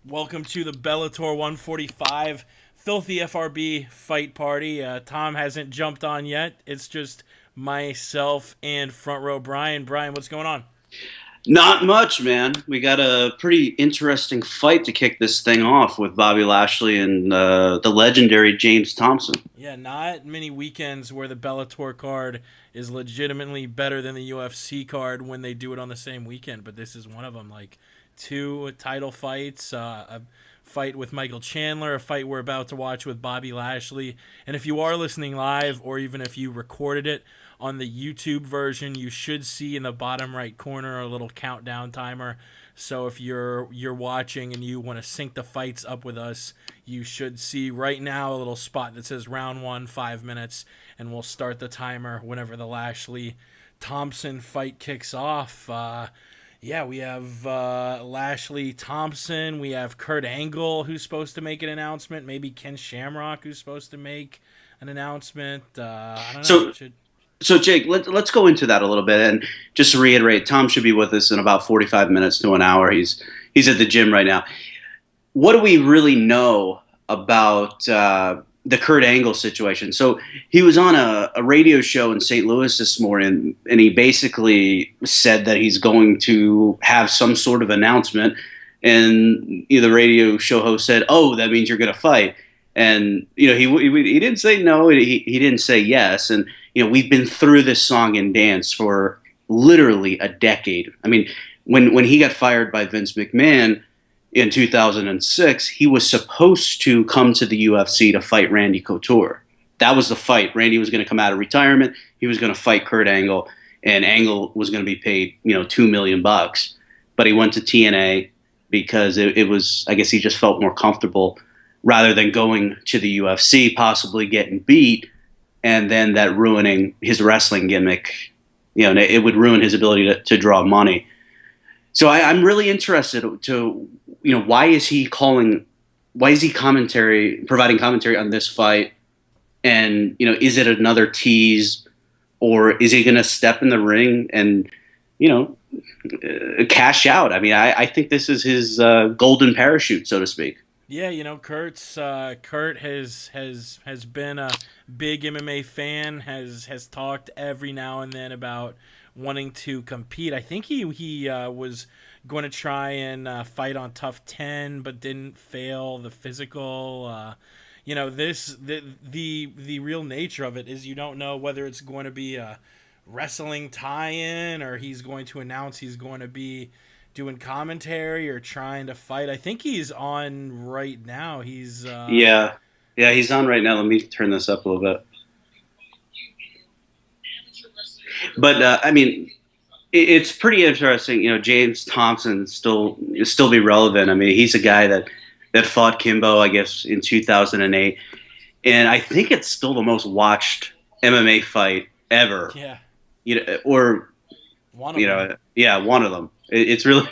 Welcome to the Bellator 145 Filthy FRB fight party. Tom hasn't jumped on yet. It's just myself and front row Brian. Brian, what's going on? Not much, man. We got a pretty interesting fight to kick this thing off with Bobby Lashley and the legendary James Thompson. Yeah, not many weekends where the Bellator card is legitimately better than the UFC card when they do it on the same weekend, but this is one of them. Like two title fights, a fight with Michael Chandler, a fight we're about to watch with Bobby Lashley. And if you are listening live, or even if you recorded it on the YouTube version, you should see in the bottom right corner a little countdown timer. So if you're watching and you want to sync the fights up with us, you should see right now a little spot that says round one, 5 minutes, and we'll start the timer whenever the Lashley Thompson fight kicks off. Yeah, we have Lashley Thompson. We have Kurt Angle, who's supposed to make an announcement. Maybe Ken Shamrock, who's supposed to make an announcement. I don't know. So, so Jake, let's go into that a little bit and just to reiterate. Tom should be with us in about 45 minutes to an hour. He's at the gym right now. What do we really know about the Kurt Angle situation? So he was on a radio show in St. Louis this morning, and he basically said that he's going to have some sort of announcement. And the radio show host said, "Oh, that means you're going to fight." And he didn't say no. He didn't say yes. And we've been through this song and dance for literally a decade. I mean, when he got fired by Vince McMahon in 2006, he was supposed to come to the UFC to fight Randy Couture. That was the fight. Randy was going to come out of retirement. He was going to fight Kurt Angle, and Angle was going to be paid, $2 million. But he went to TNA because it was, I guess he just felt more comfortable rather than going to the UFC, possibly getting beat, and then that ruining his wrestling gimmick. It would ruin his ability to draw money. So I'm really interested to, why is he providing commentary on this fight? And, is it another tease, or is he going to step in the ring and, cash out? I mean, I think this is his golden parachute, so to speak. Yeah, Kurt has been a big MMA fan. Has talked every now and then about wanting to compete. I think he was going to try and fight on Tough 10, but didn't fail the physical. The real nature of it is you don't know whether it's going to be a wrestling tie-in or he's going to announce he's going to be doing commentary or trying to fight. I think he's on right now. He's Yeah. Yeah, he's on right now. Let me turn this up a little bit. But I mean, it's pretty interesting. James Thompson still be relevant. I mean, he's a guy that fought Kimbo, I guess, in 2008, and I think it's still the most watched MMA fight ever. yeah, Or one of them. yeah, one of them. It's really.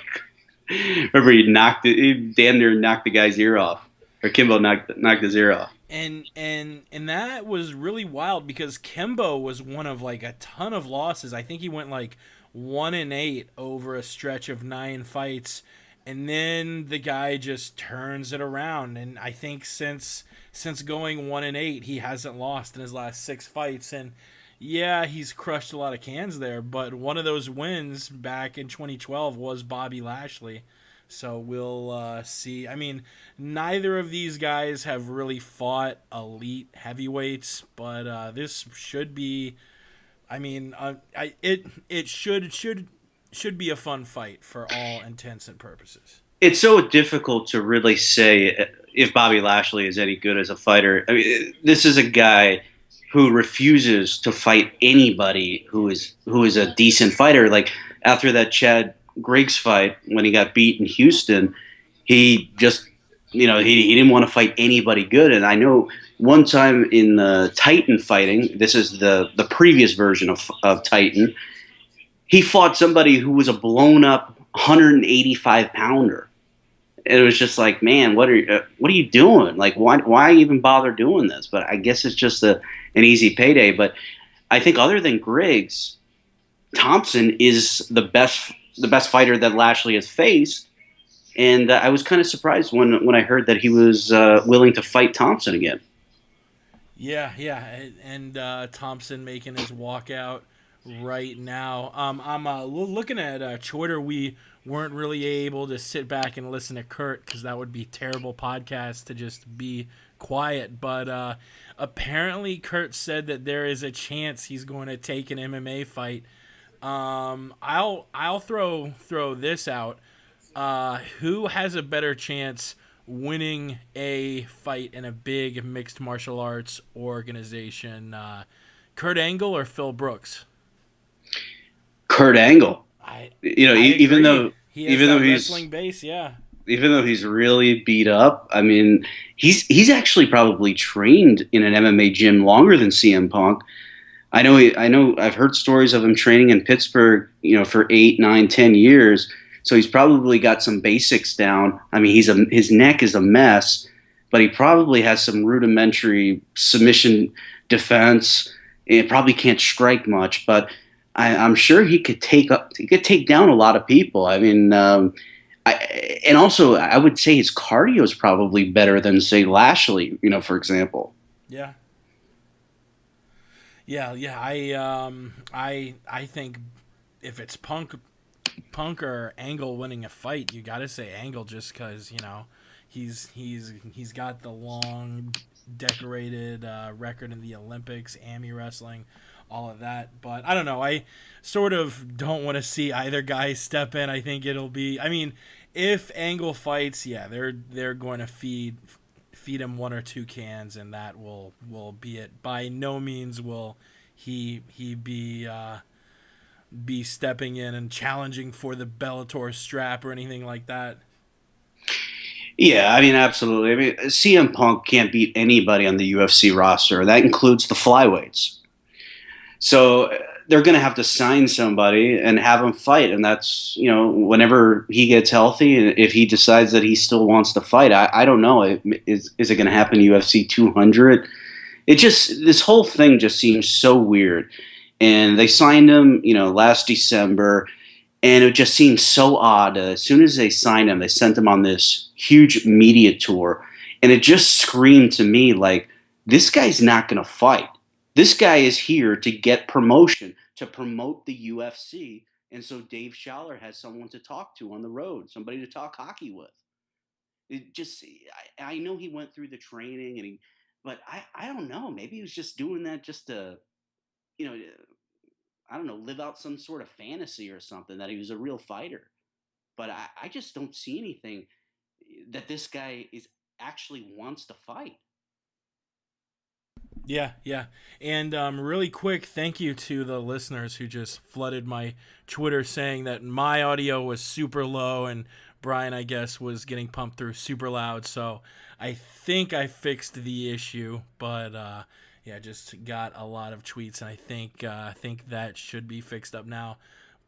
Remember, he damn near knocked the guy's ear off, or Kimbo knocked his ear off. And that was really wild because Kimbo was one of like a ton of losses. I think he went like 1-8 over a stretch of 9 fights, and then the guy just turns it around. And I think since going 1-8, he hasn't lost in his last 6 fights. And yeah, he's crushed a lot of cans there, but one of those wins back in 2012 was Bobby Lashley. So we'll see. I mean, neither of these guys have really fought elite heavyweights, but this should be. I mean, it should be a fun fight for all intents and purposes. It's so difficult to really say if Bobby Lashley is any good as a fighter. I mean, this is a guy who refuses to fight anybody who is a decent fighter. Like after that Chad Griggs fight, when he got beat in Houston, he just he didn't want to fight anybody good. And I know one time in Titan fighting, this is the previous version of Titan, he fought somebody who was a blown up 185 pounder. And it was just like, man, what are you doing? Like, why even bother doing this? But I guess it's just an easy payday. But I think other than Griggs, Thompson is the best fighter that Lashley has faced, And I was kind of surprised when I heard that he was willing to fight Thompson again. Yeah, and Thompson making his walkout right now. I'm looking at Twitter. We weren't really able to sit back and listen to Kurt because that would be terrible podcast to just be quiet. But apparently, Kurt said that there is a chance he's going to take an MMA fight. I'll throw this out. Who has a better chance winning a fight in a big mixed martial arts organization? Kurt Angle or Phil Brooks? Kurt Angle. I Even though he has even that though wrestling base, yeah. even though he's really beat up, I mean, he's actually probably trained in an MMA gym longer than CM Punk. I know I've heard stories of him training in Pittsburgh, for 8, 9, 10 years. So he's probably got some basics down. I mean, his neck is a mess, but he probably has some rudimentary submission defense. It probably can't strike much, but I'm sure he could take down a lot of people. I mean, and also I would say his cardio is probably better than say Lashley, for example. Yeah. Yeah. I think if it's Punk or Angle winning a fight, you got to say Angle just because he's got the long decorated record in the Olympics, AMI wrestling, all of that. But I don't know. I sort of don't want to see either guy step in. I think it'll be. I mean, if Angle fights, yeah, they're going to feed him 1 or 2 cans, and that will be it. By no means will he be stepping in and challenging for the Bellator strap or anything like that. Yeah, I mean, absolutely. I mean, CM Punk can't beat anybody on the UFC roster. That includes the flyweights. So they're going to have to sign somebody and have him fight. And that's, whenever he gets healthy, and if he decides that he still wants to fight, I don't know. Is it going to happen UFC 200? This whole thing just seems so weird. And they signed him, last December, and it just seems so odd. As soon as they signed him, they sent him on this huge media tour, and it just screamed to me like, this guy's not going to fight. This guy is here to get promotion, to promote the UFC, and so Dave Schaller has someone to talk to on the road, somebody to talk hockey with. I know he went through the training, but I don't know. Maybe he was just doing that just to, I don't know, live out some sort of fantasy or something that he was a real fighter. But I just don't see anything that this guy actually wants to fight. Yeah. And really quick, thank you to the listeners who just flooded my Twitter saying that my audio was super low and Brian, I guess, was getting pumped through super loud. So I think I fixed the issue, but yeah, just got a lot of tweets, and I think that should be fixed up now.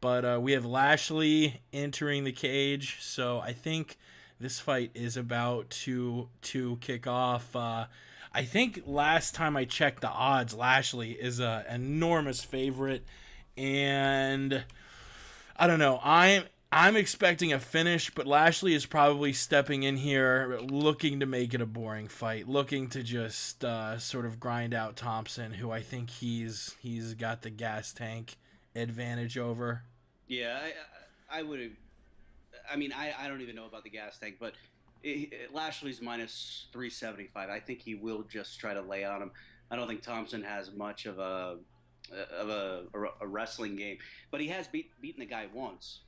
But we have Lashley entering the cage, so I think this fight is about to kick off. I think last time I checked the odds, Lashley is an enormous favorite, and I don't know. I'm expecting a finish, but Lashley is probably stepping in here looking to make it a boring fight, looking to just sort of grind out Thompson, who I think he's got the gas tank advantage over. Yeah, I would. I mean, I don't even know about the gas tank, but Lashley's minus 375. I think he will just try to lay on him. I don't think Thompson has much of a wrestling game, but he has beaten the guy once.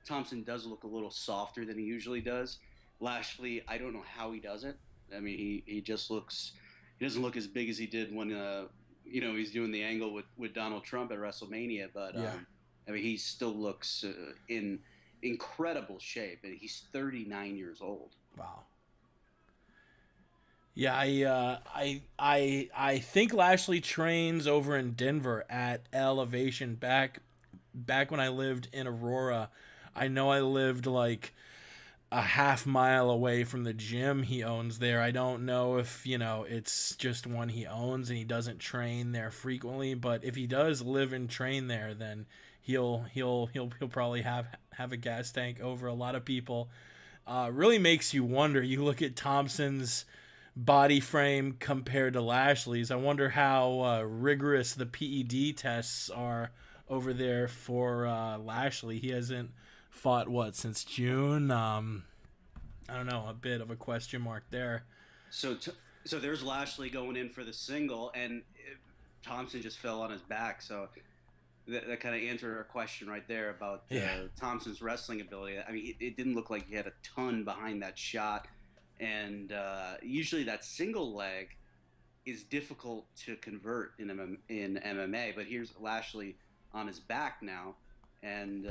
Thompson does look a little softer than he usually does. Lashley, I don't know how he does it. I mean, he just looks. He doesn't look as big as he did when he's doing the angle with Donald Trump at WrestleMania. But yeah. I mean, he still looks in incredible shape, and he's 39 years old. Wow. Yeah, I think Lashley trains over in Denver at Elevation. Back when I lived in Aurora, I know I lived like a half mile away from the gym he owns there. I don't know if it's just one he owns and he doesn't train there frequently, but if he does live and train there, then he'll probably have a gas tank over a lot of people. really makes you wonder. You look at Thompson's body frame compared to Lashley's. I wonder how rigorous the PED tests are over there for Lashley. He hasn't fought since June. I don't know, a bit of a question mark there. So so there's Lashley going in for the single, and Thompson just fell on his back. So that kind of answered our question right there about Thompson's wrestling ability. I mean, it didn't look like he had a ton behind that shot, and usually that single leg is difficult to convert in MMA. But here's Lashley on his back now, and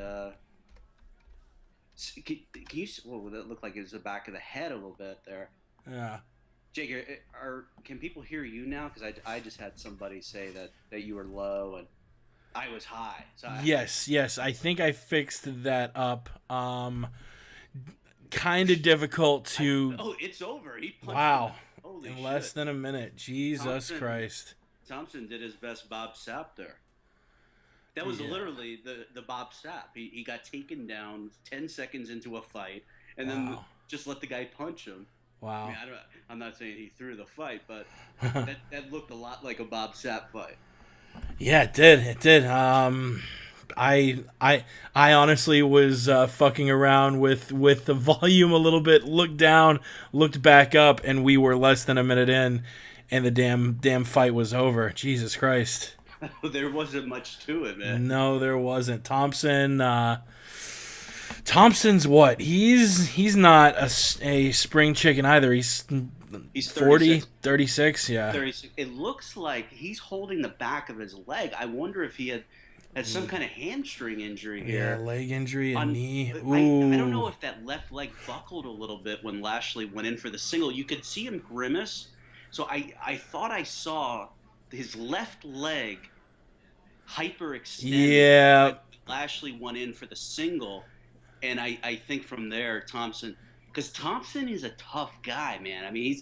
can you? Well, that looked like it was the back of the head a little bit there. Yeah. Jake, can people hear you now? Because I just had somebody say that you were low and I was high. So Yes. I think I fixed that up. Kind of difficult to. It's over. He punched wow. Holy in shit. less than a minute. Jesus Christ. Thompson did his best Bob Sapp there. That was literally the Bob Sapp. He got taken down 10 seconds into a fight and then just let the guy punch him. Wow. I mean, I'm not saying he threw the fight, but that looked a lot like a Bob Sapp fight. Yeah, it did. It did. I honestly was fucking around with the volume a little bit. Looked down, looked back up, and we were less than a minute in, and the damn fight was over. Jesus Christ. There wasn't much to it, man. No, there wasn't. Thompson's what? He's not a spring chicken either. He's 40, 36, yeah. 36. It looks like he's holding the back of his leg. I wonder if he had some kind of hamstring injury here. Yeah, leg injury and knee. I don't know if that left leg buckled a little bit when Lashley went in for the single. You could see him grimace. So I thought I saw his left leg hyperextended. Yeah. When Lashley went in for the single. And I think from there, Thompson, because Thompson is a tough guy, man. I mean,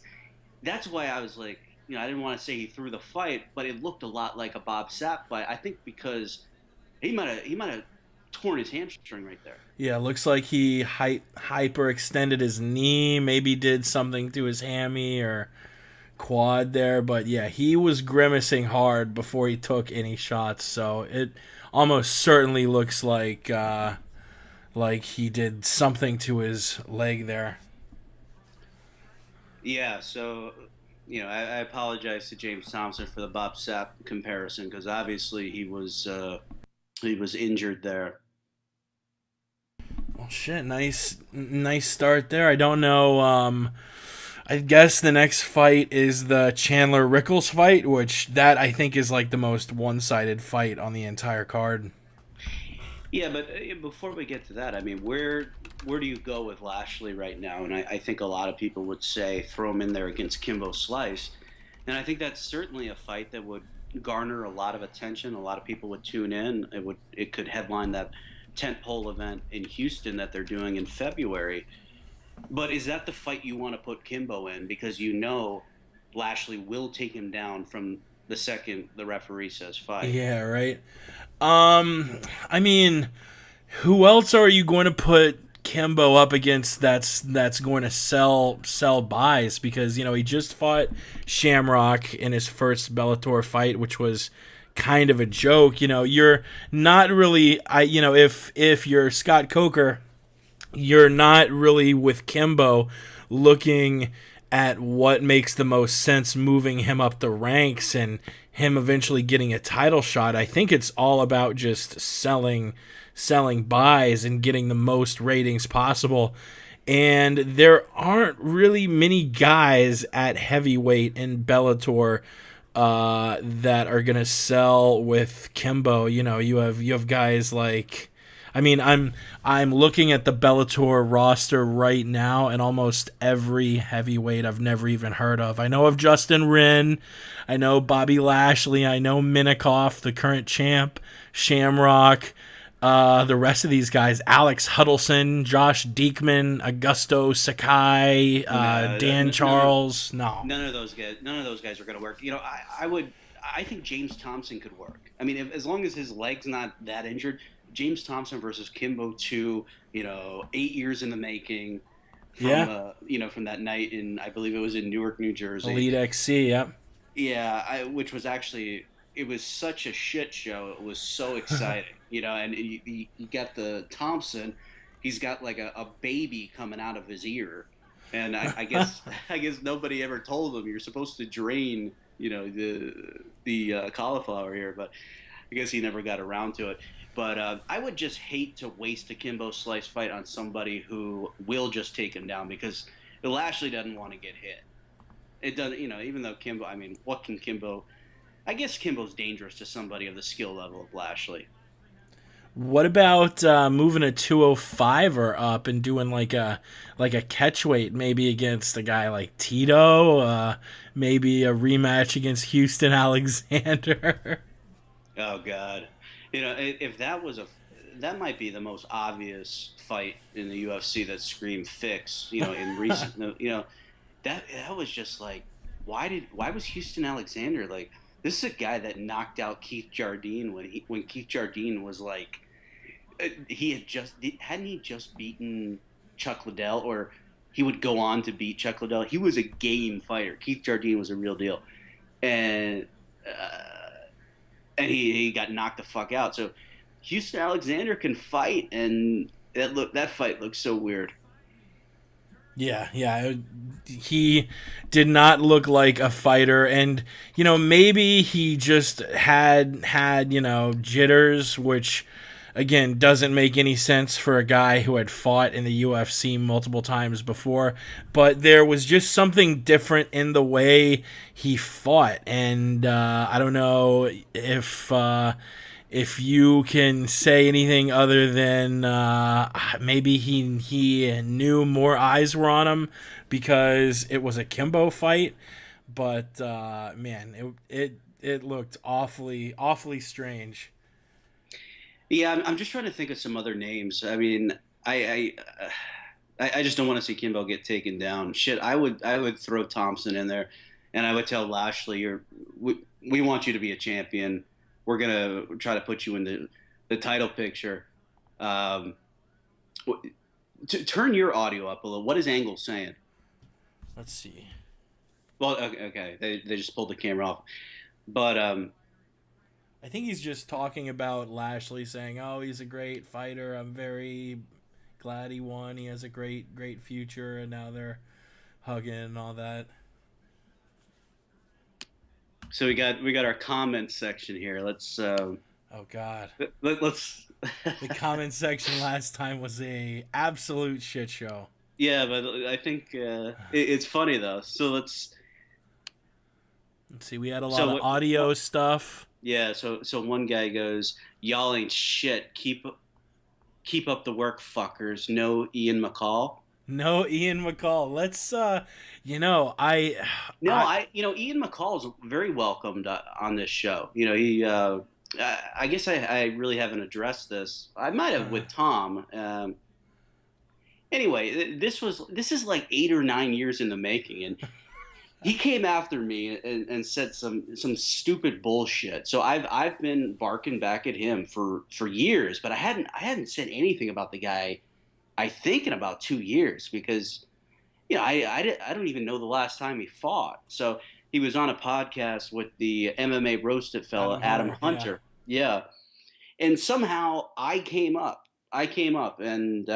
that's why I was like, I didn't want to say he threw the fight, but it looked a lot like a Bob Sapp fight. I think because he might have torn his hamstring right there. Yeah, looks like he hyperextended his knee, maybe did something to his hammy or quad there, but yeah, he was grimacing hard before he took any shots, so it almost certainly looks like he did something to his leg there. Yeah, so I apologize to James Thompson for the Bob Sapp comparison because obviously he was injured there. Well, shit, nice start there. I don't know. I guess the next fight is the Chandler Rickles fight, which that I think is like the most one-sided fight on the entire card. Yeah, but before we get to that, I mean, where do you go with Lashley right now? And I think a lot of people would say throw him in there against Kimbo Slice. And I think that's certainly a fight that would garner a lot of attention. A lot of people would tune in. It could headline that tentpole event in Houston that they're doing in February. But is that the fight you want to put Kimbo in? Because Lashley will take him down from the second the referee says fight. Yeah, right. I mean, who else are you going to put Kimbo up against that's going to sell buys? Because, he just fought Shamrock in his first Bellator fight, which was kind of a joke. You're not really, if you're Scott Coker, you're not really with Kimbo looking at what makes the most sense moving him up the ranks and him eventually getting a title shot. I think it's all about just selling buys and getting the most ratings possible. And there aren't really many guys at heavyweight in Bellator that are gonna sell with Kimbo. You have guys like, I'm looking at the Bellator roster right now, and almost every heavyweight I've never even heard of. I know of Justin Wren, I know Bobby Lashley, I know Minikoff, the current champ, Shamrock, the rest of these guys, Alex Huddleston, Josh Diekman, Augusto Sakai, Dan Charles. No, none of those guys are going to work. I think James Thompson could work. I mean, as long as his leg's not that injured. James Thompson versus Kimbo 2, 8 years in the making. from Yeah. from that night in, I believe it was in Newark, New Jersey. Elite XC. Yep. Yeah, which was actually, it was such a shit show. It was so exciting, and you got the Thompson. He's got like a baby coming out of his ear, and I guess I guess nobody ever told him you're supposed to drain, the cauliflower here, but I guess he never got around to it. But I would just hate to waste a Kimbo Slice fight on somebody who will just take him down, because Lashley doesn't want to get hit. It doesn't, even though Kimbo, I mean, what can Kimbo? I guess Kimbo's dangerous to somebody of the skill level of Lashley. What about moving a 205 or up and doing like a catch weight, maybe against a guy like Tito, maybe a rematch against Houston Alexander? Oh God, if that was that might be the most obvious fight in the UFC that screamed fix. In recent, that was just like, why was Houston Alexander like? This is a guy that knocked out Keith Jardine when Keith Jardine was like, hadn't he just beaten Chuck Liddell, or he would go on to beat Chuck Liddell. He was a game fighter. Keith Jardine was a real deal, and he got knocked the fuck out. So Houston Alexander can fight, and that fight looks so weird. Yeah. He did not look like a fighter, and maybe he just had jitters, which again doesn't make any sense for a guy who had fought in the UFC multiple times before. But there was just something different in the way he fought, and I don't know if you can say anything other than maybe he knew more eyes were on him because it was a Kimbo fight. But man, it looked awfully strange. Yeah, I'm just trying to think of some other names. I mean, I just don't want to see Kimbo get taken down. Shit, I would throw Thompson in there, and I would tell Lashley, we want you to be a champion. We're gonna try to put you in the title picture. Turn your audio up a little. What is Angle saying? Let's see. Well, okay. They just pulled the camera off, but I think he's just talking about Lashley, saying, "Oh, he's a great fighter. I'm very glad he won. He has a great future." And now they're hugging and all that. So we got our comment section here. Let's. Oh God. Let's. The comment section last time was a absolute shit show. Yeah, but I think it's funny though. So let's see. We had a lot of audio stuff. Yeah. So one guy goes, "Y'all ain't shit. Keep up the work, fuckers." No Ian McCall. No Ian McCall. Let's Ian McCall is very welcomed on this show. He I guess I really haven't addressed this. I might have with Tom. Anyway, this is like 8 or 9 years in the making, and he came after me and said some stupid bullshit. So I've been barking back at him for years, but I hadn't said anything about the guy. I think in about 2 years, because I don't even know the last time he fought. So he was on a podcast with the MMA roasted fella Adam Hunter. Yeah. And somehow I came up, and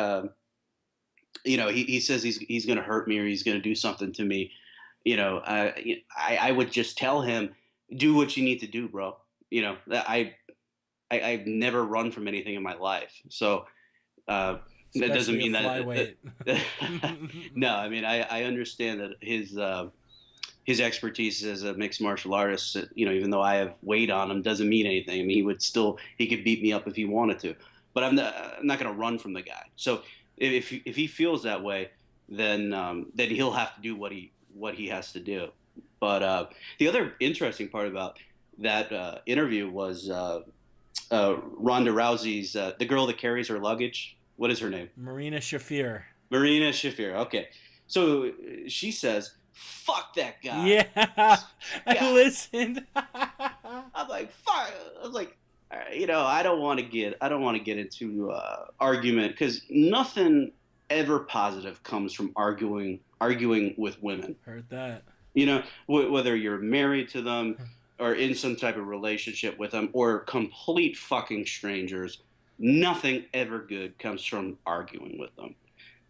he says he's going to hurt me, or he's going to do something to me. I would just tell him, do what you need to do, bro. I've never run from anything in my life. So that doesn't mean that. No, I mean, I understand that his expertise as a mixed martial artist, even though I have weight on him, doesn't mean anything. I mean, he could beat me up if he wanted to, but I'm not going to run from the guy. So if he feels that way, then he'll have to do what he has to do. But the other interesting part about that interview was Ronda Rousey's the girl that carries her luggage. What is her name? Marina Shafir. Okay. So she says, "Fuck that guy." Yeah. I listened. I'm like, fuck. I was like, I don't want to get into argument, because nothing ever positive comes from arguing with women. Heard that. Whether you're married to them or in some type of relationship with them or complete fucking strangers, nothing ever good comes from arguing with them.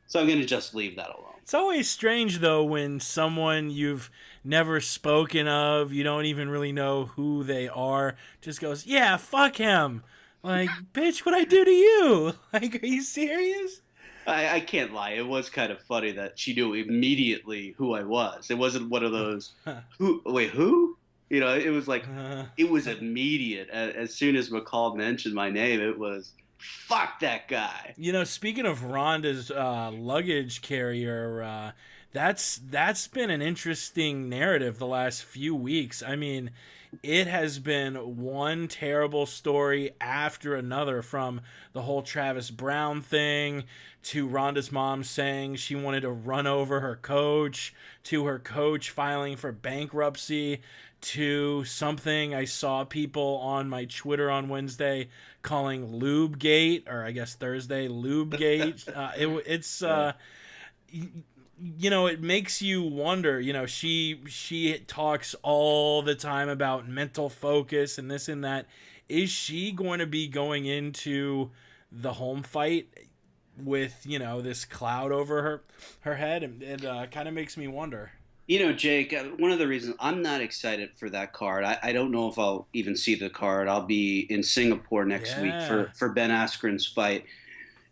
So I'm going to just leave that alone. It's always strange, though, when someone you've never spoken of, you don't even really know who they are, just goes, yeah, fuck him. Like, bitch, what'd I do to you? Like, are you serious? I can't lie. It was kind of funny that she knew immediately who I was. It wasn't one of those, who? It was like, it was immediate. As soon as McCall mentioned my name, it was, fuck that guy. Speaking of Ronda's luggage carrier, that's been an interesting narrative the last few weeks. I mean, it has been one terrible story after another, from the whole Travis Brown thing to Ronda's mom saying she wanted to run over her coach, to her coach filing for bankruptcy, to something I saw people on my Twitter on Wednesday calling Lubegate, or I guess Thursday, Lubegate. It makes you wonder. She talks all the time about mental focus and this and that. Is she going to be going into the home fight with this cloud over her head? And it kind of makes me wonder. Jake, one of the reasons I'm not excited for that card, I don't know if I'll even see the card. I'll be in Singapore next week for Ben Askren's fight.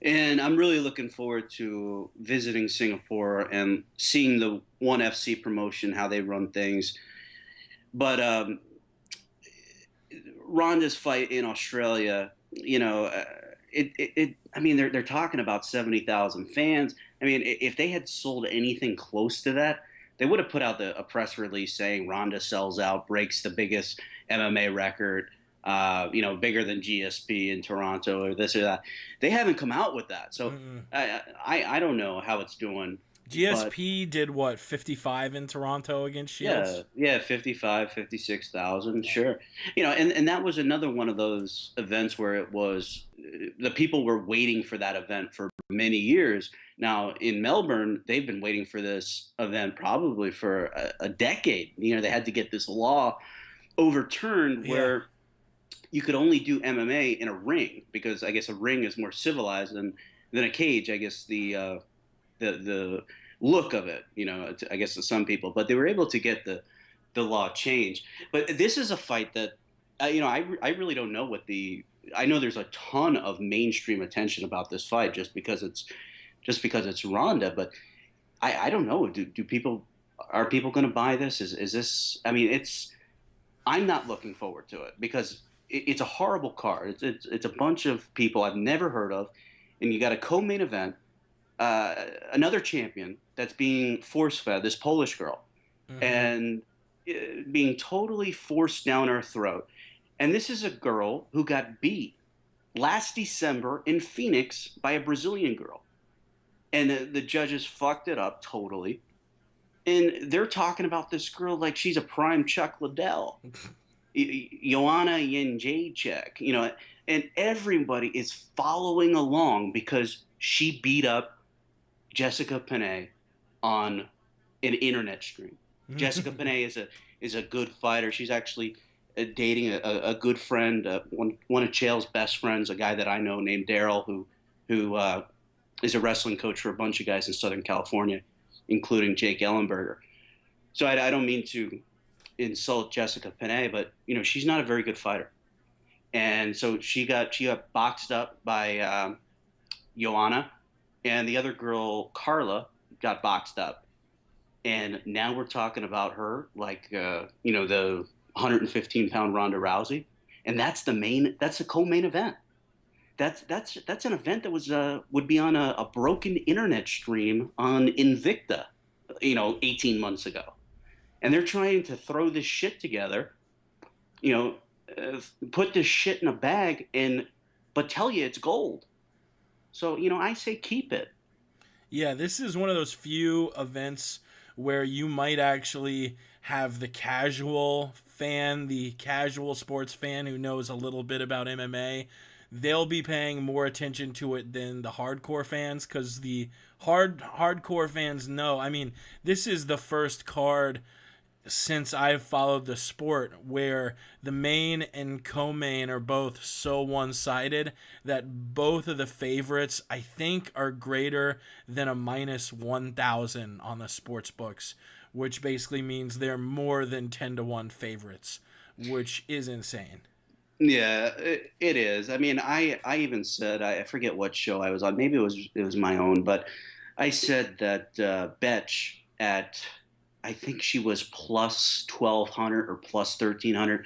And I'm really looking forward to visiting Singapore and seeing the ONE FC promotion, how they run things. But Ronda's fight in Australia, I mean, they're talking about 70,000 fans. I mean, if they had sold anything close to that, they would have put out a press release saying Ronda sells out, breaks the biggest MMA record, bigger than GSP in Toronto or this or that. They haven't come out with that. So I don't know how it's doing. GSP did what, 55 in Toronto against Shields? Yeah, 55, 56,000, sure. And that was another one of those events where it was the people were waiting for that event for many years. Now in Melbourne, they've been waiting for this event probably for a decade. They had to get this law overturned where you could only do MMA in a ring, because I guess a ring is more civilized than a cage. I guess the look of it, I guess to some people, but they were able to get the law changed. But this is a fight that, I really don't know I know there's a ton of mainstream attention about this fight just because it's Ronda, but I don't know. Are people going to buy this? Is this, I mean, I'm not looking forward to it because it's a horrible card. It's a bunch of people I've never heard of, and you got a co-main event, another champion that's being force-fed, this Polish girl, and being totally forced down her throat. And this is a girl who got beat last December in Phoenix by a Brazilian girl. And the judges fucked it up totally. And they're talking about this girl like she's a prime Chuck Liddell. Joanna Jędrzejczyk, and everybody is following along because she beat up Jessica Penne on an internet stream. Jessica Penne is a good fighter. She's actually dating a good friend, one of Chael's best friends, a guy that I know named Daryl, who is a wrestling coach for a bunch of guys in Southern California, including Jake Ellenberger. So I don't mean to insult Jessica Penne, but she's not a very good fighter, and so she got boxed up by Joanna, and the other girl Carla got boxed up, and now we're talking about her like the 115-pound Ronda Rousey, and that's the co-main event. That's an event that would be on a broken internet stream on Invicta, 18 months ago. And they're trying to throw this shit together, put this shit in a bag, but tell you it's gold. So, I say keep it. Yeah, this is one of those few events where you might actually have the casual fan, the casual sports fan who knows a little bit about MMA, they'll be paying more attention to it than the hardcore fans, because the hardcore fans know. I mean, this is the first card since I've followed the sport where the main and co-main are both so one-sided that both of the favorites, I think, are greater than a minus 1,000 on the sports books, which basically means they're more than 10-1 favorites, which is insane. Yeah, it is. I mean, I even said, I forget what show I was on. Maybe it was my own, but I said that Betch at, I think she was plus 1,200 or plus 1,300.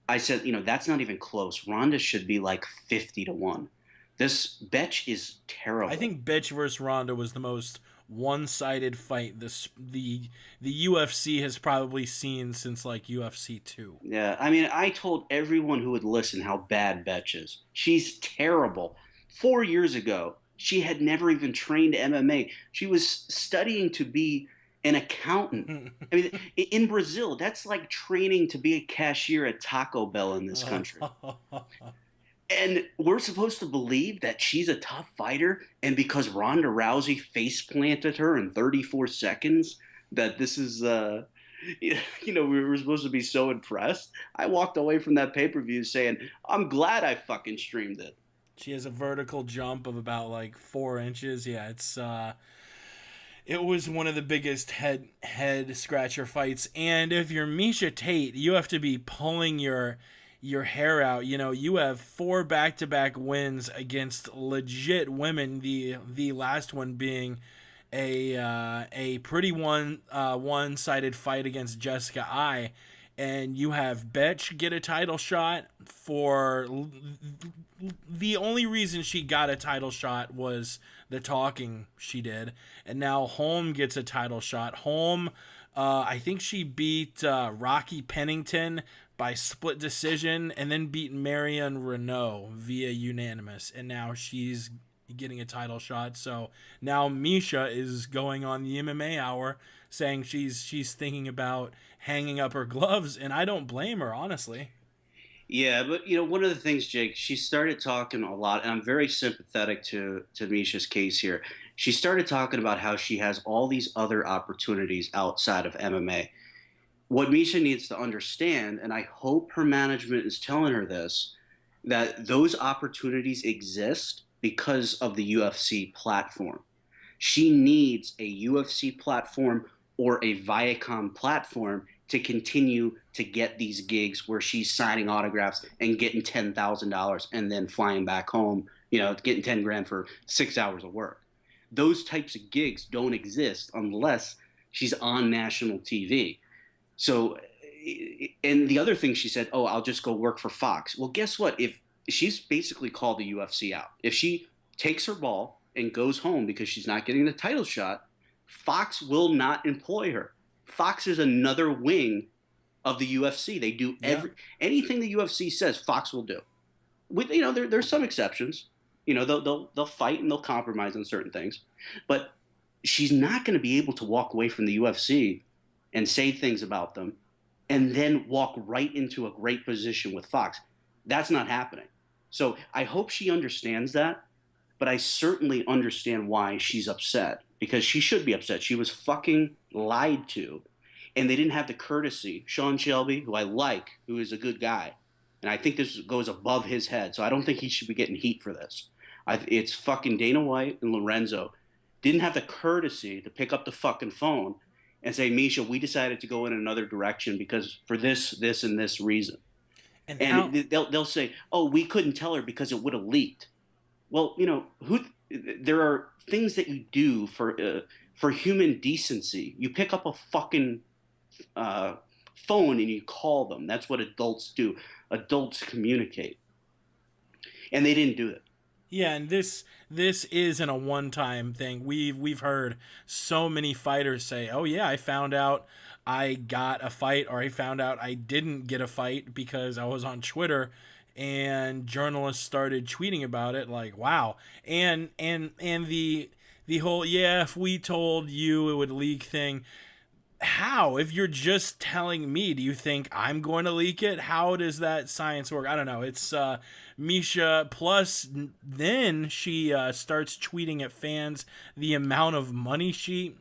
I said, that's not even close. Ronda should be like 50-1. This Betch is terrible. I think Betch versus Ronda was the most one-sided fight the UFC has probably seen since like UFC 2. Yeah, I mean, I told everyone who would listen how bad Betch is. She's terrible. 4 years ago, she had never even trained MMA. She was studying to be an accountant. I mean, in Brazil, that's like training to be a cashier at Taco Bell in this country. And we're supposed to believe that she's a tough fighter, and because Ronda Rousey face planted her in 34 seconds, that this is, we were supposed to be so impressed. I walked away from that pay-per-view saying, I'm glad I fucking streamed it. She has a vertical jump of about like 4 inches. Yeah, it was one of the biggest head scratcher fights. And if you're Miesha Tate, you have to be pulling your hair out. You have 4 back-to-back wins against legit women. The last one being a pretty one-sided fight against Jessica Ai. And you have Betch get a title shot for the only reason she got a title shot was the talking she did. And now Holm gets a title shot. Holm, I think she beat Rocky Pennington by split decision and then beat Marion Renault via unanimous. And now she's getting a title shot. So now Miesha is going on the MMA Hour saying she's thinking about hanging up her gloves, and I don't blame her, honestly. Yeah, but one of the things, Jake, she started talking a lot, and I'm very sympathetic to Miesha's case here. She started talking about how she has all these other opportunities outside of MMA. What Miesha needs to understand, and I hope her management is telling her this, that those opportunities exist because of the UFC platform. She needs a UFC platform or a Viacom platform to continue to get these gigs where she's signing autographs and getting $10,000 and then flying back home, getting 10 grand for 6 hours of work. Those types of gigs don't exist unless she's on national TV. So, and the other thing she said, I'll just go work for Fox. Well, guess what? If she's basically called the UFC out, if she takes her ball and goes home because she's not getting the title shot, Fox will not employ her. Fox is another wing of the UFC. They do anything the UFC says, Fox will do. With there's some exceptions. They'll fight and they'll compromise on certain things, but she's not going to be able to walk away from the UFC and say things about them and then walk right into a great position with Fox. That's not happening. So I hope she understands that, but I certainly understand why she's upset, because she should be upset. She was fucking lied to, and they didn't have the courtesy. Sean Shelby, who I like, who is a good guy, and I think this goes above his head, so I don't think he should be getting heat for this. It's fucking Dana White and Lorenzo didn't have the courtesy to pick up the fucking phone and say, Miesha, we decided to go in another direction because for this, and this reason. And they'll say, we couldn't tell her because it would have leaked. Well, there are things that you do for human decency. You pick up a fucking phone and you call them. That's what adults do. Adults communicate. And they didn't do it. Yeah, and this isn't a one-time thing. We've heard so many fighters say, "Oh yeah, I found out I got a fight, or I found out I didn't get a fight because I was on Twitter." And journalists started tweeting about it, like, wow. And the whole, if we told you it would leak thing, how? If you're just telling me, do you think I'm going to leak it? How does that science work? I don't know. It's Misha. Plus, then she starts tweeting at fans the amount of money she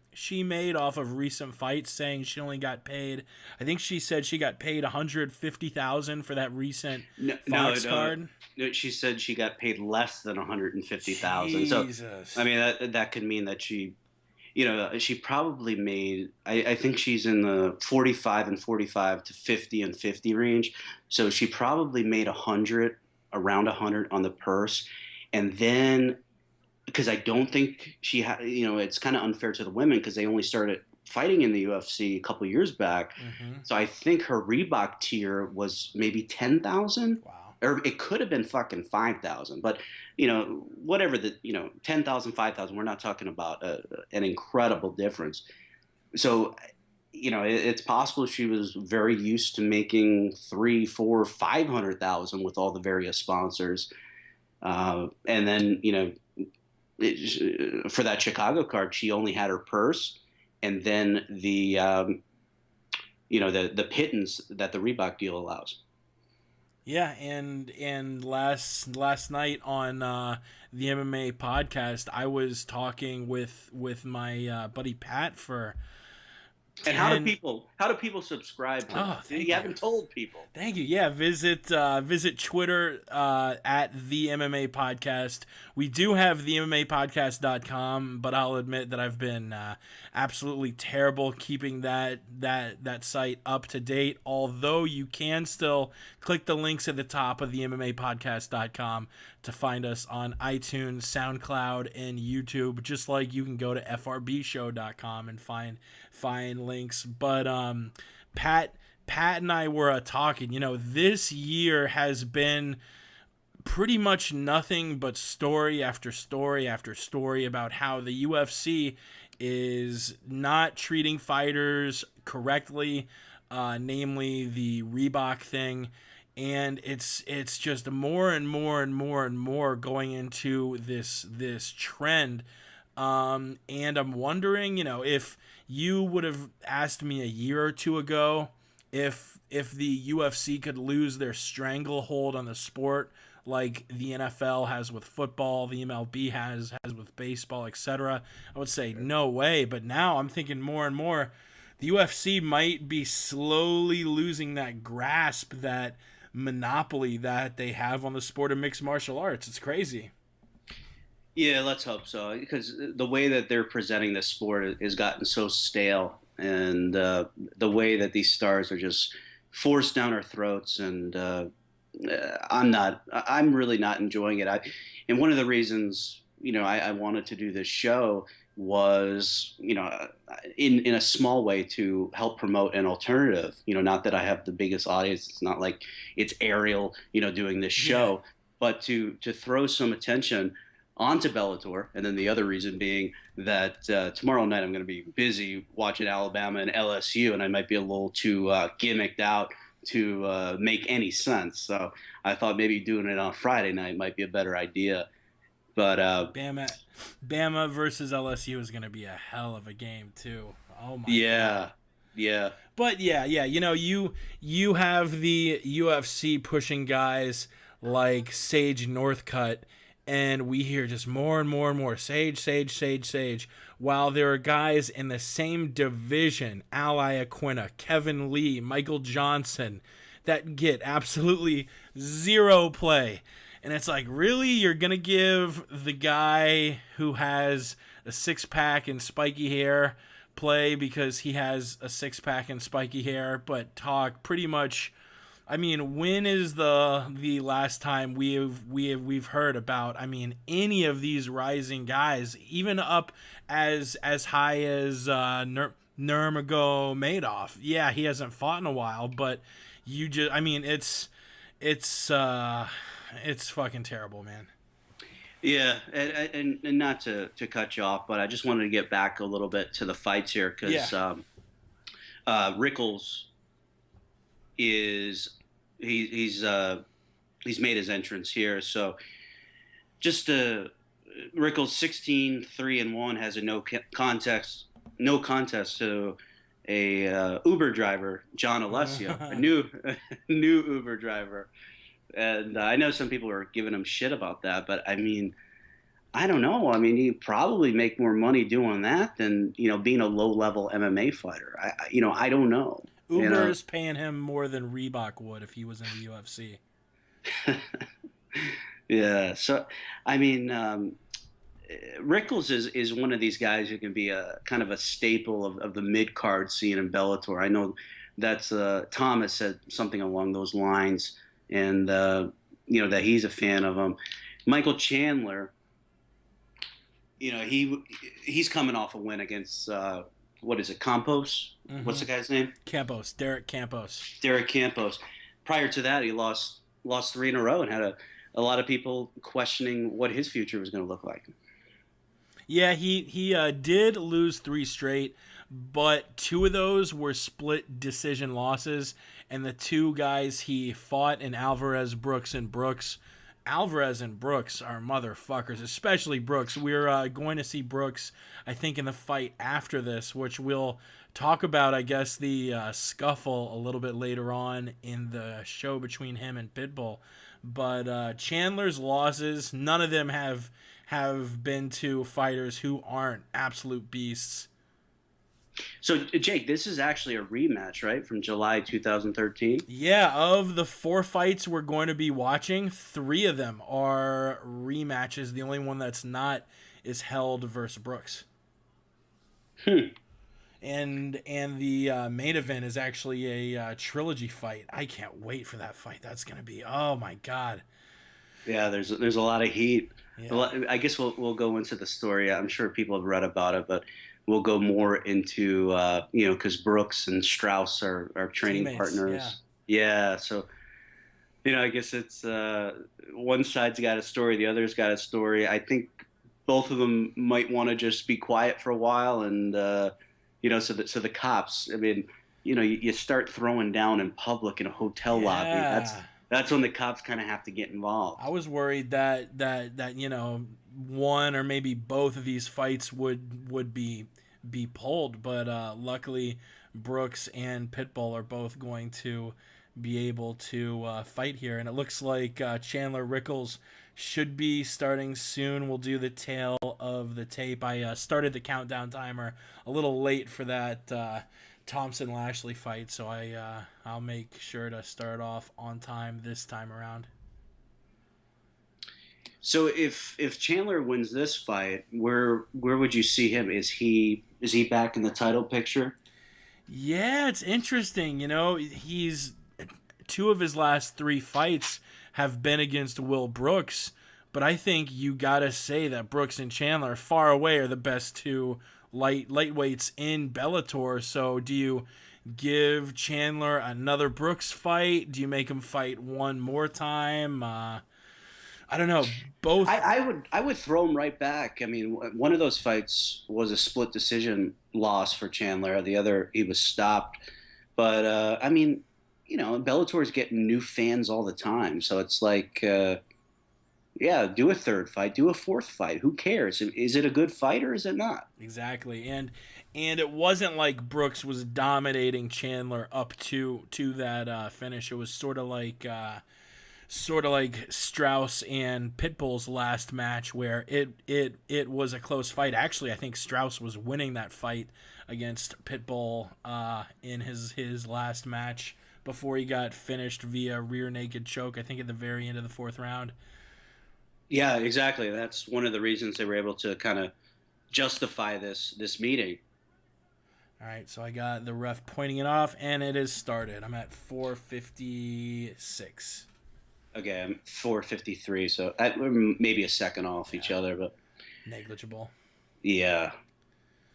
made off of recent fights, saying she only got paid. I think she said she got paid $150,000 for that recent Fox card. No, she said she got paid less than 150,000. So, Jesus. I mean, that could mean that she probably made, I think she's in the 45 and 45 to 50 and 50 range. So she probably made around 100 on the purse. And then, because I don't think she had, it's kind of unfair to the women because they only started fighting in the UFC a couple years back. Mm-hmm. So I think her Reebok tier was maybe 10,000. Wow. Or it could have been fucking 5,000, but whatever 10,000, 5,000, we're not talking about an incredible difference. So, it's possible she was very used to making 3, 4, 500,000 with all the various sponsors, and then for that Chicago card, she only had her purse, and then the pittance that the Reebok deal allows. Yeah, and last night on the MMA podcast, I was talking with my buddy Pat for. And how do people subscribe to Oh, you haven't told people. Thank you. Yeah, visit Twitter at the MMA Podcast. We do have the MMApodcast.com, but I'll admit that I've been absolutely terrible keeping that site up to date. Although you can still click the links at the top of the MMApodcast.com to find us on iTunes, SoundCloud, and YouTube. Just like you can go to FRBshow.com and find links. But Pat and I were talking, this year has been pretty much nothing but story after story after story about how the UFC is not treating fighters correctly, namely the Reebok thing. And it's just more and more and more and more going into this trend. And I'm wondering, if you would have asked me a year or two ago if the UFC could lose their stranglehold on the sport like the NFL has with football, the MLB has with baseball, etc., I would say no way. But now I'm thinking more and more the UFC might be slowly losing that grasp, that monopoly that they have on the sport of mixed martial arts. It's crazy. Yeah, let's hope so. Because the way that they're presenting the sport has gotten so stale, and the way that these stars are just forced down our throats, and I'm really not enjoying it. And one of the reasons, I wanted to do this show was, in a small way to help promote an alternative. Not that I have the biggest audience. It's not like it's Ariel, doing this show, but to throw some attention onto Bellator. And then the other reason being that tomorrow night I'm going to be busy watching Alabama and LSU, and I might be a little too gimmicked out to make any sense. So I thought maybe doing it on Friday night might be a better idea. But Bama versus LSU is going to be a hell of a game too. Oh my God. Yeah. But yeah, you have the UFC pushing guys like Sage Northcutt, and we hear just more and more and more Sage, while there are guys in the same division, Ally Aquina, Kevin Lee, Michael Johnson, that get absolutely zero play. And it's like, really? You're going to give the guy who has a six-pack and spiky hair play because he has a six-pack and spiky hair, but talk pretty much... I mean, when is the last time we've heard about, any of these rising guys, even up as high as Nurmagomedov? Yeah, he hasn't fought in a while, but it's fucking terrible, man. Yeah, and not to cut you off, but I just wanted to get back a little bit to the fights here because Rickles is he's made his entrance here. So just Rickles 16-3-1 has a no contest to Uber driver, John Alessio, a new new Uber driver, and I know some people are giving him shit about that, but I mean, I don't know. I mean, you probably make more money doing that than being a low level MMA fighter. I don't know. Uber is paying him more than Reebok would if he was in the UFC. Yeah. So, I mean, Rickles is one of these guys who can be a kind of a staple of the mid card scene in Bellator. I know that's Tom has said something along those lines, and that he's a fan of him. Michael Chandler, he's coming off a win against what is it, Campos? Mm-hmm. What's the guy's name? Campos, Derek Campos. Derek Campos. Prior to that, he lost 3 in a row and had a lot of people questioning what his future was going to look like. Yeah, he did lose 3 straight, but 2 of those were split decision losses, and the 2 guys he fought in Alvarez, Brooks, and Brooks. Alvarez and Brooks are motherfuckers, especially Brooks. We're going to see Brooks, I think, in the fight after this, which we'll talk about, I guess, the scuffle a little bit later on in the show between him and Pitbull. But Chandler's losses, none of them have been to fighters who aren't absolute beasts. So, Jake, this is actually a rematch, right, from July 2013? Yeah, of the 4 fights we're going to be watching, 3 of them are rematches. The only one that's not is Held versus Brooks. And the main event is actually a trilogy fight. I can't wait for that fight. That's going to be, oh my God. Yeah, there's a lot of heat. Yeah. I guess we'll go into the story. I'm sure people have read about it, but we'll go more into because Brooks and Strauss are training teammates, partners. Yeah. So I guess it's one side's got a story, the other's got a story. I think both of them might want to just be quiet for a while, and so the cops. I mean, you start throwing down in public in a hotel lobby. That's when the cops kind of have to get involved. I was worried that one or maybe both of these fights would be pulled, but luckily Brooks and Pitbull are both going to be able to fight here, and it looks like Chandler Rickles should be starting soon. We'll do the tail of the tape. I started the countdown timer a little late for that Thompson Lashley fight, so I'll make sure to start off on time this time around. So if Chandler wins this fight, where would you see him? Is he back in the title picture? Yeah, it's interesting. He's 2 of his last 3 fights have been against Will Brooks, but I think you gotta say that Brooks and Chandler far away are the best 2 lightweights in Bellator. So do you give Chandler another Brooks fight? Do you make him fight one more time? I don't know. Both. I would throw him right back. I mean, one of those fights was a split decision loss for Chandler. The other, he was stopped. But I mean, Bellator is getting new fans all the time, so it's like, do a 3rd fight, do a 4th fight. Who cares? Is it a good fight or is it not? Exactly, and it wasn't like Brooks was dominating Chandler up to that finish. It was sort of like Strauss and Pitbull's last match, where it was a close fight. Actually, I think Strauss was winning that fight against Pitbull in his last match before he got finished via rear naked choke, I think at the very end of the 4th round. Yeah, exactly. That's one of the reasons they were able to kind of justify this meeting. All right, so I got the ref pointing it off, and it is started. I'm at 4:56. Okay, I'm 4:53, so maybe a second off each other, but negligible. Yeah,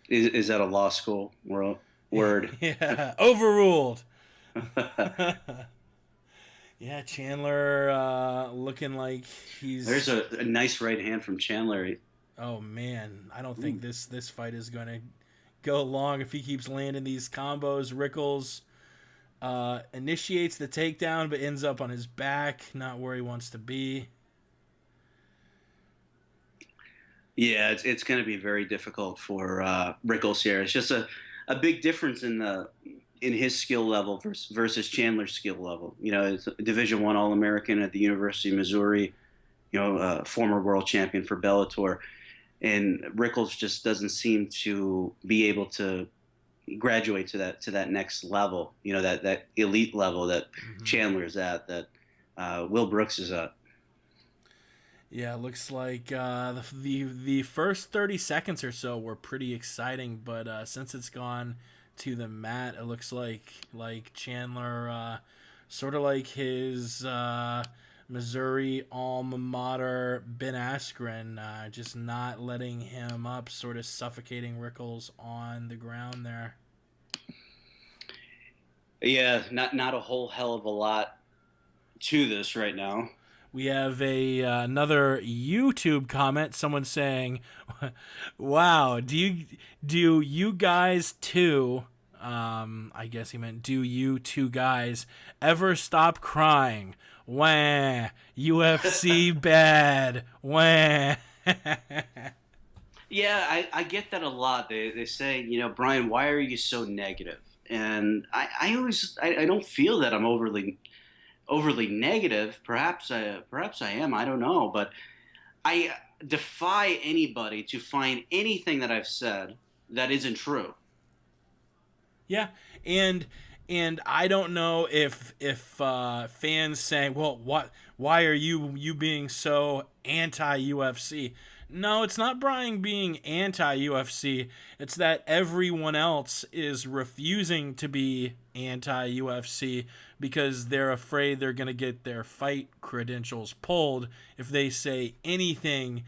is that a law school word? Yeah, overruled. Yeah, Chandler looking like he's... There's a nice right hand from Chandler. Oh, man. I don't think this fight is going to go long if he keeps landing these combos. Rickles initiates the takedown but ends up on his back, not where he wants to be. Yeah, it's going to be very difficult for Rickles here. It's just a a big difference in his skill level versus Chandler's skill level. It's a Division I All-American at the University of Missouri. Former world champion for Bellator, and Rickles just doesn't seem to be able to graduate to that next level. That elite level that Chandler's at, that Will Brooks is at. Yeah, it looks like the first 30 seconds or so were pretty exciting, but since it's gone to the mat, it looks like Chandler, sort of like his Missouri alma mater Ben Askren, just not letting him up, sort of suffocating Rickles on the ground there. Yeah, not a whole hell of a lot to this right now. We have another YouTube comment. Someone saying, "Wow, do you guys too?" I guess he meant, "Do you two guys ever stop crying? Wah, UFC bad. Wah." Yeah, I get that a lot. They say, Brian, why are you so negative? And I always I don't feel that I'm overly negative. Perhaps I am. I don't know, but I defy anybody to find anything that I've said that isn't true. Yeah, and I don't know if fans saying, "Well, why are you being so anti UFC?" No, it's not Brian being anti UFC. It's that everyone else is refusing to be anti UFC because they're afraid they're going to get their fight credentials pulled if they say anything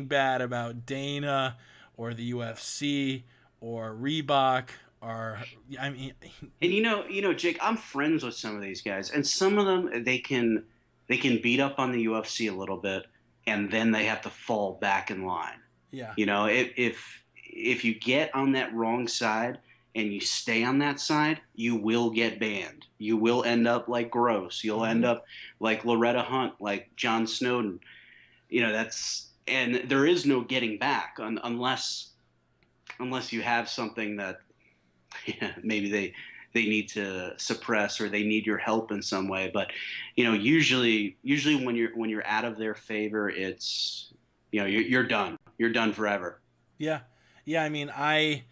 bad about Dana or the UFC or Reebok. Or And Jake, I'm friends with some of these guys, and some of them they can beat up on the UFC a little bit, and then they have to fall back in line. Yeah. If you get on that wrong side and you stay on that side, you will get banned. You will end up like Gross. You'll end up like Loretta Hunt, like John Snowden. And there is no getting back unless you have something that maybe they need to suppress, or they need your help in some way. But usually when you're out of their favor, it's you're done. You're done forever. Yeah. I mean, I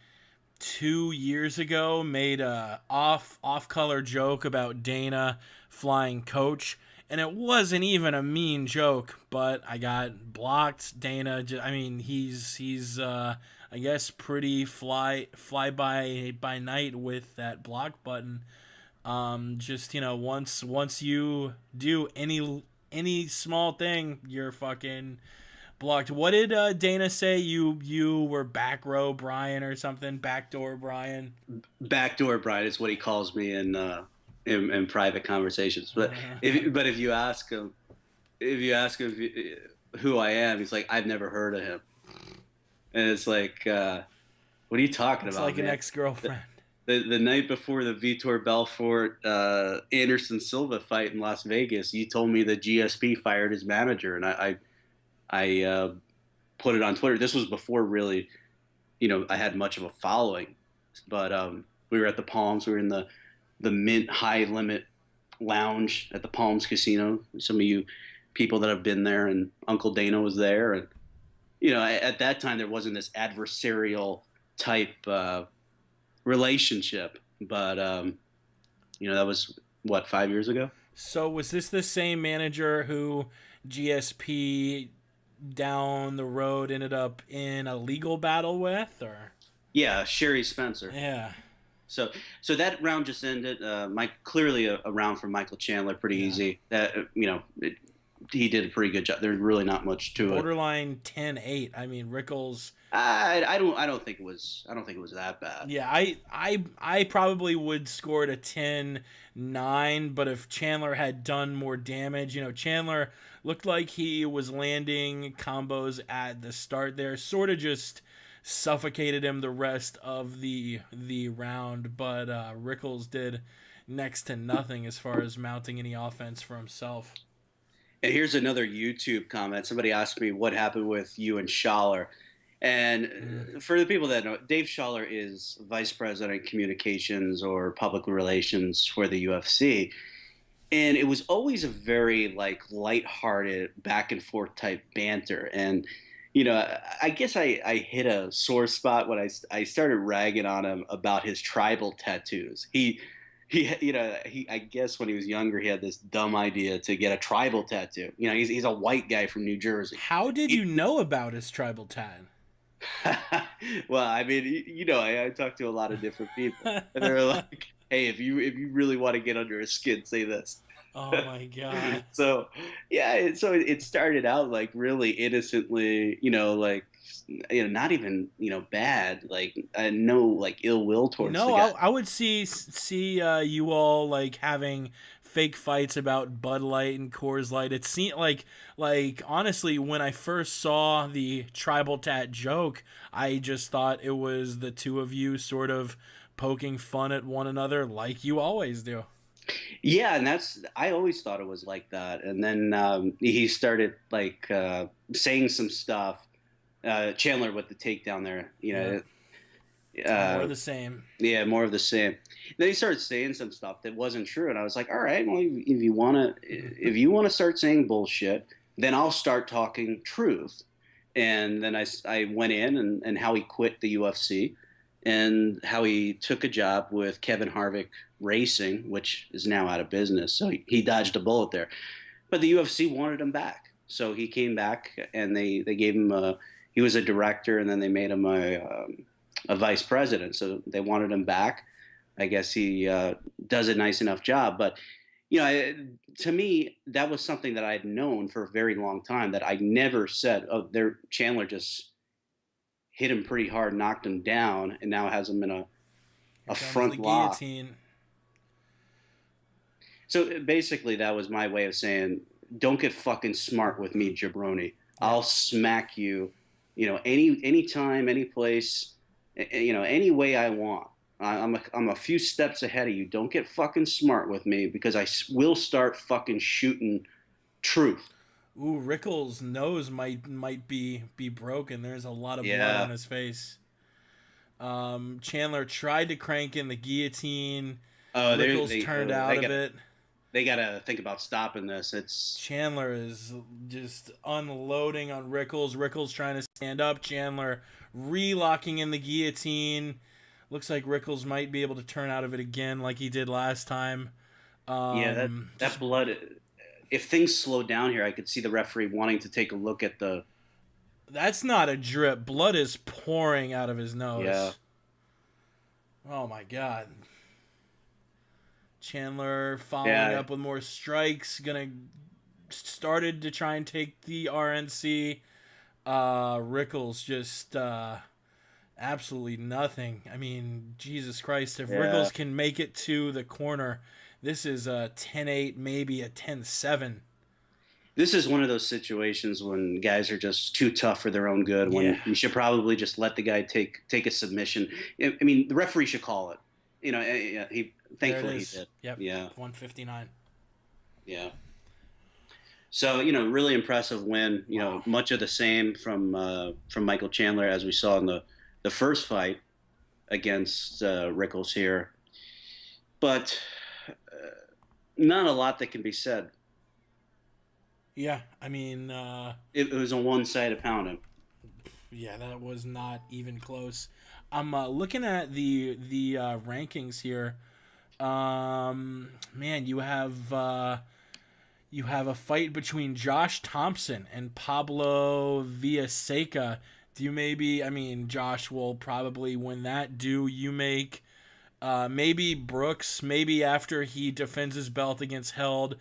2 years ago made a off color joke about Dana flying coach, and it wasn't even a mean joke, but I got blocked. Dana, I mean, he's I guess pretty fly by night with that block button. Just once you do any small thing, you're fucking blocked. What did Dana say? You were back row Brian or something? Backdoor Brian? Backdoor Brian is what he calls me in private conversations. But if you ask him who I am, he's like, I've never heard of him. And it's like, what are you talking about? It's like an ex-girlfriend. The night before the Vitor Belfort Anderson Silva fight in Las Vegas, you told me the GSP fired his manager, and I put it on Twitter. This was before really, I had much of a following, but we were at the Palms. We were in the Mint High Limit Lounge at the Palms Casino. Some of you people that have been there, and Uncle Dana was there, and at that time there wasn't this adversarial type relationship, but that was what, 5 years ago. So was this the same manager who GSP down the road ended up in a legal battle with, or? Yeah, Sherry Spencer. Yeah. So that round just ended. Clearly a round for Michael Chandler, pretty easy. That he did a pretty good job. There's really not much to Borderline 10-8. I mean, Rickles. I don't think it was that bad. Yeah, I probably would score it a 10-9, but if Chandler had done more damage, Chandler looked like he was landing combos at the start there, sort of just suffocated him the rest of the round, but Rickles did next to nothing as far as mounting any offense for himself. And here's another YouTube comment. Somebody asked me what happened with you and Schaller. And for the people that know, Dave Schaller is vice president of communications or public relations for the UFC. And it was always a very like lighthearted back and forth type banter. And I guess I hit a sore spot when I started ragging on him about his tribal tattoos. He I guess when he was younger he had this dumb idea to get a tribal tattoo. He's a white guy from New Jersey. How did you know about his tribal tat? Well, I mean, I talked to a lot of different people, and they're like, "Hey, if you really want to get under his skin, say this." Oh my god! So, yeah, so it started out like really innocently, like not even bad, like no like ill will towards the guy. I would see you all like having fake fights about Bud Light and Coors Light. It seemed like honestly, when I first saw the tribal tat joke, I just thought it was the two of you sort of poking fun at one another like you always do. Yeah, and I always thought it was like that. And then he started like saying some stuff. Chandler with the takedown there, more of the same. Yeah, more of the same. Then he started saying some stuff that wasn't true, and I was like, all right, well, if you wanna start saying bullshit, then I'll start talking truth. And then I went in and how he quit the UFC and how he took a job with Kevin Harvick Racing, which is now out of business. So he dodged a bullet there. But the UFC wanted him back. So he came back and they gave him he was a director and then they made him a vice president. So they wanted him back. I guess he does a nice enough job. But, to me, that was something that I'd known for a very long time that I never said, oh, Chandler just hit him pretty hard, knocked him down, and now has him in a front lock. Guillotine. So basically, that was my way of saying, don't get fucking smart with me, jabroni. I'll smack you, any time, any place, any way I want. I'm a few steps ahead of you. Don't get fucking smart with me because I will start fucking shooting truth. Ooh, Rickles' nose might be broken. There's a lot of blood on his face. Chandler tried to crank in the guillotine. Rickles turned out of it. They gotta think about stopping this. Chandler is just unloading on Rickles. Rickles trying to stand up. Chandler relocking in the guillotine. Looks like Rickles might be able to turn out of it again like he did last time. That blood. If things slow down here, I could see the referee wanting to take a look at the... That's not a drip. Blood is pouring out of his nose. Yeah. Oh, my God. Chandler following up with more strikes. Started to try and take the RNC. Rickles just... absolutely nothing. I mean, Jesus Christ, if Rickles can make it to the corner, this is a 10-8, maybe a 10-7. This is one of those situations when guys are just too tough for their own good, when you should probably just let the guy take a submission. I mean, the referee should call it. Thankfully he did. Yep. Yeah. 159. Yeah. So, really impressive win. Much of the same from Michael Chandler as we saw in the first fight against Rickles here. But not a lot that can be said. Yeah, I mean... it was a one-sided pounding. Yeah, that was not even close. I'm looking at the rankings here. Man, you have a fight between Josh Thompson and Pablo Villaseca. Do you Josh will probably win that. Do you make maybe Brooks, maybe after he defends his belt against Held,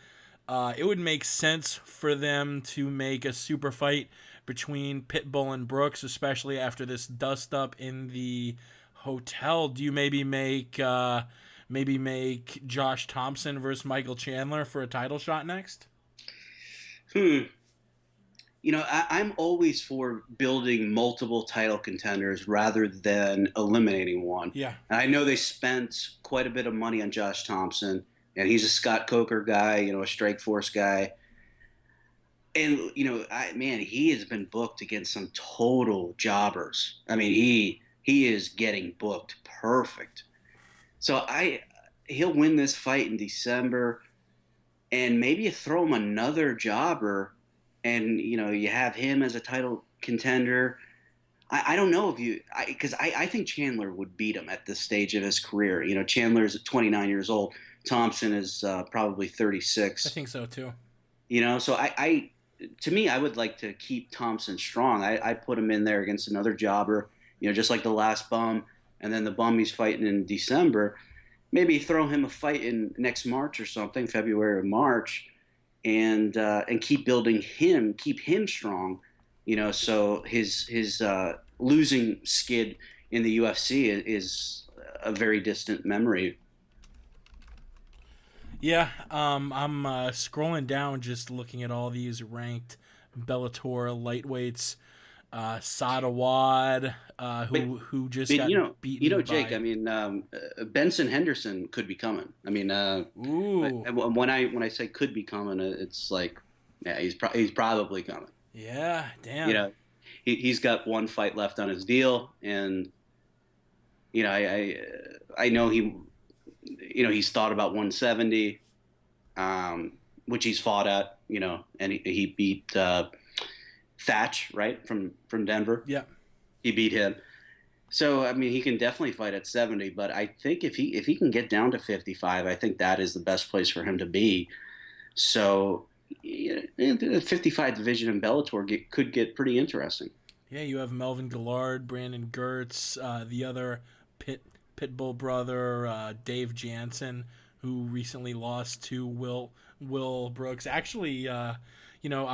it would make sense for them to make a super fight between Pitbull and Brooks, especially after this dust-up in the hotel. Do you maybe make Josh Thompson versus Michael Chandler for a title shot next? I'm always for building multiple title contenders rather than eliminating one. Yeah. And I know they spent quite a bit of money on Josh Thompson, and he's a Scott Coker guy, a Strikeforce guy. And he has been booked against some total jobbers. I mean, he is getting booked perfect. So he'll win this fight in December, and maybe you throw him another jobber, and you have him as a title contender. I don't know if because I think Chandler would beat him at this stage of his career. Chandler's at 29 years old. Thompson is probably 36. I think so too. So to me, I would like to keep Thompson strong. I put him in there against another jobber, just like the last bum, and then the bum he's fighting in December. Maybe throw him a fight in next March or something, February or March, and keep building him, keep him strong. So his losing skid in the UFC is a very distant memory. Yeah, I'm scrolling down, just looking at all these ranked Bellator lightweights. Sadawad, who just got beaten. Jake. By... I mean, Benson Henderson could be coming. I mean, when I say could be coming, it's like, yeah, he's probably coming. Yeah, damn. He's got one fight left on his deal, and I know he's thought about 170, which he's fought at, and he beat Thatch, right, from Denver. Yeah, he beat him. So I mean, he can definitely fight at 70, but I think if he can get down to 55, I think that is the best place for him to be. So the 55 division in Bellator could get pretty interesting. Yeah, you have Melvin Gillard, Brandon Gertz, the other Pitbull brother, Dave Jansen, who recently lost to Will Brooks. Actually, I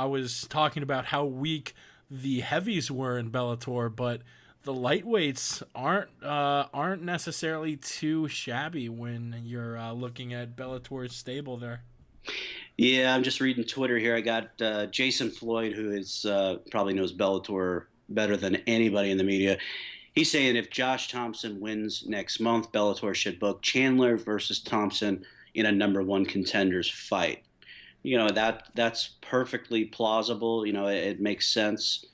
was talking about how weak the heavies were in Bellator, but the lightweights aren't necessarily too shabby when you're looking at Bellator's stable there. Yeah, I'm just reading Twitter here. I got Jason Floyd, who is probably knows Bellator better than anybody in the media. He's saying if Josh Thompson wins next month, Bellator should book Chandler versus Thompson in a #1 contenders fight. That's perfectly plausible. It makes sense.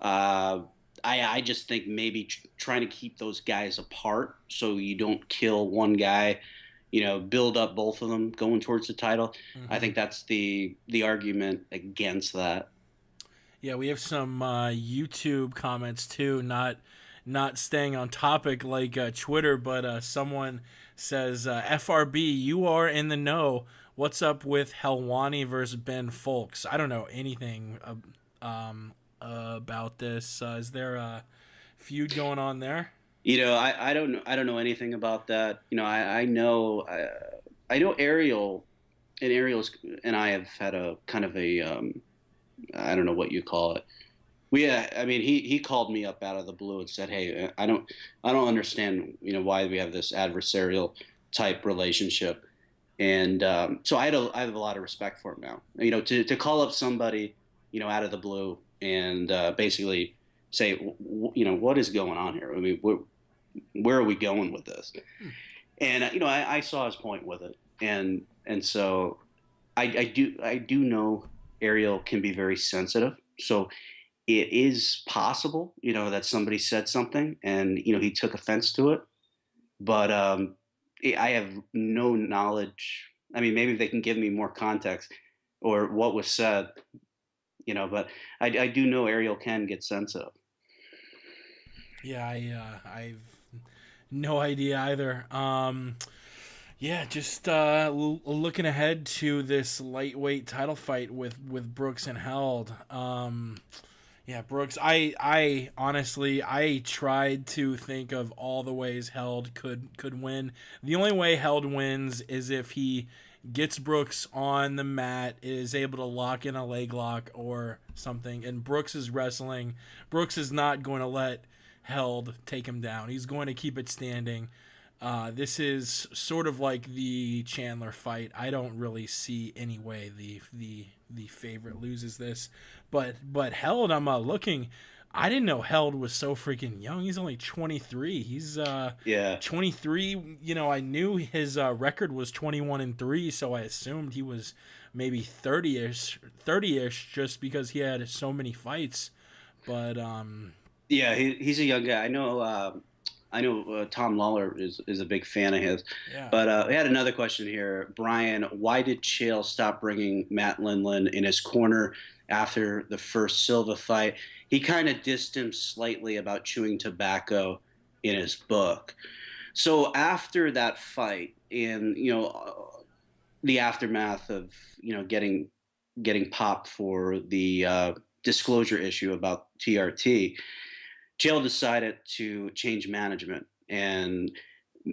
I just think maybe trying to keep those guys apart so you don't kill one guy, build up both of them going towards the title. Mm-hmm. I think that's the argument against that. Yeah, we have some YouTube comments too, not staying on topic like Twitter, but someone says, FRB, you are in the know. What's up with Helwani versus Ben Fowlkes? I don't know anything about this. Is there a feud going on there? I don't know anything about that. I know Ariel, and Ariel's and I have had a kind of a I don't know what you call it. He called me up out of the blue and said, "Hey, I don't understand, why we have this adversarial type relationship." And so I have a lot of respect for him now. To call up somebody, out of the blue and basically say, what is going on here? I mean, where are we going with this? And I saw his point with it, and so I do know Ariel can be very sensitive. So it is possible, that somebody said something and he took offense to it, but I have no knowledge. I mean, maybe they can give me more context or what was said, but I do know Ariel can get sensitive. Yeah, I've no idea either. Yeah, just looking ahead to this lightweight title fight with Brooks and Held. Yeah, Brooks, I honestly, I tried to think of all the ways Held could win. The only way Held wins is if he gets Brooks on the mat, is able to lock in a leg lock or something, and Brooks is wrestling. Brooks is not going to let Held take him down. He's going to keep it standing. This is sort of like the Chandler fight. I don't really see any way the favorite loses this, but Held, I'm looking. I didn't know Held was so freaking young. He's only 23. He's Yeah. 23. You know, I knew his record was 21-3, so I assumed he was maybe 30ish just because he had so many fights. But Yeah, he's a young guy. I know Tom Lawlor is a big fan of his. yeah. But we had another question here. Brian, why did Chael stop bringing Matt Lindland in his corner after the first Silva fight? He kind of dissed him slightly about chewing tobacco in his book. So after that fight, and the aftermath of getting popped for the disclosure issue about TRT, Chael decided to change management. And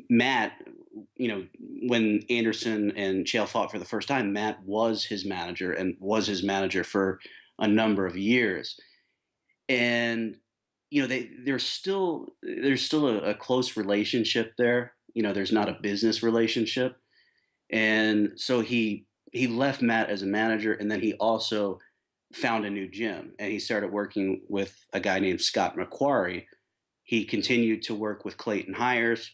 Matt, when Anderson and Chael fought for the first time, Matt was his manager and was his manager for a number of years. And there's still a close relationship there. There's not a business relationship. And so he left Matt as a manager, and then he also found a new gym, and he started working with a guy named Scott McQuarrie. He continued to work with Clayton Hires.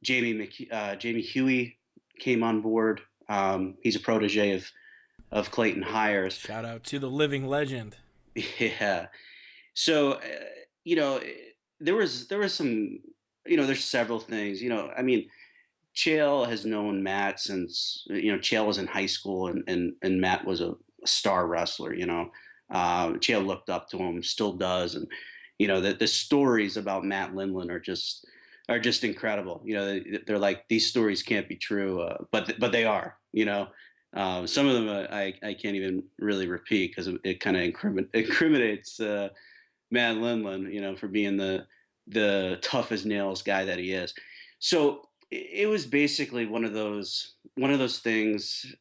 Jamie Huey came on board. He's a protege of Clayton Hires. Shout out to the living legend. Yeah. So there was some, there's several things. I mean, Chael has known Matt since Chael was in high school, and Matt was a star wrestler. Chael looked up to him, still does, and the stories about Matt Lindland are just incredible. They're like, these stories can't be true, but they are. Some of them I can't even really repeat because it kind of incriminates Matt Lindland, for being the tough as nails guy that he is. So it was basically one of those things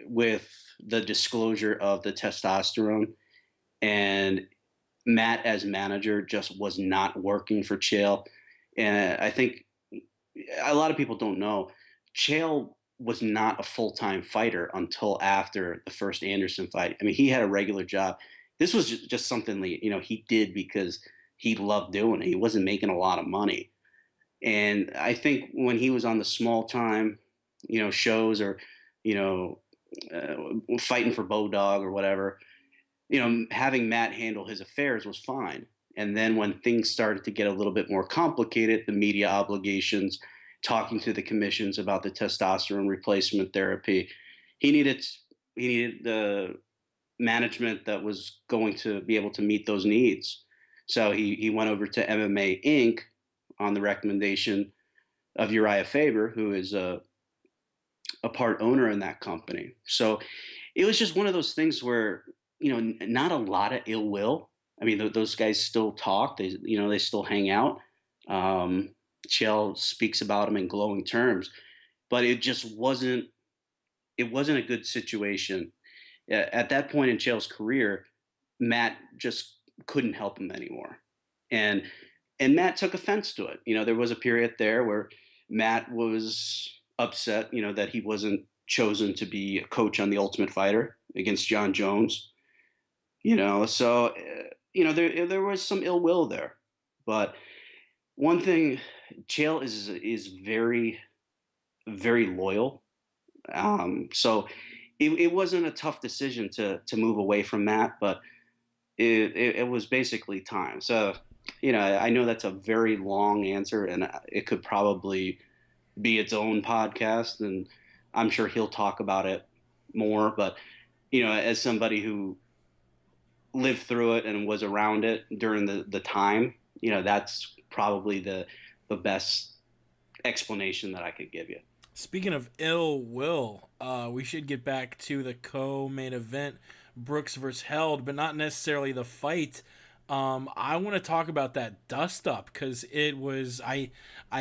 with the disclosure of the testosterone, and Matt as manager just was not working for Chael. And I think a lot of people don't know, Chael was not a full-time fighter until after the first Anderson fight. I mean, he had a regular job. This was just something he did because he loved doing it. He wasn't making a lot of money. And I think when he was on the small time, shows, or, fighting for Bodog or whatever, having Matt handle his affairs was fine. And then when things started to get a little bit more complicated, the media obligations, talking to the commissions about the testosterone replacement therapy, he needed the management that was going to be able to meet those needs. So he went over to MMA Inc. on the recommendation of Uriah Faber, who is a part owner in that company. So it was just one of those things where, not a lot of ill will. I mean, those guys still talk. They still hang out. Chael speaks about him in glowing terms, but it just wasn't a good situation. At that point in Chael's career, Matt just couldn't help him anymore. And Matt took offense to it. There was a period there where Matt was upset, that he wasn't chosen to be a coach on The Ultimate Fighter against John Jones. So there was some ill will there. But one thing, Chael is very, very loyal. So it wasn't a tough decision to move away from Matt, but it was basically time. So, I know that's a very long answer, and it could probably be its own podcast, and I'm sure he'll talk about it more. But, as somebody who lived through it and was around it during the time, that's probably the best explanation that I could give you. Speaking of ill will, we should get back to the co-main event, Brooks versus Held, but not necessarily the fight. I want to talk about that dust up because it was I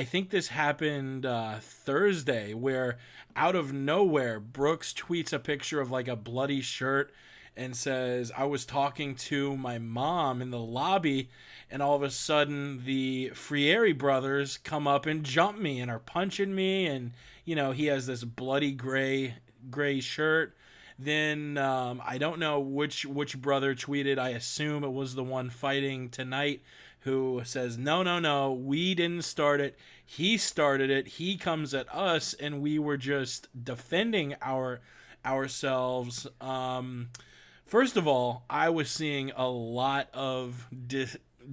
think this happened Thursday, where out of nowhere Brooks tweets a picture of like a bloody shirt and says, "I was talking to my mom in the lobby," and all of a sudden the Frieri brothers come up and jump me and are punching me, and he has this bloody gray shirt. Then I don't know which brother tweeted. I assume it was the one fighting tonight, who says, "No, no, no, we didn't start it. He started it. He comes at us, and we were just defending ourselves." First of all, I was seeing a lot of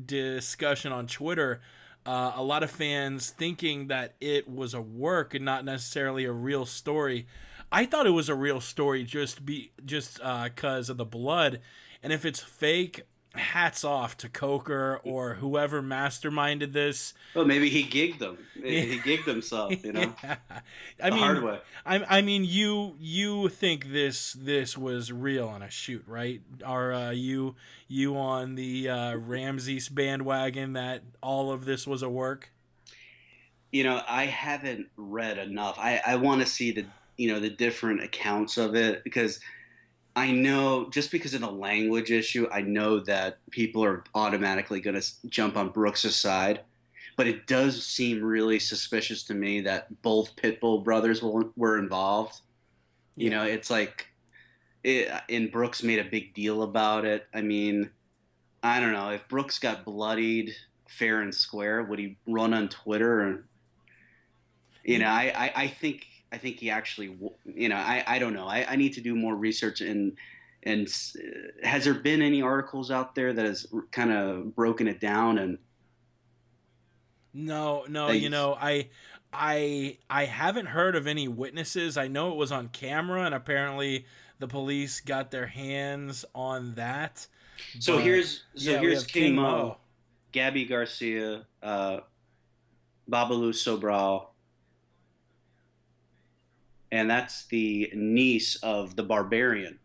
discussion on Twitter. A lot of fans thinking that it was a work and not necessarily a real story. I thought it was a real story just because of the blood, and if it's fake, hats off to Coker or whoever masterminded this. Well, maybe he gigged them. Yeah. He gigged himself, Yeah. I the mean, hard way. I mean, you think this was real on a shoot, right? Are you on the Ramses bandwagon that all of this was a work? I haven't read enough. I want to see the different accounts of it, because I know, just because of the language issue, I know that people are automatically going to jump on Brooks' side. But it does seem really suspicious to me that both Pitbull brothers were involved. Yeah. It's like, and Brooks made a big deal about it. I mean, I don't know. If Brooks got bloodied fair and square, would he run on Twitter? And I think he actually, I don't know. I need to do more research, and has there been any articles out there that has kind of broken it down? And No, no, they, I haven't heard of any witnesses. I know it was on camera, and apparently the police got their hands on that. so But here's so yeah, we here's have King King Mo, Mo. Gabby Garcia, Babalu Sobral, and that's the niece of the Barbarian,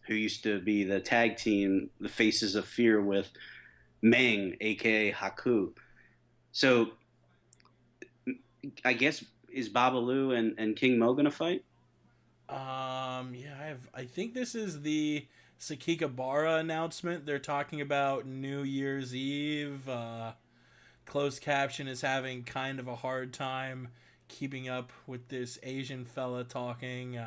who used to be the tag team, the Faces of Fear, with Meng, aka Haku. So I guess, is Babalu and King Mo gonna fight? Yeah, I think this is the Sakikabara announcement. They're talking about New Year's Eve. Closed caption is having kind of a hard time keeping up with this Asian fella talking.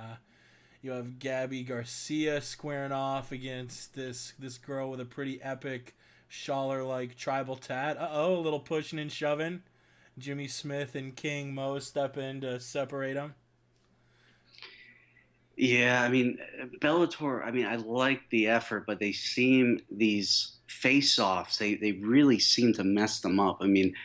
You have Gabby Garcia squaring off against this girl with a pretty epic Schaller like tribal tat. A little pushing and shoving. Jimmy Smith and King Mo step in to separate them. Yeah, I mean, Bellator. I mean, I like the effort, but these face-offs. They really seem to mess them up. I mean,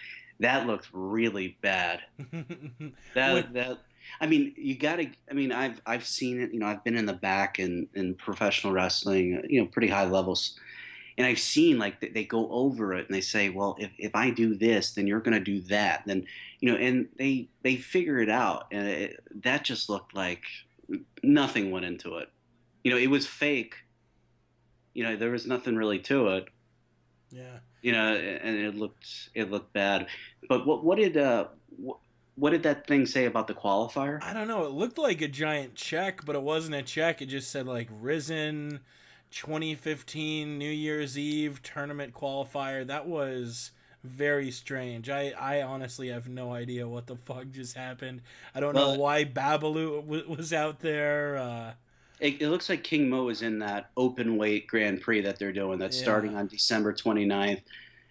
that looked really bad. What? That I mean, you gotta. I mean, I've seen it. I've been in the back in professional wrestling. Pretty high levels, and I've seen, like, they go over it and they say, well, if I do this, then you're gonna do that. Then and they figure it out, and that just looked like nothing went into it. It was fake. There was nothing really to it. Yeah. And it looked bad. But what did that thing say about the qualifier? I don't know. It looked like a giant check, but it wasn't a check. It just said like Risen 2015 New Year's Eve tournament qualifier. That was very strange. I honestly have no idea what the fuck just happened. I don't know Well, why Babalu was out there. it looks like King Mo is in that open weight Grand Prix that they're doing. That's Yeah. starting on December 29th,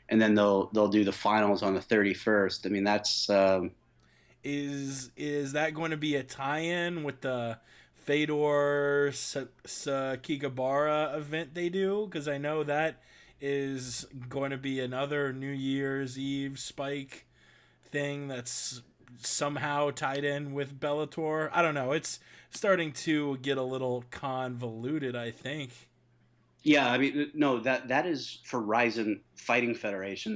and then they'll do the finals on the 31st. I mean, that's Is that going to be a tie-in with the Fedor Sakikabara event they do? Because I know that is going to be another New Year's Eve Spike thing that's somehow tied in with Bellator. I don't know. It's starting to get a little convoluted, I think. yeah. I mean, no, that is for Ryzen Fighting Federation.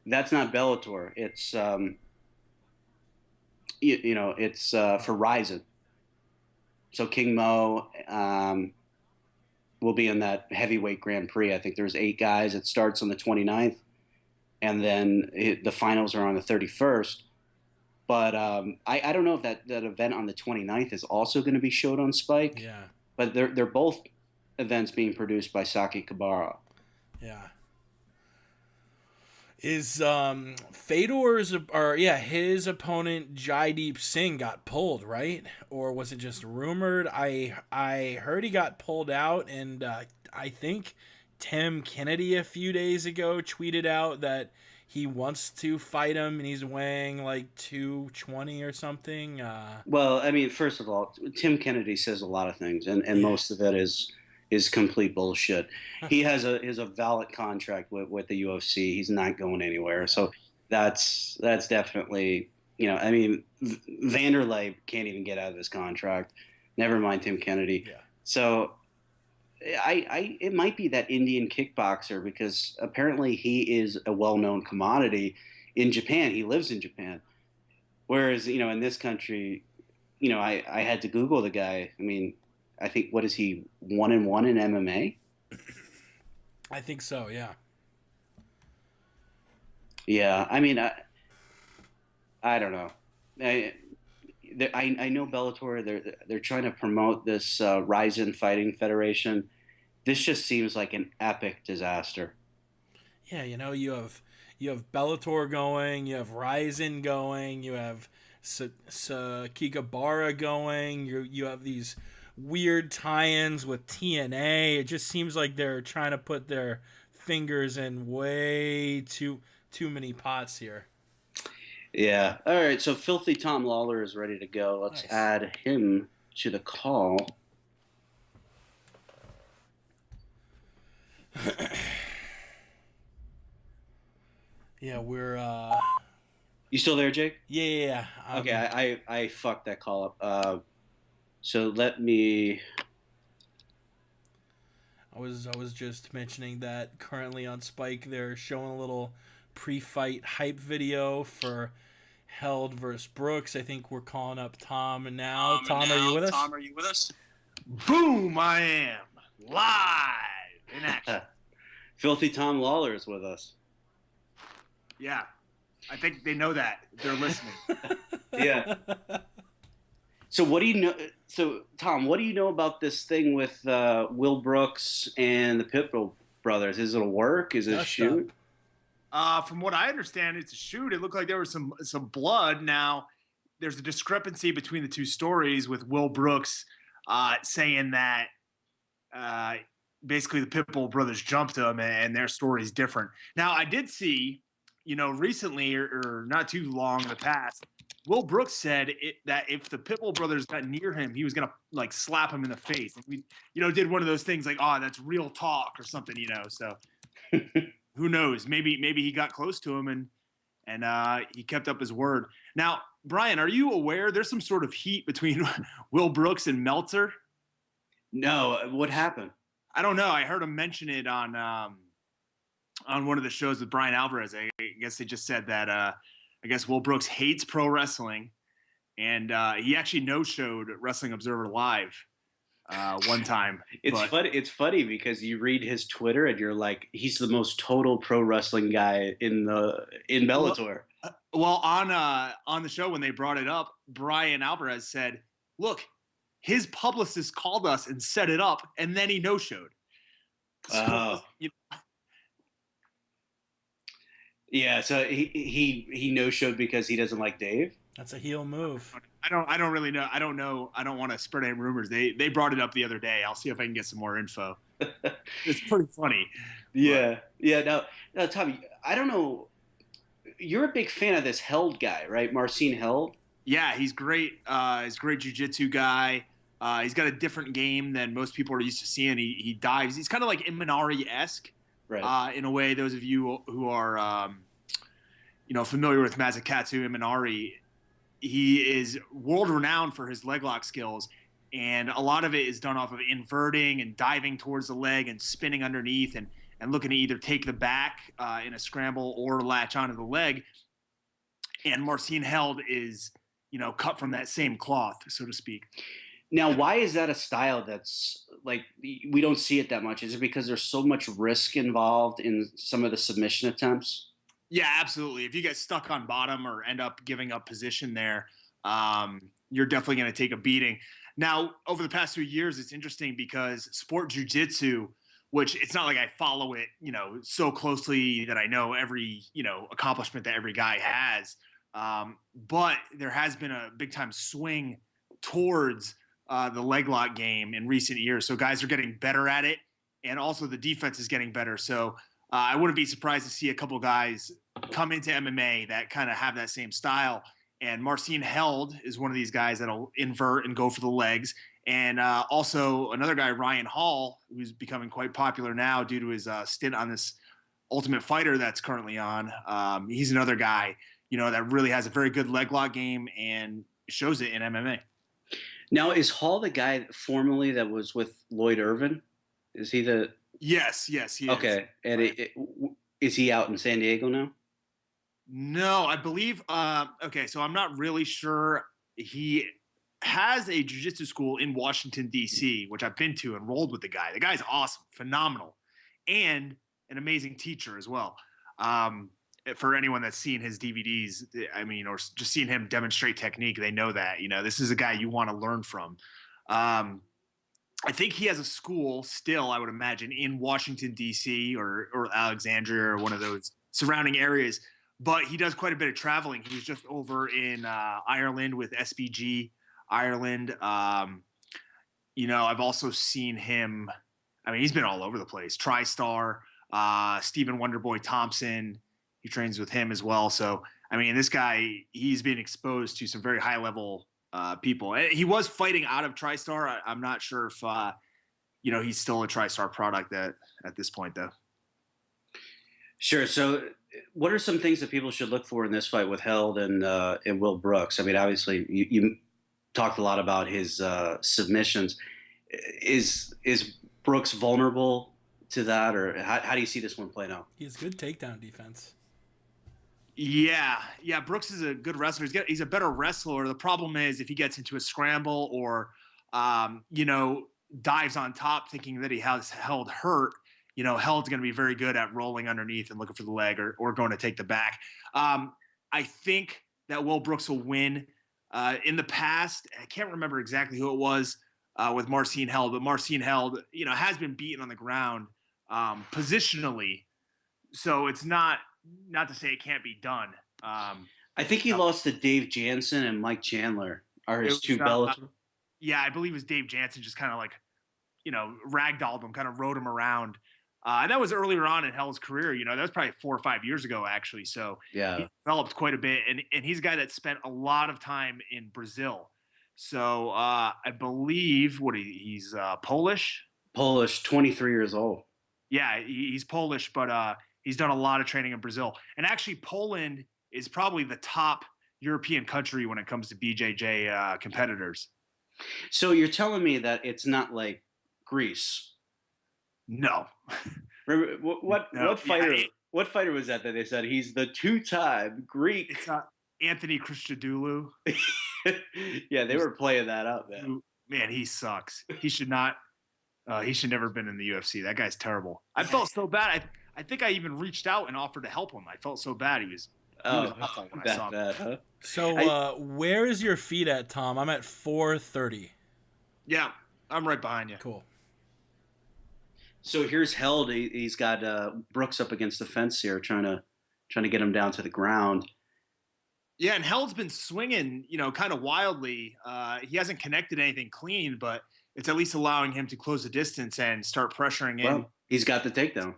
That's not Bellator. It's for Ryzen. So King Mo will be in that heavyweight Grand Prix. I think there's 8 guys. It starts on the 29th, and then the finals are on the 31st. But I don't know if that event on the 29th is also going to be showed on Spike. Yeah. But they're both events being produced by Saki Kabara. Yeah. Is Fedor's or yeah, his opponent Jaideep Singh got pulled, right? Or was it just rumored? I heard he got pulled out, and I think Tim Kennedy a few days ago tweeted out that he wants to fight him, and he's weighing like 220 or something. Well, I mean, first of all, Tim Kennedy says a lot of things, and Yeah. most of it is complete bullshit. He has a valid contract with the UFC. He's not going anywhere. So that's definitely, I mean, Vanderlei can't even get out of this contract. Never mind Tim Kennedy. Yeah. So it might be that Indian kickboxer, because apparently he is a well-known commodity in Japan. He lives in Japan. Whereas, in this country, I had to Google the guy. I mean, I think, what is he, 1-1 in MMA? I think so, yeah. Yeah, I mean, I don't know. I know Bellator. They're trying to promote this Ryzen Fighting Federation. This just seems like an epic disaster. Yeah, you have Bellator going, you have Ryzen going, you have Kikabara going, you have these weird tie-ins with TNA. It just seems like they're trying to put their fingers in way too many pots here. Yeah. All right. So Filthy Tom Lawlor is ready to go. Let's Nice. add him to the call. Yeah, we're You still there, Jake? yeah. Okay. I fucked that call up. So let me. I was just mentioning that currently on Spike they're showing a little pre-fight hype video for Held versus Brooks. I think we're calling up Tom now. Tom, are you with us? Tom, are you with us? Boom! I am live in action. Filthy Tom Lawlor is with us. Yeah, I think they know that. They're listening. Yeah. So what do you know? So Tom, what do you know about this thing with Will Brooks and the Pitbull brothers? Is it a work? Is it a Dust shoot? From what I understand, it's a shoot. It looked like there was some blood. Now, there's a discrepancy between the two stories, with Will Brooks saying that basically the Pitbull brothers jumped him, and their story is different. Now, I did see, recently or not too long in the past, Will Brooks said that if the Pitbull brothers got near him, he was gonna like slap him in the face. And we, did one of those things like, "Oh, that's real talk" or something, So who knows? Maybe he got close to him and he kept up his word. Now, Brian, are you aware there's some sort of heat between Will Brooks and Meltzer? No. What happened? I don't know. I heard him mention it on one of the shows with Brian Alvarez. I guess they just said that I guess Will Brooks hates pro wrestling, and he actually no-showed Wrestling Observer Live one time. Funny. It's funny because you read his Twitter and you're like, he's the most total pro wrestling guy in Bellator. Well, on the show when they brought it up, Brian Alvarez said, "Look, his publicist called us and set it up, and then he no-showed." So, Yeah, so he no-showed because he doesn't like Dave. That's a heel move. I don't really know. I don't know. I don't want to spread any rumors. They brought it up the other day. I'll see if I can get some more info. It's pretty funny. Yeah. Now, Tommy, I don't know. You're a big fan of this Held guy, right? Marcin Held? Yeah, he's great. He's a great jiu-jitsu guy. He's got a different game than most people are used to seeing. He dives. He's kind of like Imanari-esque, Right. in a way. Those of you who are familiar with Mazakatsu Imanari, he is world renowned for his leg lock skills, and a lot of it is done off of inverting and diving towards the leg and spinning underneath and looking to either take the back in a scramble or latch onto the leg. And Marcin Held is, cut from that same cloth, so to speak. Now, why is that a style that's like we don't see it that much? Is it because there's so much risk involved in some of the submission attempts? Yeah, absolutely. If you get stuck on bottom or end up giving up position there, you're definitely going to take a beating. Now, over the past few years, it's interesting because sport jiu-jitsu which it's not like I follow it, so closely that I know every, accomplishment that every guy has. But there has been a big time swing towards the leg lock game in recent years. So guys are getting better at it, and also the defense is getting better. So I wouldn't be surprised to see a couple guys come into MMA that kind of have that same style. And Marcin Held is one of these guys that'll invert and go for the legs. And also another guy, Ryan Hall, who's becoming quite popular now due to his stint on this Ultimate Fighter that's currently on. He's another guy, that really has a very good leg lock game and shows it in MMA. Now, is Hall the guy formerly that was with Lloyd Irvin? Is he the? Yes, he is. Okay, and is he out in San Diego now? No, I believe. Okay, so I'm not really sure. He has a jiu-jitsu school in Washington, D.C., which I've been to and rolled with the guy. The guy's awesome, phenomenal, and an amazing teacher as well. For anyone that's seen his DVDs, or just seen him demonstrate technique, they know that, this is a guy you want to learn from. I think he has a school still, I would imagine, in Washington, D.C. or Alexandria or one of those surrounding areas. But he does quite a bit of traveling. He was just over in Ireland with SBG Ireland. I've also seen him. He's been all over the place. TriStar, Stephen Wonderboy Thompson. He trains with him as well. So, this guy, he's been exposed to some very high-level people. He was fighting out of TriStar. I'm not sure if, he's still a TriStar product at this point, though. Sure. So what are some things that people should look for in this fight with Held and Will Brooks? Obviously, you talked a lot about his submissions. Is Brooks vulnerable to that, or how do you see this one playing out? He has good takedown defense. Yeah. Brooks is a good wrestler. He's a better wrestler. The problem is if he gets into a scramble or, dives on top thinking that he has Held hurt, Held's going to be very good at rolling underneath and looking for the leg or going to take the back. I think that Will Brooks will win. In the past, I can't remember exactly who it was with Marcin Held, but Marcin Held, has been beaten on the ground positionally. So it's not to say it can't be done. I think he lost to Dave Jansen and Mike Chandler are his two Bellator. Yeah, I believe it was Dave Jansen just kind of like, ragdolled him, kind of rode him around. And that was earlier on in Held's career. That was probably 4 or 5 years ago, actually. So yeah, he developed quite a bit. And he's a guy that spent a lot of time in Brazil. So I believe, he's Polish? Polish, 23 years old. Yeah, he's Polish, but he's done a lot of training in Brazil. And actually, Poland is probably the top European country when it comes to BJJ competitors. So you're telling me that it's not like Greece? No. Remember, what fighter? What fighter was that they said he's the two-time Greek? It's Anthony Christodoulou. Yeah, they were playing that up, man. Man, he sucks. He should not. He should never have been in the UFC. That guy's terrible. I felt so bad. I think I even reached out and offered to help him. I felt so bad. He was awful when I saw him. Bad, huh? So where is your feet at, Tom? I'm at 430. Yeah, I'm right behind you. Cool. So here's Held. He's got Brooks up against the fence here, trying to get him down to the ground. Yeah, and Held's been swinging, kind of wildly. He hasn't connected anything clean, but it's at least allowing him to close the distance and start pressuring in. Well, he's got the takedown.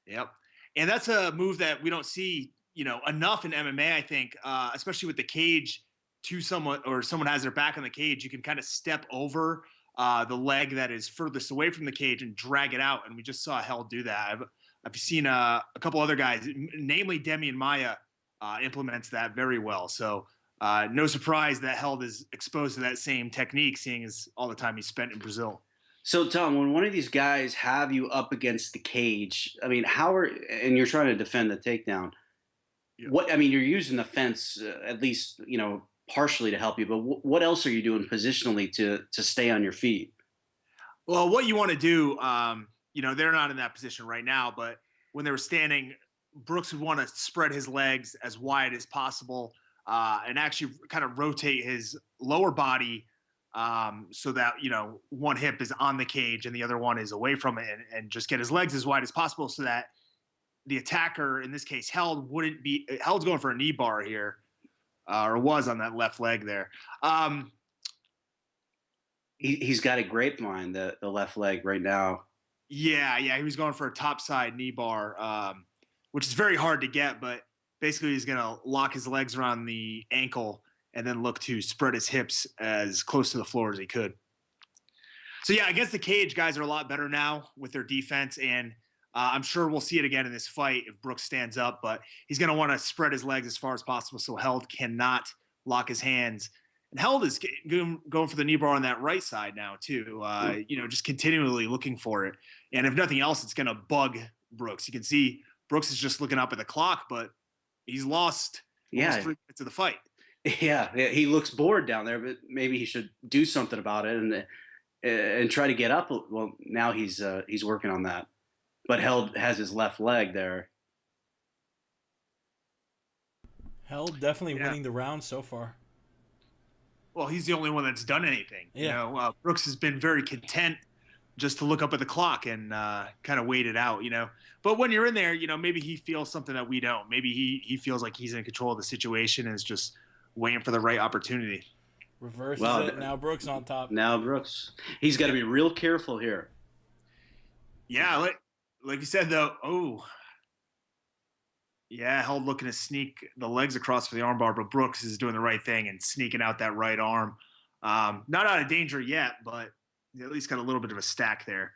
Yep. And that's a move that we don't see, enough in MMA, I think, especially with the cage to someone has their back on the cage. You can kind of step over the leg that is furthest away from the cage and drag it out. And we just saw Held do that. I've seen a couple other guys, namely Demian Maia, implements that very well. So no surprise that Held is exposed to that same technique, seeing as all the time he spent in Brazil. So, Tom, when one of these guys have you up against the cage, and you're trying to defend the takedown, yeah. You're using the fence at least, partially to help you, but what else are you doing positionally to stay on your feet? Well, what you want to do, they're not in that position right now, but when they were standing, Brooks would want to spread his legs as wide as possible and actually kind of rotate his lower body so that, one hip is on the cage and the other one is away from it, and just get his legs as wide as possible so that the attacker, in this case, Held Held's going for a knee bar here, or was on that left leg there. He's got a grapevine, the left leg right now. Yeah, he was going for a topside knee bar, which is very hard to get, but basically he's going to lock his legs around the ankle and then look to spread his hips as close to the floor as he could. So, yeah, against the cage, guys are a lot better now with their defense, and I'm sure we'll see it again in this fight if Brooks stands up, but he's going to want to spread his legs as far as possible so Held cannot lock his hands. And Held is going for the knee bar on that right side now, too, just continually looking for it. And if nothing else, it's going to bug Brooks. You can see Brooks is just looking up at the clock, but he's lost almost 3 minutes of the fight. Yeah, he looks bored down there, but maybe he should do something about it and try to get up. Well, now he's working on that. But Held has his left leg there. Held definitely winning the round so far. Well, he's the only one that's done anything. Yeah. Brooks has been very content just to look up at the clock and kind of wait it out, But when you're in there, maybe he feels something that we don't. Maybe he feels like he's in control of the situation and is just waiting for the right opportunity. Reverses it. Now Brooks on top. Now Brooks. He's got to be real careful here. Yeah, like you said, though. Oh, yeah, Held looking to sneak the legs across for the armbar, but Brooks is doing the right thing and sneaking out that right arm. Not out of danger yet, but at least got a little bit of a stack there.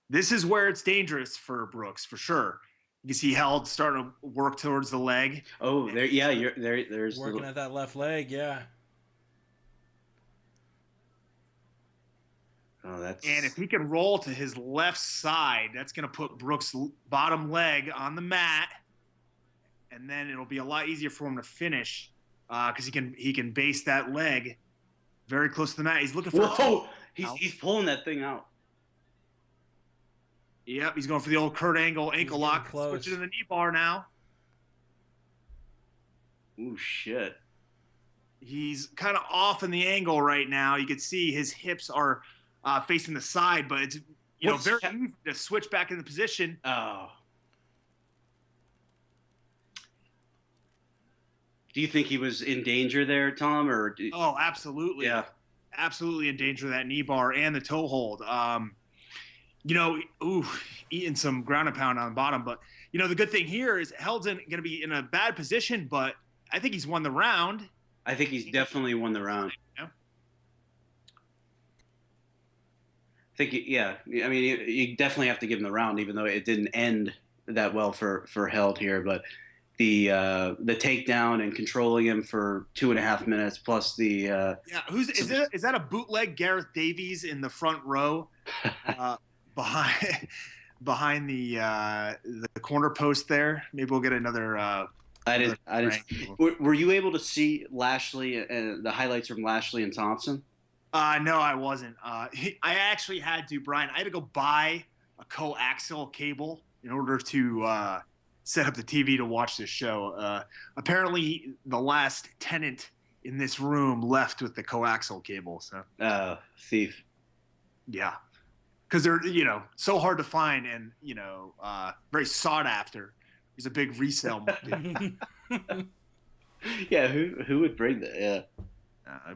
This is where it's dangerous for Brooks, for sure. You can see Held starting to work towards the leg. Oh, there, yeah, there's working at that left leg, yeah. Oh, and if he can roll to his left side, that's going to put Brooks' bottom leg on the mat, and then it'll be a lot easier for him to finish because he can base that leg very close to the mat. He's looking for. Whoa! He's pulling that thing out. Yep, he's going for the old Kurt Angle ankle lock. Close. Switching to the knee bar now. Ooh, shit. He's kind of off in the angle right now. You can see his hips are facing the side, but it's very easy to switch back in the position. Oh. Do you think he was in danger there, Tom? Oh, absolutely. Yeah. Absolutely in danger of that knee bar and the toe hold. Eating some ground and pound on the bottom. But, the good thing here is Held's going to be in a bad position, but I think he's won the round. I think he's definitely won the round. I think, yeah. I mean, you definitely have to give him the round, even though it didn't end that well for Held here. But the takedown and controlling him for 2.5 minutes plus the is that a bootleg Gareth Davies in the front row behind the corner post there? Maybe we'll get another. I didn't. Were you able to see Lashley and the highlights from Lashley and Thompson? No, I wasn't. I actually had to, Brian. I had to go buy a coaxial cable in order to set up the TV to watch this show. Apparently, the last tenant in this room left with the coaxial cable. So, thief. Yeah, because they're so hard to find and very sought after. There's a big resale market. Yeah, who would bring that? Yeah.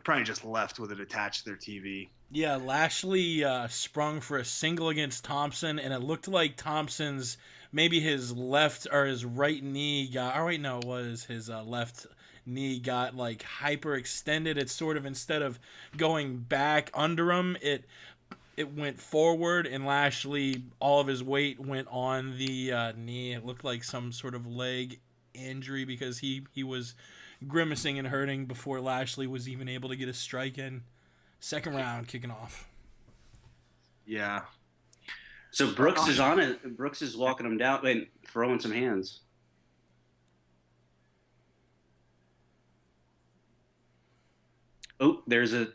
Probably just left with it attached to their TV. Yeah, Lashley sprung for a single against Thompson, and it looked like Thompson's maybe his left or his right knee got. Oh wait, no, it was his left knee got like hyperextended. It's sort of instead of going back under him, it went forward, and Lashley, all of his weight went on the knee. It looked like some sort of leg injury because he was grimacing and hurting before Lashley was even able to get a strike in. Second round kicking off. Yeah. So Brooks is on it. Brooks is walking him down and throwing some hands. Oh, there's a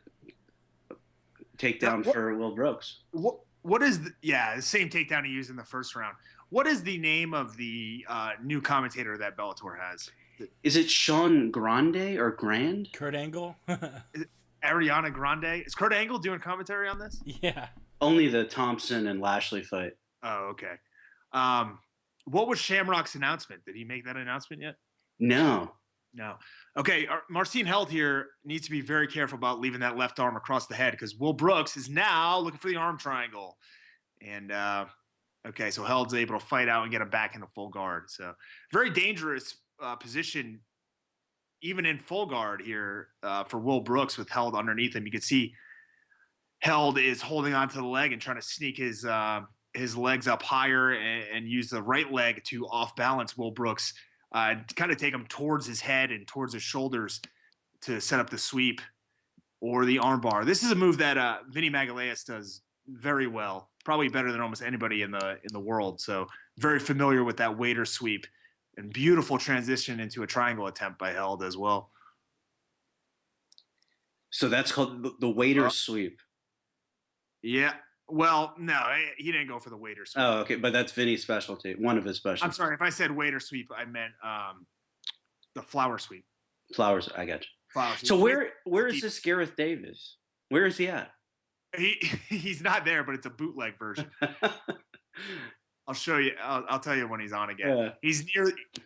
takedown for Will Brooks. What is the same takedown he used in the first round. What is the name of the new commentator that Bellator has? Is it Sean Grande or Grand? Kurt Angle? Ariana Grande. Is Kurt Angle doing commentary on this? Yeah. Only the Thompson and Lashley fight. Oh, okay. What was Shamrock's announcement? Did he make that announcement yet? No. No. Okay, Marcin Held here needs to be very careful about leaving that left arm across the head because Will Brooks is now looking for the arm triangle. And, okay, so Held's able to fight out and get him back into full guard. So very dangerous position, even in full guard here for Will Brooks with Held underneath him. You can see Held is holding onto the leg and trying to sneak his legs up higher and use the right leg to off-balance Will Brooks. Kind of take him towards his head and towards his shoulders to set up the sweep or the armbar. This is a move that Vinny Magalhaes does very well, probably better than almost anybody in the world. So very familiar with that waiter sweep and beautiful transition into a triangle attempt by Held as well. So that's called the waiter sweep. Yeah. Well, no, he didn't go for the waiter sweep. Oh, okay, but that's Vinny's specialty, one of his specialties. I'm sorry, if I said waiter sweep, I meant the flower sweep. Flowers, I got you. Flower sweep. So where is this Gareth Davis? Where is he at? He's not there, but it's a bootleg version. I'll show you. I'll tell you when he's on again. Yeah.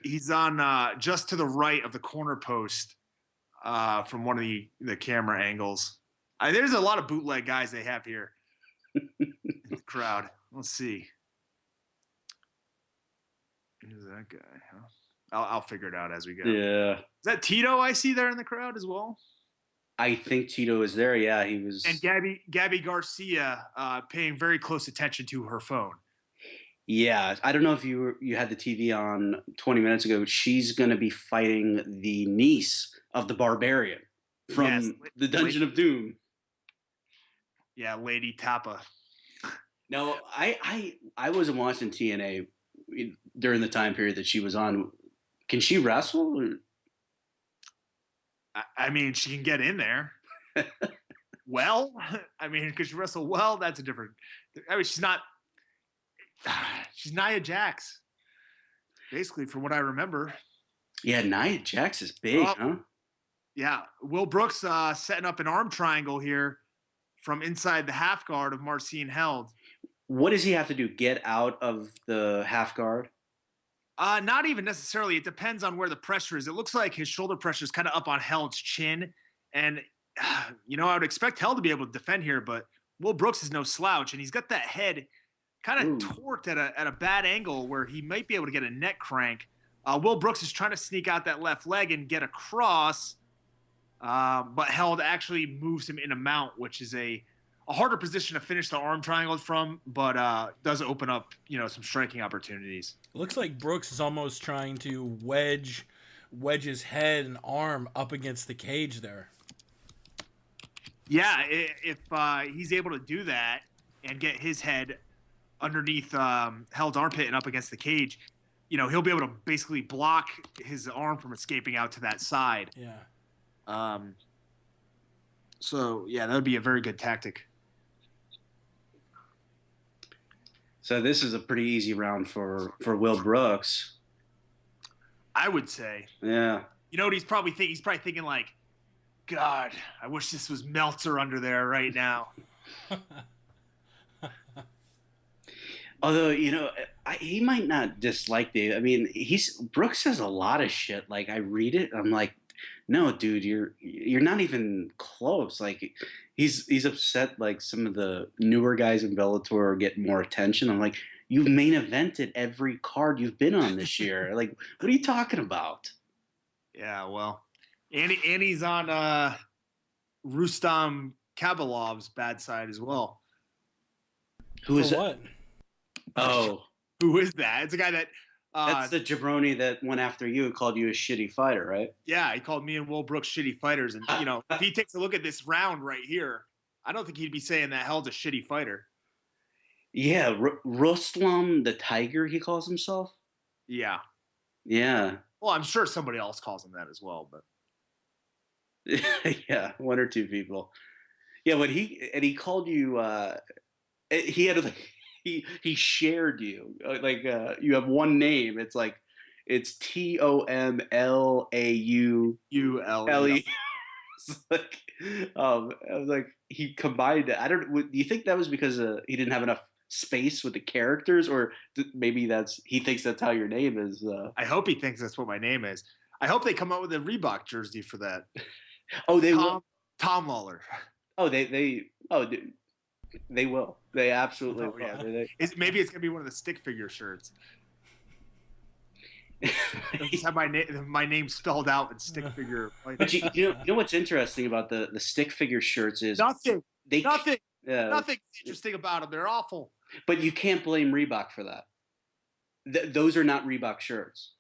He's on just to the right of the corner post from one of the camera angles. There's a lot of bootleg guys they have here. Crowd. Let's see. Who's that guy? Huh? I'll figure it out as we go. Yeah. Is that Tito I see there in the crowd as well? I think Tito is there. Yeah, he was. And Gabby Garcia paying very close attention to her phone. Yeah, I don't know if you had the TV on 20 minutes ago. She's going to be fighting the niece of the Barbarian from the Dungeon of Doom. Yeah, Lady Tapa. No, I wasn't watching TNA during the time period that she was on. Can she wrestle? I mean, she can get in there. Well, I mean, could she wrestle well? That's a different. I mean, she's not. She's Nia Jax, basically, from what I remember. Yeah, Nia Jax is big, huh? Yeah, Will Brooks setting up an arm triangle here from inside the half guard of Marcin Held. What does he have to do? Get out of the half guard? Not even necessarily. It depends on where the pressure is. It looks like his shoulder pressure is kind of up on Held's chin. And, I would expect Held to be able to defend here, but Will Brooks is no slouch. And he's got that head kind of torqued at a bad angle where he might be able to get a neck crank. Will Brooks is trying to sneak out that left leg and get across. But Held actually moves him in a mount, which is a harder position to finish the arm triangle from, but does open up, some striking opportunities. It looks like Brooks is almost trying to wedge his head and arm up against the cage there. Yeah, if he's able to do that and get his head underneath Held's armpit and up against the cage, he'll be able to basically block his arm from escaping out to that side. Yeah. So, yeah, that would be a very good tactic. So this is a pretty easy round for Will Brooks. I would say. Yeah. You know what he's probably thinking? He's probably thinking like, God, I wish this was Meltzer under there right now. Although, he might not dislike Dave. I mean, Brooks says a lot of shit. Like, I read it, I'm like, no, dude, you're not even close. Like, he's upset. Like, some of the newer guys in Bellator are getting more attention. I'm like, you've main evented every card you've been on this year. Like, what are you talking about? Yeah, well, and he's on Rustam Kabalov's bad side as well. Who is what? Oh, who is that? It's a guy that. That's the jabroni that went after you and called you a shitty fighter, right? Yeah, he called me and Will Brooks shitty fighters. And, if he takes a look at this round right here, I don't think he'd be saying that Held's a shitty fighter. Yeah, Rustam the Tiger, he calls himself? Yeah. Yeah. Well, I'm sure somebody else calls him that as well, but. Yeah, one or two people. Yeah, but he called you, he had he shared you like you have one name. It's like it's TOMLAUULE. It's like, I was like, he combined it. Do you think that was because he didn't have enough space with the characters, or maybe he thinks that's how your name is? I hope he thinks that's what my name is. I hope they come out with a Reebok jersey for that. Oh, they Tom, will. Tom Lawlor. Oh, they will. They absolutely will. Yeah. Maybe it's gonna be one of the stick figure shirts. Just have my name spelled out in stick figure. But you know what's interesting about the stick figure shirts is nothing. Nothing Yeah. Nothing's interesting about them. They're awful. But you can't blame Reebok for that. Those are not Reebok shirts.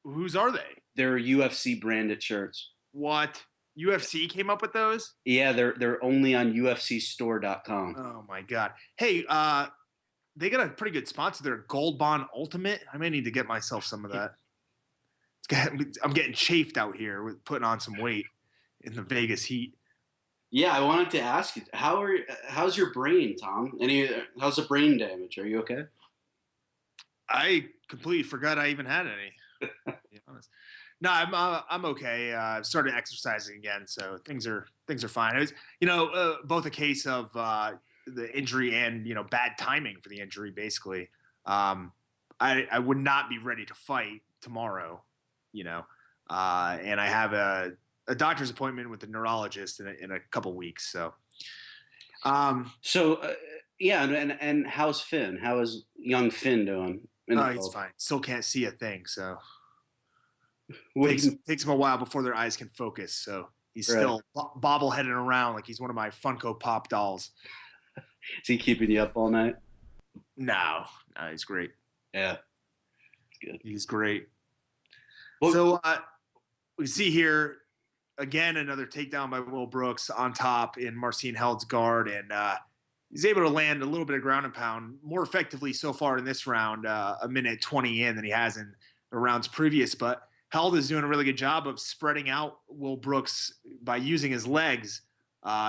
Whose are they? They're UFC branded shirts. What? UFC came up with those? Yeah, they're only on UFCstore.com. Oh my god. Hey, they got a pretty good sponsor there, Gold Bond Ultimate. I may need to get myself some of that. I'm getting chafed out here with putting on some weight in the Vegas heat. Yeah, I wanted to ask you, how's your brain, Tom? How's the brain damage? Are you okay? I completely forgot I even had any. To be honest. No, I'm okay. I've started exercising again, so things are fine. It was, both a case of the injury and bad timing for the injury. Basically, I would not be ready to fight tomorrow. And I have a doctor's appointment with the neurologist in a couple weeks. So, yeah, and how's Finn? How is young Finn doing? He's fine. Still can't see a thing. So. Takes him a while before their eyes can focus, so he's still bobbleheading around like he's one of my Funko Pop dolls. Is he keeping you up all night? No, he's great. Yeah, good. He's great. Well, so we see here again another takedown by Will Brooks on top in Marcin Held's guard, and he's able to land a little bit of ground and pound more effectively so far in this round, a minute 20 in than he has in the rounds previous, but Held is doing a really good job of spreading out Will Brooks by using his legs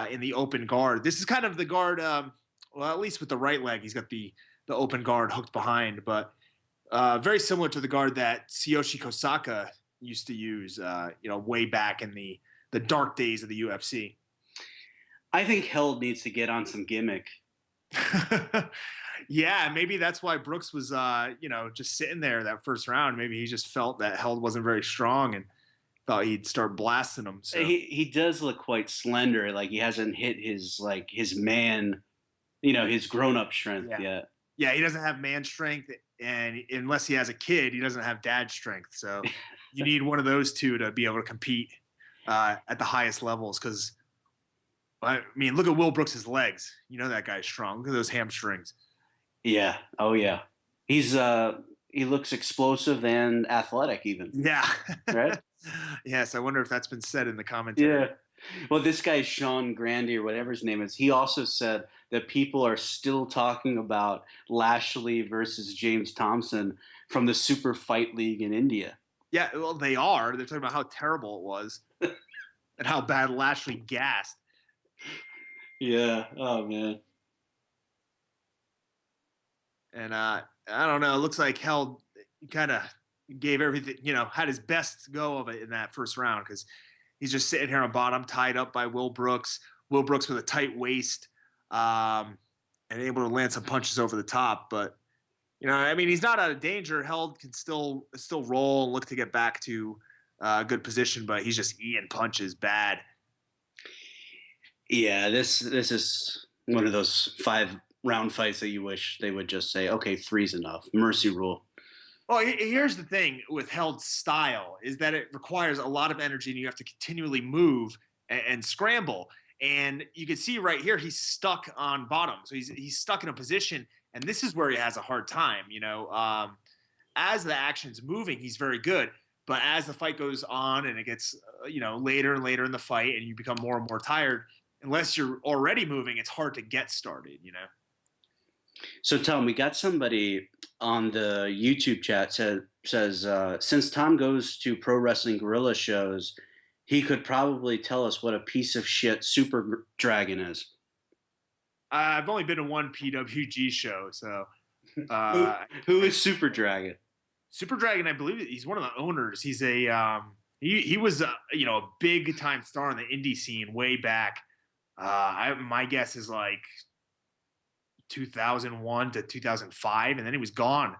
in the open guard. This is kind of the guard, well, at least with the right leg, he's got the open guard hooked behind, but very similar to the guard that Tsuyoshi Kosaka used to use, way back in the dark days of the UFC. I think Held needs to get on some gimmick. Yeah, maybe that's why Brooks was, just sitting there that first round. Maybe he just felt that Held wasn't very strong and thought he'd start blasting him. So. He does look quite slender. Like he hasn't hit his man, his grown-up strength yet. Yeah, he doesn't have man strength, and unless he has a kid, he doesn't have dad strength. So you need one of those two to be able to compete at the highest levels. Because I mean, look at Will Brooks' legs. That guy's strong. Look at those hamstrings. Yeah. Oh, yeah. He looks explosive and athletic even. Yeah. Right? Yes. I wonder if that's been said in the commentary. Yeah. Well, this guy, Sean Grandy or whatever his name is, he also said that people are still talking about Lashley versus James Thompson from the Super Fight League in India. Yeah. Well, they are. They're talking about how terrible it was and how bad Lashley gassed. Yeah. Oh, man. And I don't know. It looks like Held kind of gave everything, had his best go of it in that first round because he's just sitting here on bottom, tied up by Will Brooks. Will Brooks with a tight waist and able to land some punches over the top. But, he's not out of danger. Held can still roll and look to get back to a good position, but he's just eating punches bad. Yeah, this is one of those 5-round fights that you wish they would just say, okay, 3's enough. Mercy rule. Well, here's the thing with Held's style is that it requires a lot of energy and you have to continually move and scramble. And you can see right here, he's stuck on bottom. So he's stuck in a position, and this is where he has a hard time. As the action's moving, he's very good. But as the fight goes on and it gets, later and later in the fight and you become more and more tired, unless you're already moving, it's hard to get started, So, Tom, we got somebody on the YouTube chat says since Tom goes to Pro Wrestling Guerrilla shows, he could probably tell us what a piece of shit Super Dragon is. I've only been to one PWG show, so. Who is Super Dragon? Super Dragon, I believe he's one of the owners. He's a He was a big time star in the indie scene way back. My guess is like 2001 to 2005, and then he was gone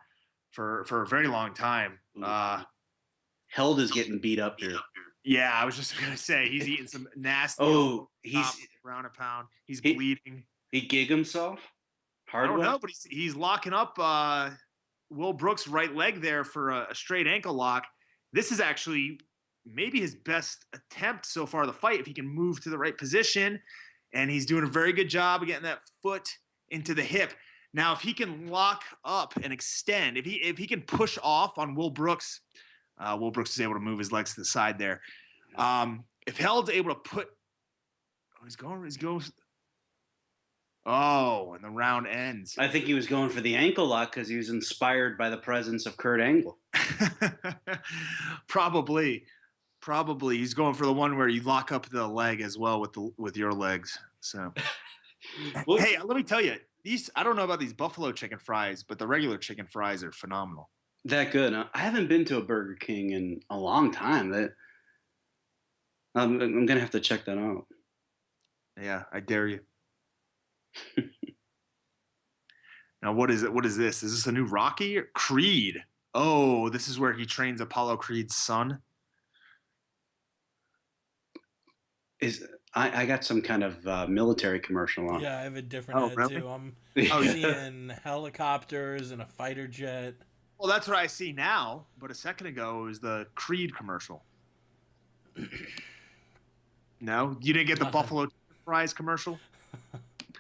for a very long time. Held is getting beat up here. Yeah, I was just gonna say he's eating some nasty. He's round a pound. He's bleeding. He gig himself. I don't know, but he's locking up Will Brooks' right leg there for a straight ankle lock. This is actually maybe his best attempt so far of the fight if he can move to the right position, and he's doing a very good job of getting that foot into the hip. Now, if he can lock up and extend, if he can push off on Will Brooks is able to move his legs to the side there. If Held's able to put, he's going. Oh, and the round ends. I think he was going for the ankle lock because he was inspired by the presence of Kurt Angle. Probably he's going for the one where you lock up the leg as well with your legs. So, hey, let me tell you, I don't know about these buffalo chicken fries, but the regular chicken fries are phenomenal. That good. I haven't been to a Burger King in a long time. I'm gonna have to check that out. Yeah, I dare you. Now, what is it? What is this? Is this a new Rocky or Creed? Oh, this is where he trains Apollo Creed's son. I got some kind of military commercial on. Yeah, I have a different ad really? too. I'm seeing helicopters and a fighter jet. Well, that's what I see now, but a second ago it was the Creed commercial. No? You didn't get the Buffalo Fries commercial?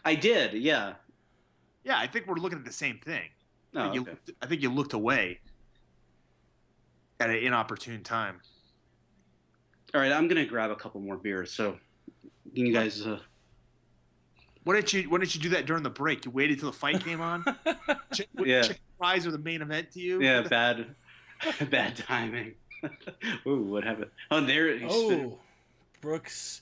I did, yeah. Yeah, I think we're looking at the same thing. Okay. I think you looked away at an inopportune time. All right, I'm going to grab a couple more beers, so can you guys... Why didn't you do that during the break? You waited till the fight came on? Chicken fries are the main event to you? Yeah, bad timing. Ooh, what happened? Oh, there. Brooks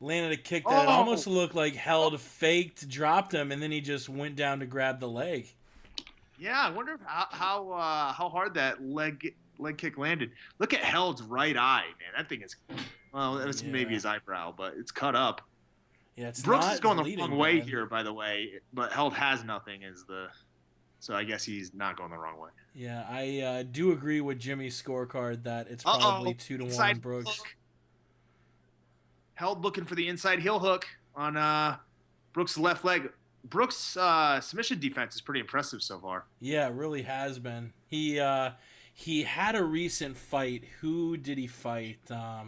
landed a kick that almost looked like Held faked, dropped him, and then he just went down to grab the leg. Yeah, I wonder how hard that leg kick landed. Look at Held's right eye, man. That thing is, that's maybe his eyebrow, but it's cut up. Yeah, it's Brooks not is going bleeding, the wrong way man. here, by the way, but Held has nothing so I guess he's not going the wrong way. Yeah, I do agree with Jimmy's scorecard that it's probably 2-1 Brooks. Hook. Held looking for the inside heel hook on Brooks' left leg. Brooks' submission defense is pretty impressive so far. Yeah, it really has been. He had a recent fight. Who did he fight? I'll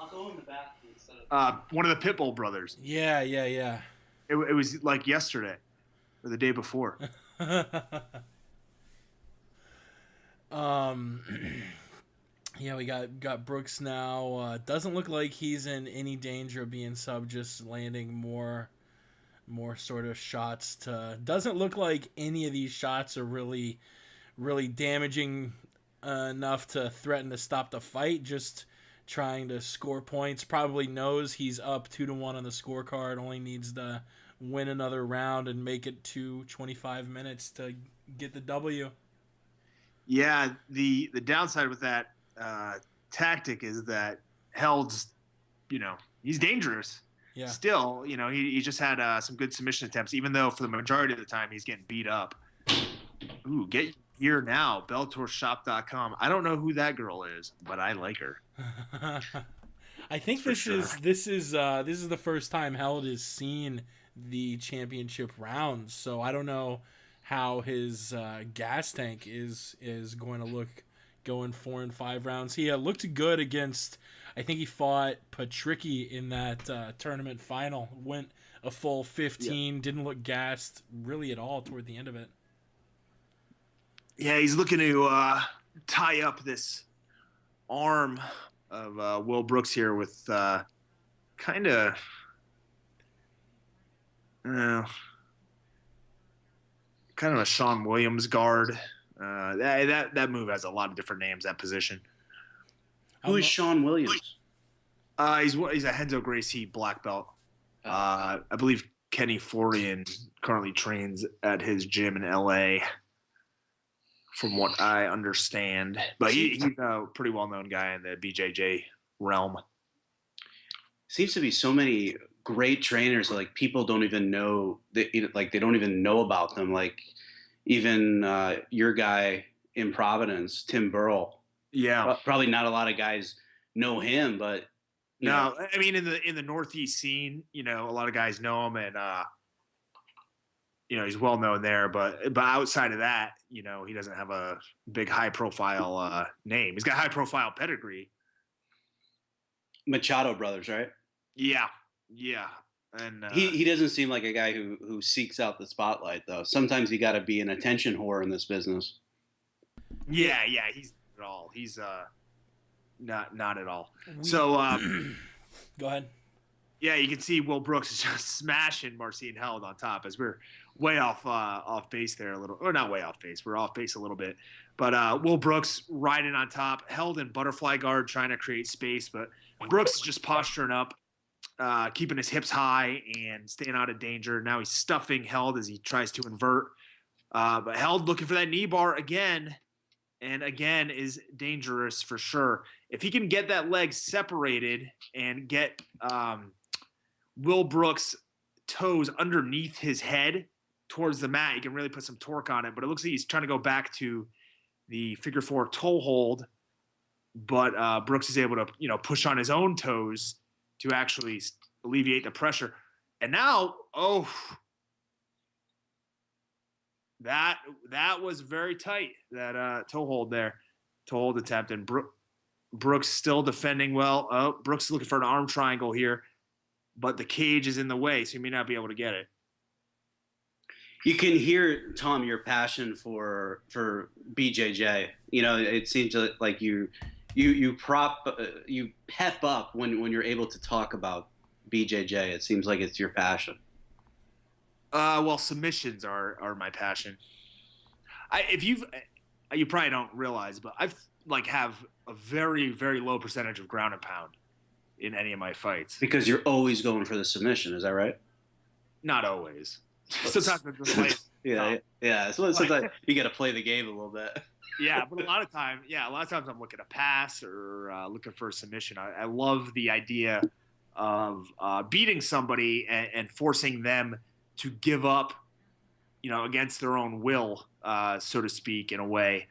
go in the bathroom instead of... one of the Pitbull brothers. Yeah. It was like yesterday or the day before. Yeah, we got Brooks now. Doesn't look like he's in any danger of being sub, just landing more sort of shots doesn't look like any of these shots are really damaging enough to threaten to stop the fight, just trying to score points. Probably knows he's up 2-1 on the scorecard, only needs to win another round and make it to 25 minutes to get the W. Yeah, the downside with that tactic is that Held's, he's dangerous. Yeah. Still, he just had some good submission attempts, even though for the majority of the time he's getting beat up. Ooh, get here now, BellatorShop.com. I don't know who that girl is, but I like her. I think this is the first time Held has seen the championship rounds, so I don't know how his gas tank is going to look going 4 and 5 rounds. He looked good against, I think he fought Patricky in that tournament final, went a full 15, didn't look gassed really at all toward the end of it. Yeah, he's looking to tie up this arm of Will Brooks here with kind of a Sean Williams guard. That move has a lot of different names, that position. Who is Sean Williams? He's a Henzo Gracie black belt. I believe Kenny Florian currently trains at his gym in LA. from what I understand. But he's a pretty well-known guy in the BJJ realm. Seems to be so many great trainers, like people don't even know they don't even know about them. Like even your guy in Providence, Tim Burrell. Yeah. Probably not a lot of guys know him, but no, I mean in the Northeast scene, a lot of guys know him, and he's well known there. But outside of that, he doesn't have a big high profile name. He's got high profile pedigree. Machado brothers, right? Yeah. And he doesn't seem like a guy who seeks out the spotlight, though. Sometimes you got to be an attention whore in this business. Yeah, he's not at all. He's not at all. So go ahead. Yeah, you can see Will Brooks is just smashing Marcin Held on top as we're way off base there a little, or not way off base. We're off base a little bit, but Will Brooks riding on top, Held in butterfly guard, trying to create space, but Brooks is just posturing up, keeping his hips high and staying out of danger. Now he's stuffing Held as he tries to invert, but Held looking for that knee bar again, and again is dangerous for sure. If he can get that leg separated and get Will Brooks' toes underneath his head towards the mat, he can really put some torque on it. But it looks like he's trying to go back to the figure four toe hold, but Brooks is able to push on his own toes to actually alleviate the pressure. And now, that was very tight, that toe hold attempt, and Brooks still defending well. Brooks is looking for an arm triangle here, but the cage is in the way, so he may not be able to get it. You can hear, Tom, your passion for BJJ. It seems like you pep up when you're able to talk about BJJ. It seems like it's your passion. Well, submissions are my passion. You probably don't realize, but I've have a very, very low percentage of ground and pound in any of my fights. Because you're always going for the submission, is that right? Not always. Sometimes I just play. Yeah. So sometimes you got to play the game a little bit. Yeah, but a lot of times I'm looking to pass or looking for a submission. I love the idea of beating somebody and forcing them to give up, against their own will, so to speak, in a way,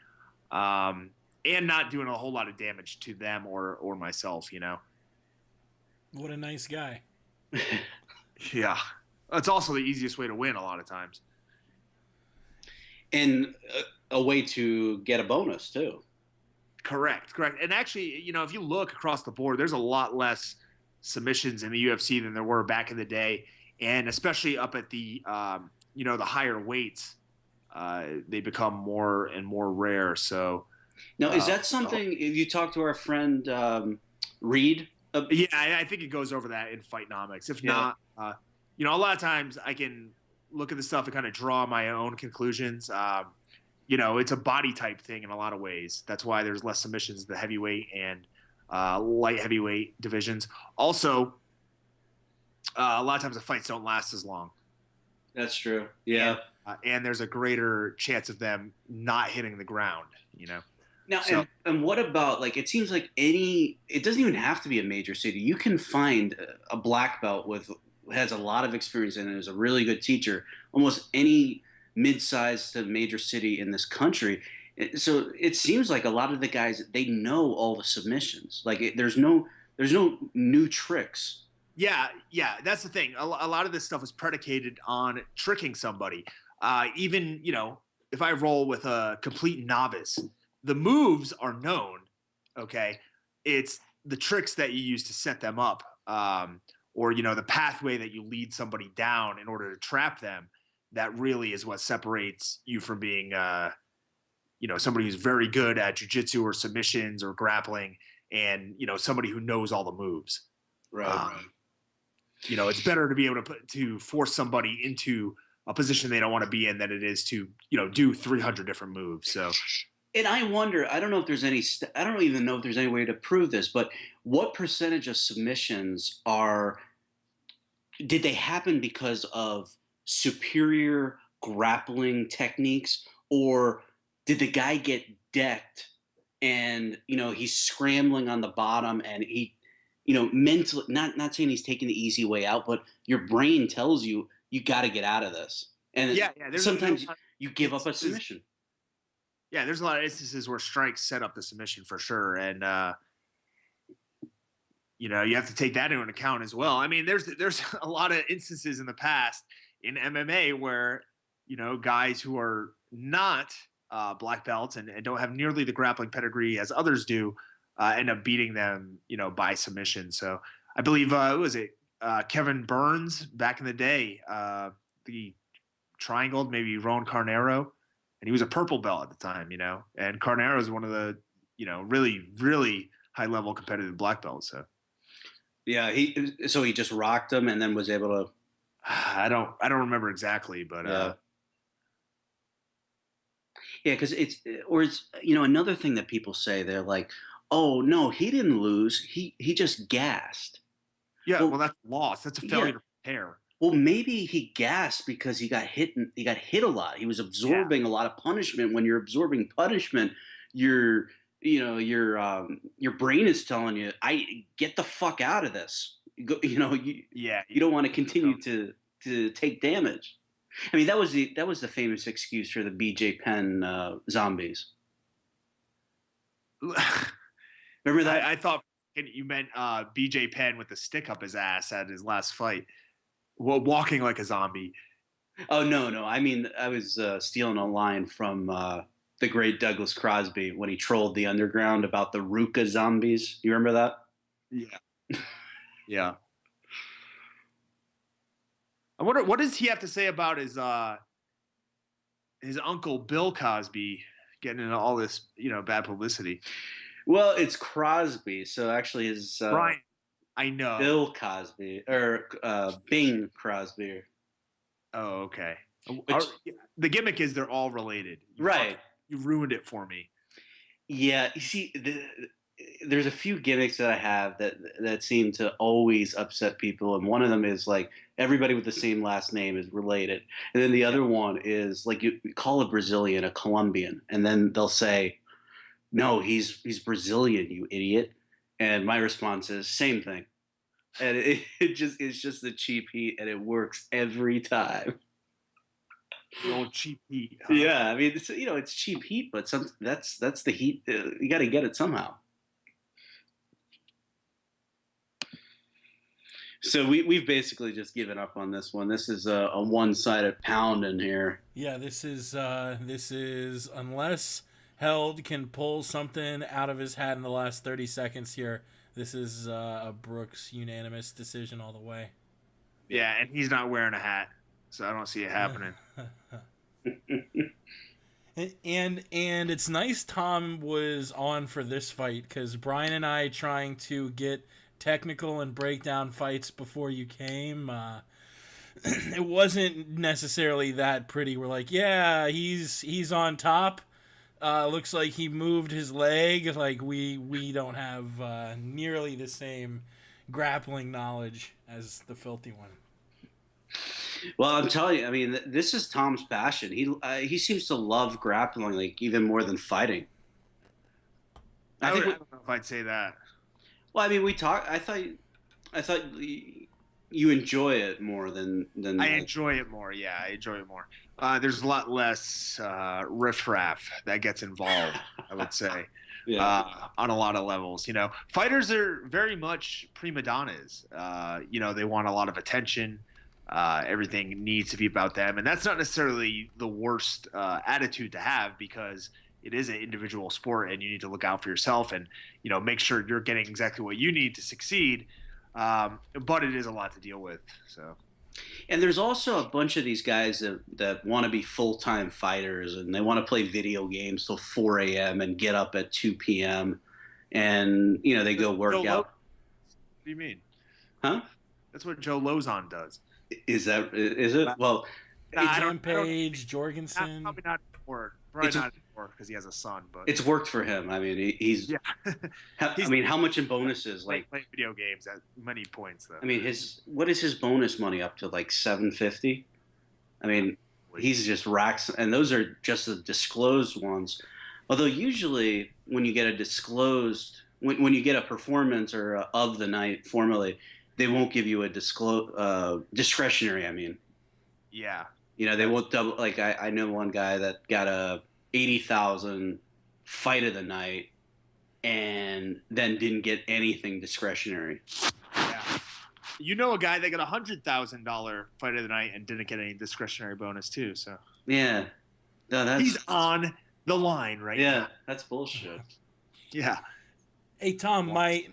and not doing a whole lot of damage to them or myself. What a nice guy. Yeah. It's also the easiest way to win a lot of times. And a way to get a bonus, too. Correct. And actually, if you look across the board, there's a lot less submissions in the UFC than there were back in the day. And especially up at the, the higher weights, they become more and more rare. So now, is that something you talked to our friend Reed? Yeah, I think it goes over that in Fightnomics. If not, a lot of times I can look at the stuff and kind of draw my own conclusions. It's a body type thing in a lot of ways. That's why there's less submissions in the heavyweight and light heavyweight divisions. Also, a lot of times the fights don't last as long. That's true. Yeah. And there's a greater chance of them not hitting the ground, Now, and what about, it seems like it doesn't even have to be a major city. You can find a black belt has a lot of experience and is a really good teacher, almost any mid-sized to major city in this country. So it seems like a lot of the guys, they know all the submissions. There's no new tricks. Yeah, that's the thing. A lot of this stuff is predicated on tricking somebody. Even, if I roll with a complete novice, the moves are known, okay? It's the tricks that you use to set them up, or, the pathway that you lead somebody down in order to trap them. That really is what separates you from being, somebody who's very good at jiu-jitsu or submissions or grappling and, somebody who knows all the moves. Right. It's better to be able to force somebody into a position they don't want to be in than it is to, do 300 different moves. So, and I wonder, I don't even know if there's any way to prove this, but what percentage of submissions did they happen because of superior grappling techniques, or did the guy get decked? And, he's scrambling on the bottom, and he, mentally, not saying he's taking the easy way out, but your brain tells you got to get out of this. And sometimes you give up a submission. Yeah, there's a lot of instances where strikes set up the submission for sure. And, you have to take that into account as well. I mean, there's a lot of instances in the past in MMA where, guys who are not black belts and don't have nearly the grappling pedigree as others do end up beating them, by submission. So I believe, Kevin Burns back in the day, the triangled, maybe Ron Carnero, and he was a purple belt at the time, and Carnero is one of the, really, really high level competitive black belts. So. Yeah, he just rocked him and then was able to. I don't remember exactly, but yeah, because it's another thing that people say, they're like, oh no, he didn't lose, he just gassed. Yeah, well that's loss. That's a failure to prepare. Well, maybe he gassed because he got hit a lot. He was absorbing a lot of punishment. When you're absorbing punishment, your brain is telling you, I get the fuck out of this. You don't want to continue to take damage. I mean, that was the famous excuse for the BJ Penn zombies. Remember that? I thought you meant BJ Penn with the stick up his ass at his last fight, walking like a zombie. Oh no! I mean, I was stealing a line from the great Douglas Crosby when he trolled the underground about the Ruka zombies. You remember that? Yeah. Yeah. I wonder, what does he have to say about his uncle Bill Cosby getting into all this, bad publicity? Well, it's Crosby, so actually his Brian, I know Bill Cosby or Bing Crosby. Oh, okay. The gimmick is they're all related, right? You ruined it for me. Yeah, you see, there's a few gimmicks that I have that seem to always upset people, and one of them is like everybody with the same last name is related, and then the other one is like you call a Brazilian a Colombian, and then they'll say, "No, he's Brazilian, you idiot," and my response is same thing, and it's just the cheap heat, and it works every time. The old cheap heat. Huh? Yeah, I mean, it's cheap heat, but that's the heat. You got to get it somehow. So we've basically just given up on this one. This is a one-sided pound in here. Yeah, this is unless Held can pull something out of his hat in the last 30 seconds here. This is a Brooks unanimous decision all the way. Yeah, and he's not wearing a hat, so I don't see it happening. And it's nice Tom was on for this fight, because Brian and I trying to get technical and break down fights before you came, it wasn't necessarily that pretty. We're like, yeah, he's on top. Looks like he moved his leg. Like we don't have nearly the same grappling knowledge as the filthy one. Well, I'm telling you, I mean, this is Tom's passion. He seems to love grappling, like even more than fighting. I don't know if I'd say that. Well, I mean, we talked. I thought you enjoy it more than. I enjoy it more. Yeah, I enjoy it more. There's a lot less riffraff that gets involved, I would say, on a lot of levels. Fighters are very much prima donnas. They want a lot of attention. Everything needs to be about them, and that's not necessarily the worst attitude to have, because it is an individual sport, and you need to look out for yourself and make sure you're getting exactly what you need to succeed. But it is a lot to deal with. So, and there's also a bunch of these guys that want to be full-time fighters, and they want to play video games till 4 a.m. and get up at 2 p.m. and they go work out. What do you mean? Huh? That's what Joe Lozon does. Is it? Well, Adam Page, Jorgensen. Probably not anymore. Probably not anymore because he has a son. But it's worked for him. I mean, he's. Yeah. I mean, how much in bonuses? Like playing video games at many points, though. I mean, what is his bonus money up to? Like $750. I mean, he's just racks, and those are just the disclosed ones. Although usually when you get a disclosed, when you get a performance or of the night formally, they won't give you a discretionary. I mean, Yeah. they won't double. Like I know one guy that got a 80,000 fight of the night, and then didn't get anything discretionary. Yeah. You know a guy that got $100,000 fight of the night and didn't get any discretionary bonus too. So Yeah, no, he's on the line right now. That's bullshit. Yeah. Hey Tom, my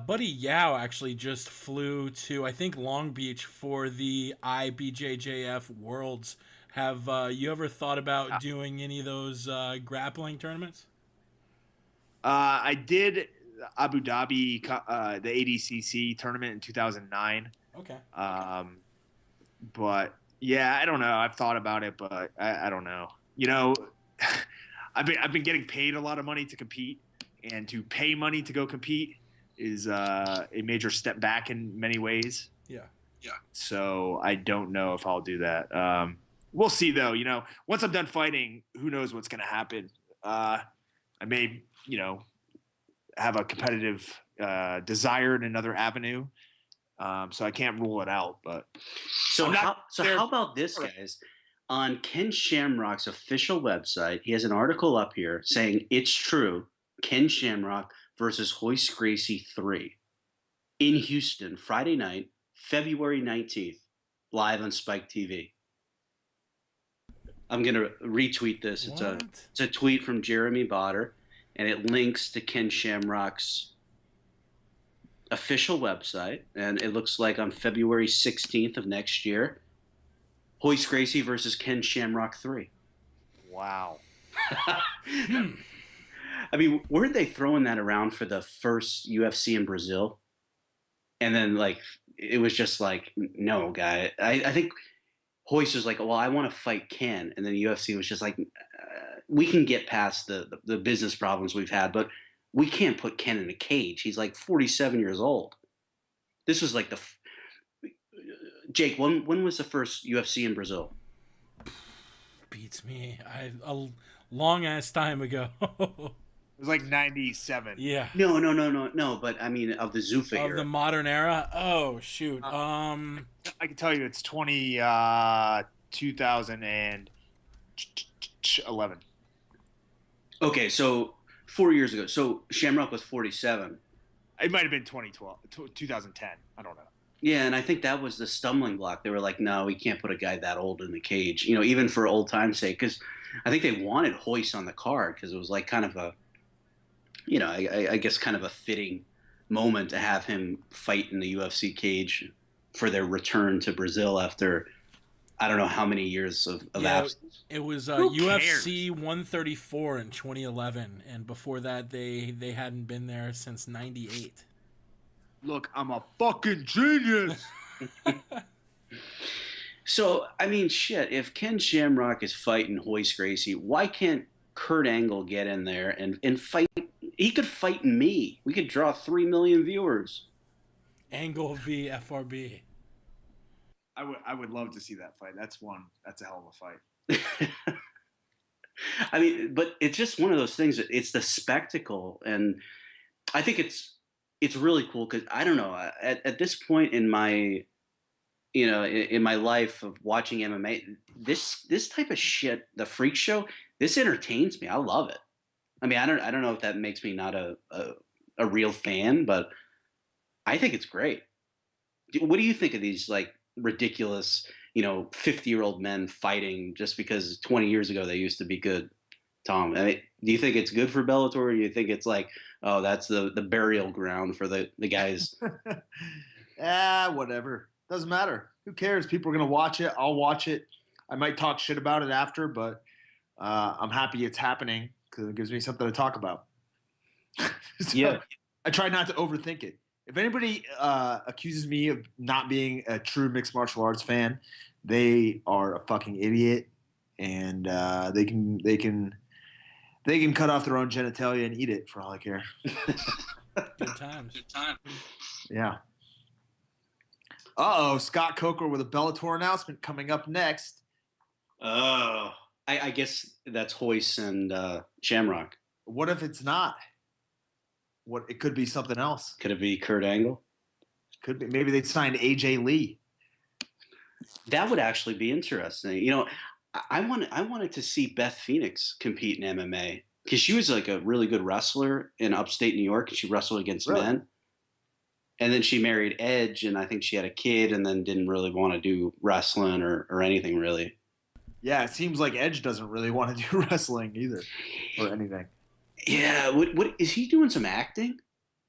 buddy Yao actually just flew to, I think, Long Beach for the IBJJF Worlds. Have you ever thought about doing any of those grappling tournaments? I did Abu Dhabi, the ADCC tournament in 2009. Okay. But yeah, I don't know. I've thought about it, but I don't know. I've been getting paid a lot of money to compete, and to pay money to go compete is a major step back in many ways. Yeah. So I don't know if I'll do that. We'll see though. Once I'm done fighting, who knows what's going to happen? I may, have a competitive desire in another avenue. So I can't rule it out. But how about this, guys? On Ken Shamrock's official website, he has an article up here saying it's true. Ken Shamrock versus Royce Gracie 3 in Houston, Friday night, February 19th, live on Spike TV. I'm going to retweet this. It's a tweet from Jeremy Botter, and it links to Ken Shamrock's official website, and it looks like on February 16th of next year, Royce Gracie versus Ken Shamrock 3. Wow. I mean, weren't they throwing that around for the first UFC in Brazil? And then, it was just like, no, guy. I think Royce was like, well, I want to fight Ken. And then the UFC was just like, we can get past the business problems we've had, but we can't put Ken in a cage. He's like 47 years old. This was like Jake, when was the first UFC in Brazil? Beats me. A long ass time ago. It was like 97. Yeah. No. But I mean, of the Zuffa era. Of the modern era? Oh, shoot. I can tell you it's 2011. Okay, so 4 years ago. So Shamrock was 47. It might have been 2010. I don't know. Yeah, and I think that was the stumbling block. They were like, no, we can't put a guy that old in the cage, even for old time's sake. Because I think they wanted Royce on the card because it was like kind of a, I guess kind of a fitting moment to have him fight in the UFC cage for their return to Brazil after I don't know how many years of absence. It was UFC 134 in 2011, and before that they hadn't been there since 98. Look, I'm a fucking genius. So, I mean, shit, if Ken Shamrock is fighting Royce Gracie, why can't Kurt Angle get in there and fight? He could fight me. We could draw 3 million viewers. Angle v. FRB. I would love to see that fight. That's a hell of a fight. I mean, but it's just one of those things. It's the spectacle, and I think it's really cool because I don't know. At this point in my, in my life of watching MMA, this type of shit, the freak show, this entertains me. I love it. I mean, I don't know if that makes me not a real fan, but I think it's great. What do you think of these ridiculous, 50-year-old men fighting just because 20 years ago they used to be good? Tom, I mean, do you think it's good for Bellator, or do you think it's like, oh, that's the burial ground for the guys? Whatever. Doesn't matter. Who cares? People are going to watch it. I'll watch it. I might talk shit about it after, but I'm happy it's happening because it gives me something to talk about. So yeah. I try not to overthink it. If anybody accuses me of not being a true mixed martial arts fan, they are a fucking idiot, and they can cut off their own genitalia and eat it for all I care. Good times. Yeah. Scott Coker with a Bellator announcement coming up next. Oh, I guess that's Hoist and Shamrock. What if it's not? What it could be something else. Could it be Kurt Angle? Could be. Maybe they signed AJ Lee. That would actually be interesting. I wanted to see Beth Phoenix compete in MMA because she was like a really good wrestler in upstate New York, and she wrestled against men. And then she married Edge, and I think she had a kid, and then didn't really want to do wrestling or anything really. Yeah, it seems like Edge doesn't really want to do wrestling either, or anything. Yeah, what is he doing? Some acting?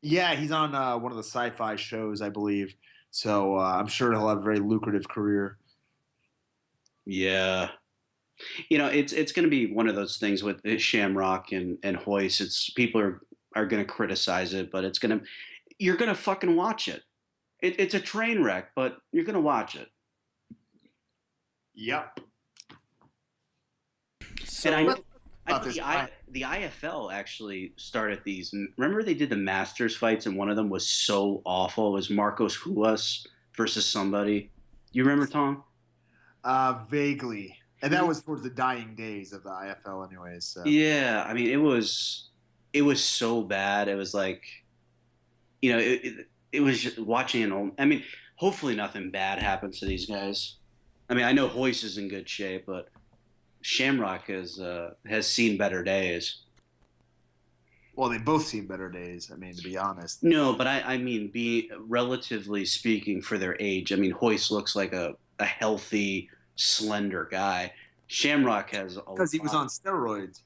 Yeah, he's on one of the sci-fi shows, I believe. So I'm sure he'll have a very lucrative career. Yeah, it's going to be one of those things with Shamrock and Hoist. It's people are going to criticize it, but you're going to fucking watch it. It's a train wreck, but you're going to watch it. Yep. So the IFL actually started these. Remember they did the Masters fights, and one of them was so awful. It was Marcos Huas versus somebody. You remember, Tom? Vaguely. And that was towards the dying days of the IFL anyways. So. Yeah, I mean, it was so bad. It was like, it was just watching an old. I mean, hopefully nothing bad happens to these guys. I mean, I know Hoist is in good shape, but Shamrock has seen better days. Well, they both seen better days. I mean, to be honest. No, but I mean, relatively speaking, for their age, I mean, Hoist looks like a healthy, slender guy. Shamrock has because he was on steroids.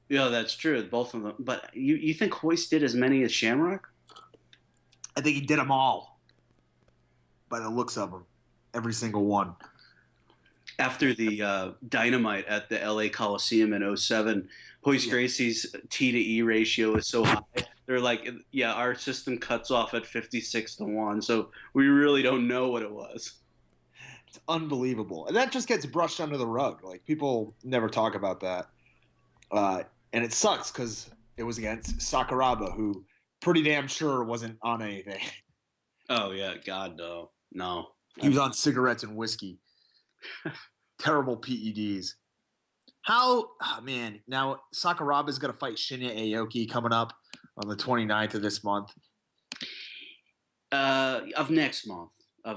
Yeah, that's true. Both of them. But you think Hoist did as many as Shamrock? I think he did them all. By the looks of them, every single one. After the dynamite at the LA Coliseum in 2007, Hoist Gracie's T to E ratio is so high. They're like, yeah, our system cuts off at 56-1, so we really don't know what it was. It's unbelievable. And that just gets brushed under the rug. Like, people never talk about that. And it sucks because it was against Sakuraba, who pretty damn sure wasn't on anything. Oh, yeah. God, no. No. He was on cigarettes and whiskey. Terrible PEDs. Man. Now, Sakuraba's going to fight Shinya Aoki coming up on the 29th of this month. Of next month.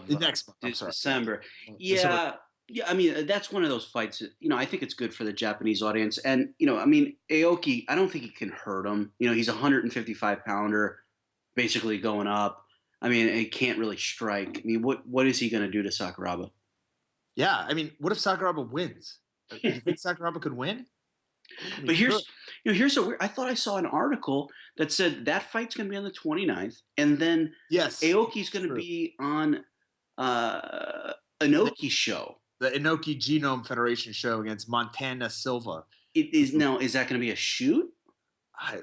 Next month. I'm sorry. December. Yeah. Yeah, I mean, that's one of those fights that, I think it's good for the Japanese audience. And, I mean, Aoki, I don't think he can hurt him. He's a 155-pounder, basically going up. I mean, he can't really strike. I mean, what is he going to do to Sakuraba? Yeah, I mean, what if Sakuraba wins? Do you think Sakuraba could win? But here's a weird. I thought I saw an article that said that fight's going to be on the 29th, and then Aoki's going to be on Inoki's show. The Inoki Genome Federation show against Montana Silva. Is that going to be a shoot? I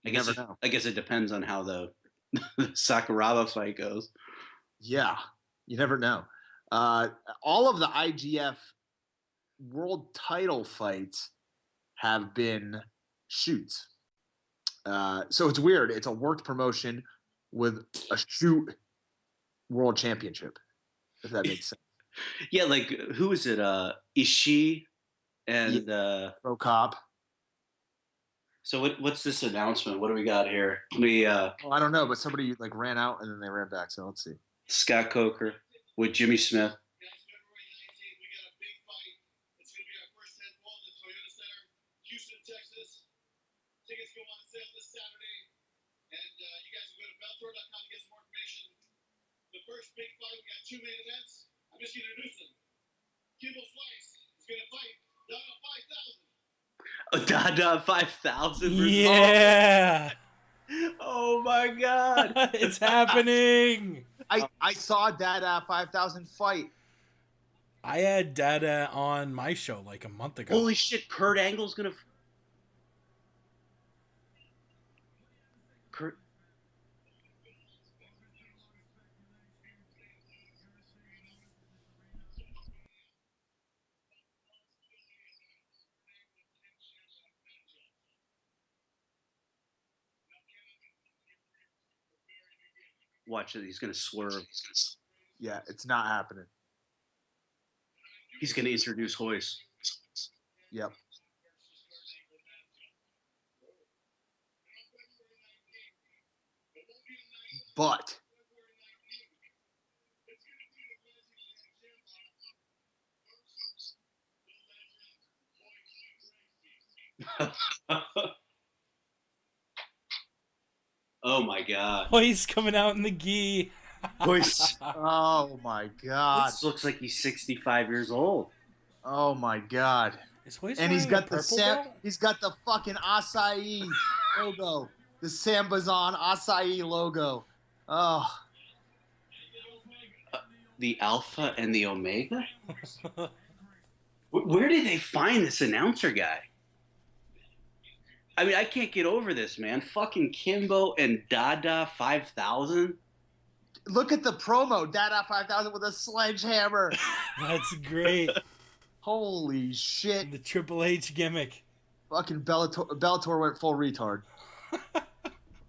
guess it depends on how the Sakuraba fight goes. Yeah, you never know. All of the IGF world title fights have been shoots. So it's weird. It's a worked promotion with a shoot world championship, if that makes sense. Yeah, like who is it? Ishii and Pro Cop. So what's this announcement? What do we got here? I don't know, but somebody ran out and then they ran back. So let's see. Scott Coker with Jimmy Smith. Houston, Texas. Tickets go on sale this Saturday. And you guys can go to Bellator.com to get some more information. The first big fight, we got 2 main events. I'm just going to introduce them. Kimball Slice is going to fight Dada 5000. Dada 5000? Yeah. Oh, my God. It's happening. I saw Dada 5000 fight. I had Dada on my show like a month ago. Holy shit, Kurt Angle's gonna. Kurt. Watch it, he's gonna swerve. Yeah, it's not happening. He's going to introduce Hoist. Yep. But Oh my God. Oh, he's coming out in the gi. Hoist. oh my god. This looks like he's 65 years old. Oh my god. Is Hoist And he's wearing got a purple belt? he's got the fucking acai logo. The Sambazon acai logo. Oh. The Alpha and the Omega? Where did they find this announcer guy? I mean, I can't get over this, man. Fucking Kimbo and Dada 5000. Look at the promo. Dada 5000 with a sledgehammer. That's great. Holy shit. The Triple H gimmick. Fucking Bellator went full retard.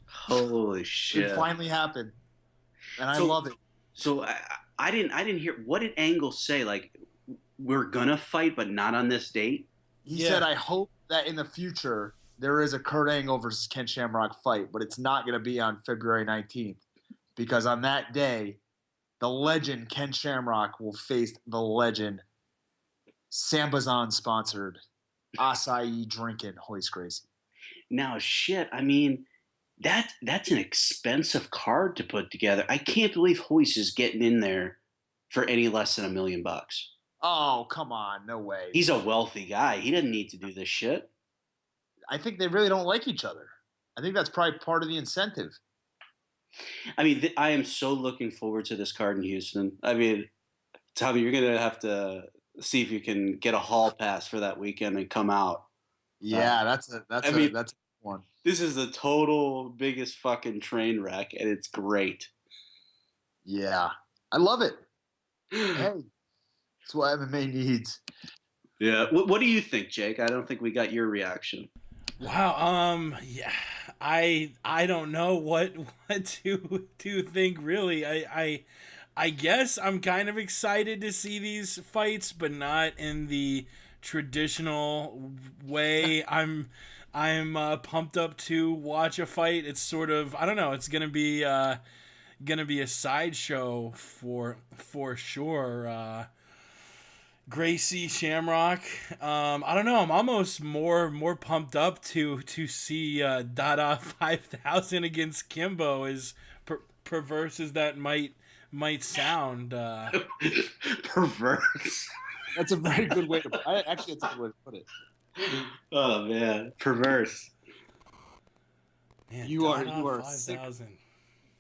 Holy shit. It finally happened. And I So- love it. So I didn't hear, what did Angle say? Like, we're gonna fight, but not on this date? He Yeah. said, I hope that in the future there is a Kurt Angle versus Ken Shamrock fight, but it's not going to be on February 19th because on that day, the legend Ken Shamrock will face the legend Sambazon sponsored acai drinking Hoist Gracie. Now, shit, I mean, that's an expensive card to put together. I can't believe Hoist is getting in there for any less than $1 million. Oh, come on. No way. He's a wealthy guy. He doesn't need to do this shit. I think they really don't like each other. I think that's probably part of the incentive. I mean, I am so looking forward to this card in Houston. I mean, Tommy, you're going to have to see if you can get a hall pass for that weekend and come out. Yeah, that's a one. This is the total biggest fucking train wreck, and it's great. Yeah. I love it. Hey, that's what MMA needs. Yeah. What do you think, Jake? I don't think we got your reaction. Wow. Yeah. I don't know what to think really. I guess I'm kind of excited to see these fights, but not in the traditional way. I'm pumped up to watch a fight. It's sort of, I don't know, it's gonna be a sideshow for sure. Gracie Shamrock. I don't know. I'm almost more pumped up to see Dada 5000 against Kimbo, as perverse as that might sound. Perverse. That's a very good way to put it. Actually, it's a good way to put it. Oh man, perverse. Man, You are Dada sick. 5000.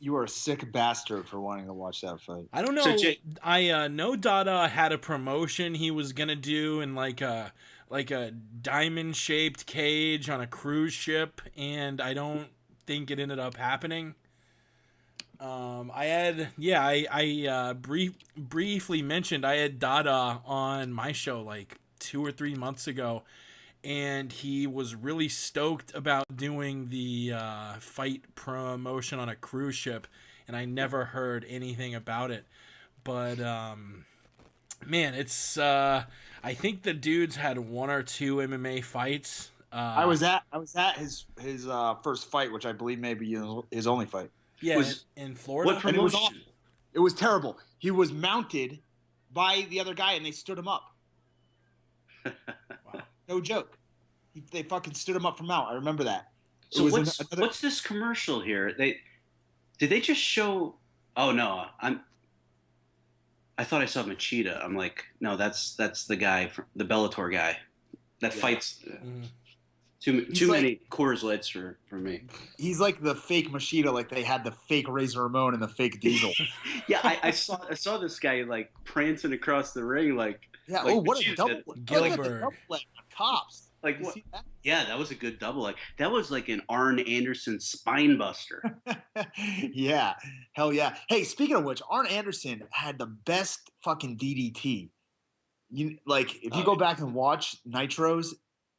You are a sick bastard for wanting to watch that fight. I don't know. So, Jake- I know Dada had a promotion he was gonna do in like a diamond shaped cage on a cruise ship, and I don't think it ended up happening. I briefly mentioned I had Dada on my show like 2 or 3 months ago, and he was really stoked about doing the fight promotion on a cruise ship, and I never heard anything about it. But man, it's I think the dude's had 1 or 2 MMA fights. I was at his first fight, which I believe may be his only fight. Yeah, was- in Florida. What And it was promotion? awful. It was terrible. He was mounted by the other guy, and they stood him up. Wow. No joke. They fucking stood him up from mount. I remember that. So was what's this commercial here? Did they just show? Oh no, I thought I saw Machida. I'm like, no, that's the guy, the Bellator guy that Yeah. fights. Mhm. Too He's like- many Coors Lights for me. He's like the fake Machida, like they had the fake Razor Ramon and the fake Diesel. Yeah, I saw this guy like prancing across the ring, like Yeah. Like oh, what a Machida double! did. Look at the Gilbert. double leg on Cops. like You what? see that? Yeah, that was a good double. Like that was like an Arn Anderson spine buster. Yeah, hell yeah. Hey, speaking of which, Arn Anderson had the best fucking DDT. If you go back and watch Nitros,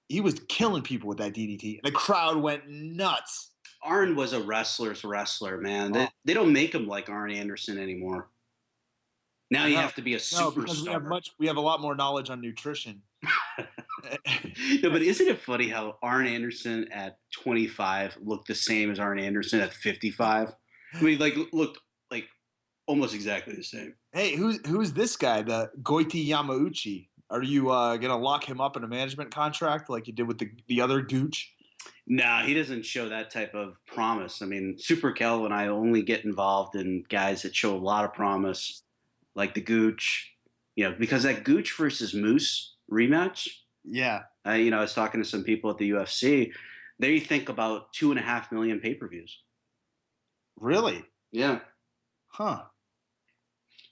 he was killing people with that DDT, and the crowd went nuts. Arn was a wrestler's wrestler, man. Oh. They don't make him like Arn Anderson anymore. Now you have to be a superstar. No, because we have a lot more knowledge on nutrition. No, but isn't it funny how Arn Anderson at 25 looked the same as Arn Anderson at 55? I mean, like looked like almost exactly the same. Hey, who's this guy? The Goiti Yamauchi. Are you gonna lock him up in a management contract like you did with the other Gooch? No, he doesn't show that type of promise. I mean, Super Kel and I only get involved in guys that show a lot of promise, like the Gooch. Because that Gooch versus Moose rematch. Yeah. I was talking to some people at the UFC. They think about 2.5 million pay-per-views. Really? Yeah. Huh.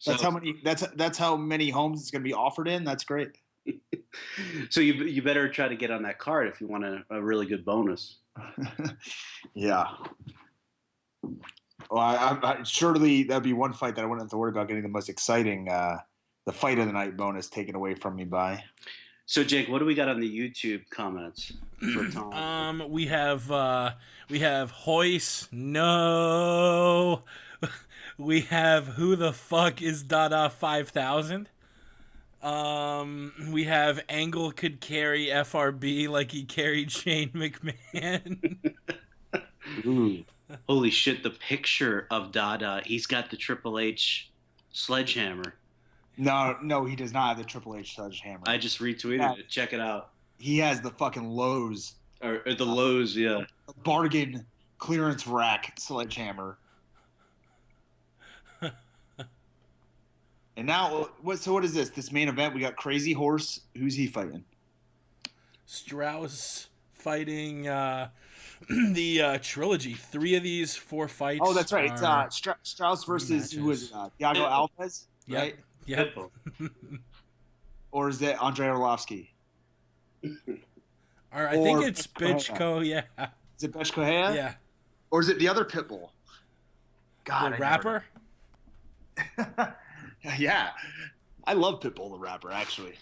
That's how many. That's how many homes it's going to be offered in. That's great. So you better try to get on that card if you want a really good bonus. Yeah. Well, I surely that'd be one fight that I wouldn't have to worry about getting the most exciting, the fight of the night bonus taken away from me by. So Jake, what do we got on the YouTube comments for Tom? We have Hoist. No. We have who the fuck is Dada 5000. We have Angle could carry FRB like he carried Shane McMahon. Ooh. Holy shit, the picture of Dada, he's got the Triple H sledgehammer. No, he does not have the Triple H sledgehammer. I just retweeted it. Check it out. He has the fucking Lowe's. Or the Lowe's, yeah. Bargain clearance rack sledgehammer. And now, what is this? This main event, we got Crazy Horse. Who's he fighting? Strauss fighting the trilogy. 3 of these 4 fights. Oh, that's right. It's Strauss versus who is it? Thiago Alves, right? Yep. Or is it Andrei Arlovsky? I think it's Bitchko. Yeah. Is it Beshkohea? Yeah. Or is it the other Pitbull? God, the rapper. Yeah, I love Pitbull the rapper. Actually,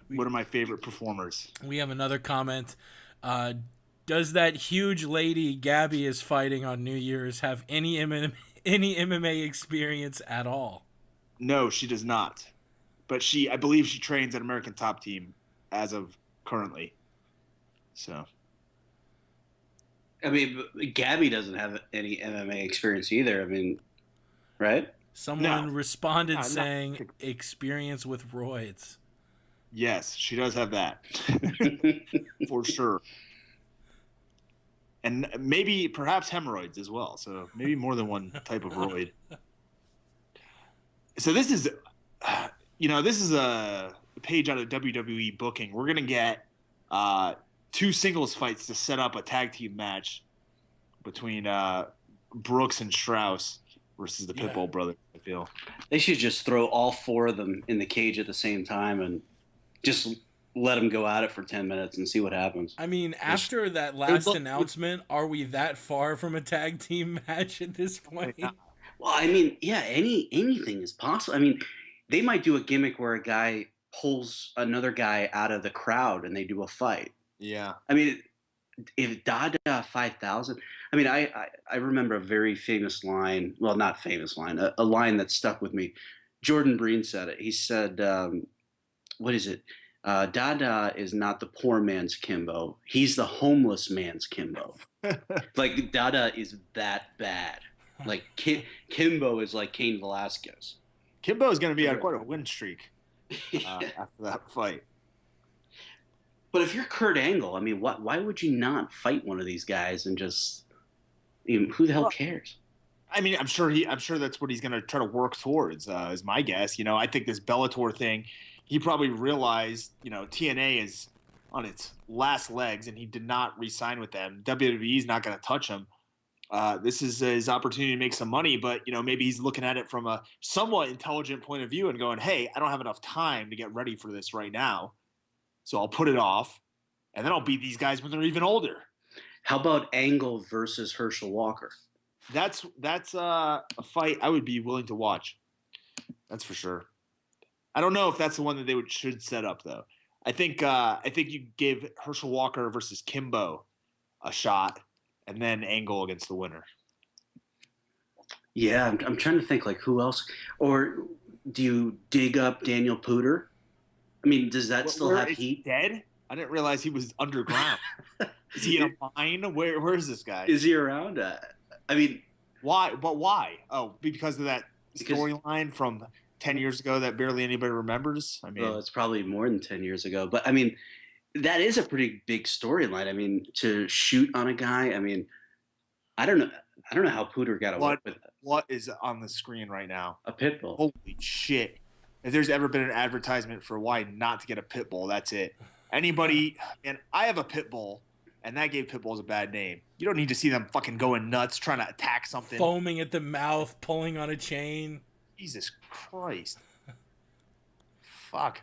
one of my favorite performers. We have another comment. Does that huge lady Gabby is fighting on New Year's have any MMA experience at all? No, she does not. But I believe she trains at American Top Team as of currently. So. I mean, Gabby doesn't have any MMA experience either. I mean, right? Someone responded saying experience with roids. Yes, she does have that. For sure. And perhaps hemorrhoids as well. So maybe more than one type of roid. So this is a page out of WWE booking. We're going to get 2 singles fights to set up a tag team match between Brooks and Strauss versus the Pitbull brothers, I feel. They should just throw all 4 of them in the cage at the same time and just let them go at it for 10 minutes and see what happens. I mean, after that last announcement, are we that far from a tag team match at this point? Well, I mean, yeah, anything is possible. I mean, they might do a gimmick where a guy pulls another guy out of the crowd and they do a fight. Yeah. I mean, if Dada 5000, I mean, I remember a very famous line. Well, not famous line, a line that stuck with me. Jordan Breen said it. He said, what is it? Dada is not the poor man's Kimbo. He's the homeless man's Kimbo. Like, Dada is that bad. Like, Kimbo is like Cain Velasquez. Kimbo is going to be on quite a win streak after that fight. But if you're Kurt Angle, I mean, why would you not fight one of these guys and just, who the hell cares? I mean, I'm sure that's what he's going to try to work towards. Is my guess. I think this Bellator thing, he probably realized, TNA is on its last legs, and he did not re-sign with them. WWE is not going to touch him. This is his opportunity to make some money, but maybe he's looking at it from a somewhat intelligent point of view and going, "Hey, I don't have enough time to get ready for this right now. So I'll put it off, and then I'll beat these guys when they're even older." How about Angle versus Herschel Walker? That's a fight I would be willing to watch. That's for sure. I don't know if that's the one that they should set up though. I think you give Herschel Walker versus Kimbo a shot, and then Angle against the winner. Yeah, I'm trying to think like who else, or do you dig up Daniel Pooter? I mean, does that still Where have is he heat? dead? I didn't realize he was underground. Is he in a mine? Where is this guy? Is he around? I mean, Why? But why? Oh, because of that Because- storyline from 10 years ago that barely anybody remembers. I mean, well, it's probably more than 10 years ago, but I mean, that is a pretty big storyline. I mean, to shoot on a guy. I mean, I don't know how Pooter got away with it. what is on the screen right now? A pit bull. Holy shit. If there's ever been an advertisement for why not to get a pit bull, that's it. Anybody, and I have a pit bull, and that gave pit bulls a bad name. You don't need to see them fucking going nuts trying to attack something. Foaming at the mouth, pulling on a chain. Jesus Christ. Fuck.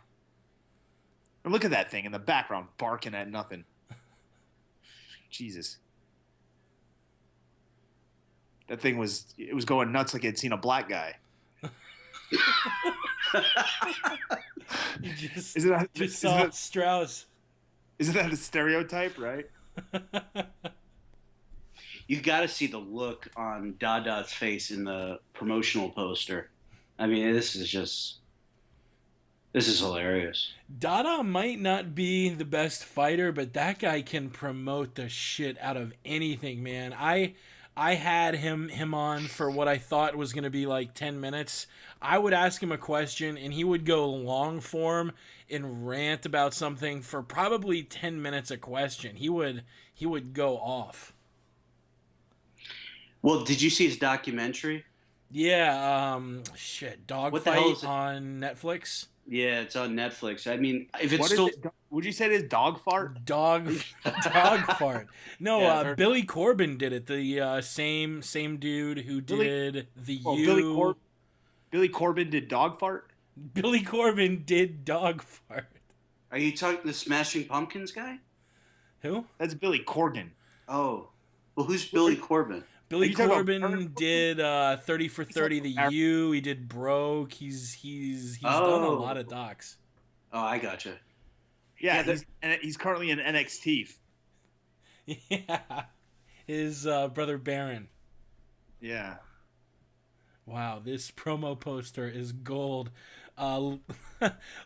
And look at that thing in the background barking at nothing. Jesus. That thing was going nuts like it had seen a black guy. You just, Isn't that, just isn't saw that- Strauss. isn't that a stereotype, right? You got to see the look on Dada's face in the promotional poster. I mean, this is hilarious. Dada might not be the best fighter, but that guy can promote the shit out of anything, man. I had him on for what I thought was going to be like 10 minutes. I would ask him a question, and he would go long form and rant about something for probably 10 minutes a question. He would go off. Well, did you see his documentary? Yeah, What the hell is Dogfight it? on Netflix. Yeah, it's on Netflix. I mean, if it's What is still it? Would you say it is dog fart? Dog fart. No, Yeah, I've heard- Billy Corbin did it. The same dude who Billy- did the Oh, U. Billy Corbin did dog fart? Billy Corbin did dog fart. are you talking the Smashing Pumpkins guy? Who? That's Billy Corgan. Oh, well, who's Billy Corbin? Billy you talking about Corbin Bernard did 30 for 30 the about- U. He did Broke. He's done a Oh. lot of docs. Oh, I gotcha. Yeah, Yeah, he's currently in NXT. Yeah. His brother Baron. Yeah. Wow, this promo poster is gold.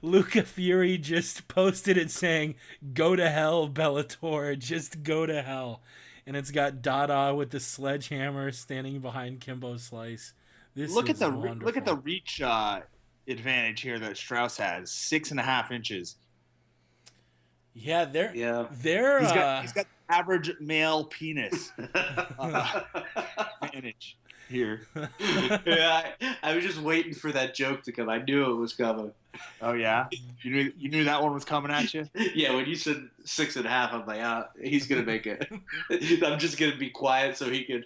Luca Fury just posted it saying, "Go to hell, Bellator. Just go to hell." And it's got Dada with the sledgehammer standing behind Kimbo Slice. Look at wonderful. look at the reach advantage here that Strauss has. 6.5 inches. Yeah, they're Yeah. they're He's got average male penis advantage here. Yeah, I was just waiting for that joke to come. I knew it was coming. Oh yeah, you knew that one was coming at you. Yeah, when you said 6.5, I'm like, he's gonna make it. I'm just gonna be quiet so he could.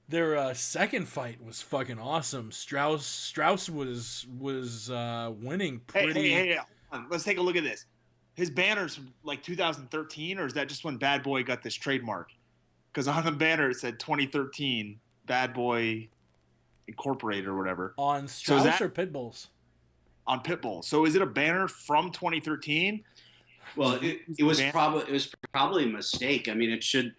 Their second fight was fucking awesome. Strauss was winning pretty. Hey, hold on. Let's take a look at this. His banner's from like 2013, or is that just when Bad Boy got this trademark? Because on the banner it said 2013 Bad Boy Incorporated or whatever On Strauss that- or Pitbulls? on Pitbull. So is it a banner from 2013? Well, it was probably a mistake. I mean, it should.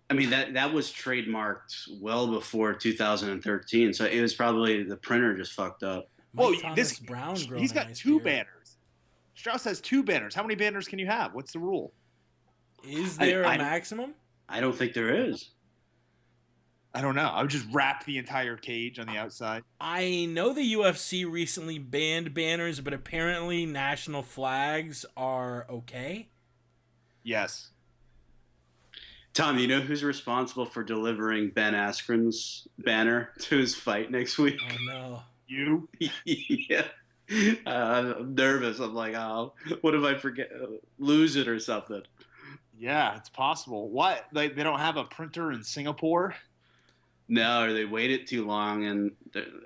I mean that was trademarked well before 2013, so it was probably the printer just fucked up. Well, Mike Thomas Brown growing he's a got nice two beard. banners. Strauss has 2 banners. How many banners can you have? What's the rule? Is there a I- maximum? I don't think there is. I don't know. I would just wrap the entire cage on the outside. I know the UFC recently banned banners, but apparently national flags are okay. Yes. Tom, you know who's responsible for delivering Ben Askren's banner to his fight next week? Oh no. You? Yeah. I'm nervous. I'm like, oh, what if I forget, lose it or something? Yeah, it's possible. What? They don't have a printer in Singapore? No, or they waited too long,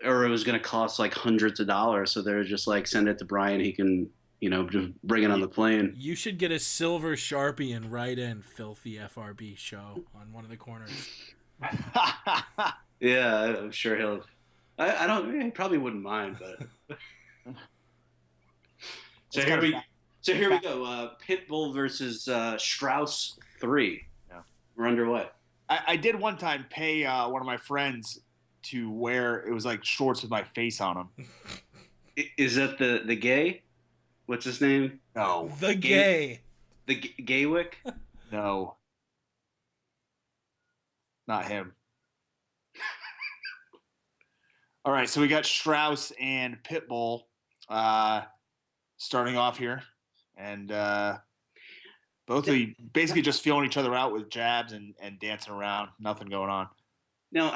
or it was going to cost like hundreds of dollars. So they're just like, send it to Brian. He can, just bring it on the plane. You should get a silver Sharpie and write in "filthy FRB show" on one of the corners. Yeah, I'm sure he'll. I don't. He probably wouldn't mind, but. So here we go. Pitbull versus Strauss 3. Yeah. We're underway. I did one time pay one of my friends to wear. It was like shorts with my face on them. Is that the gay? What's his name? No, The gay. The Gaywick? no, not him. All right, so we got Strauss and Pitbull starting off here, and both of you basically just feeling each other out with jabs and dancing around. Nothing going on. No,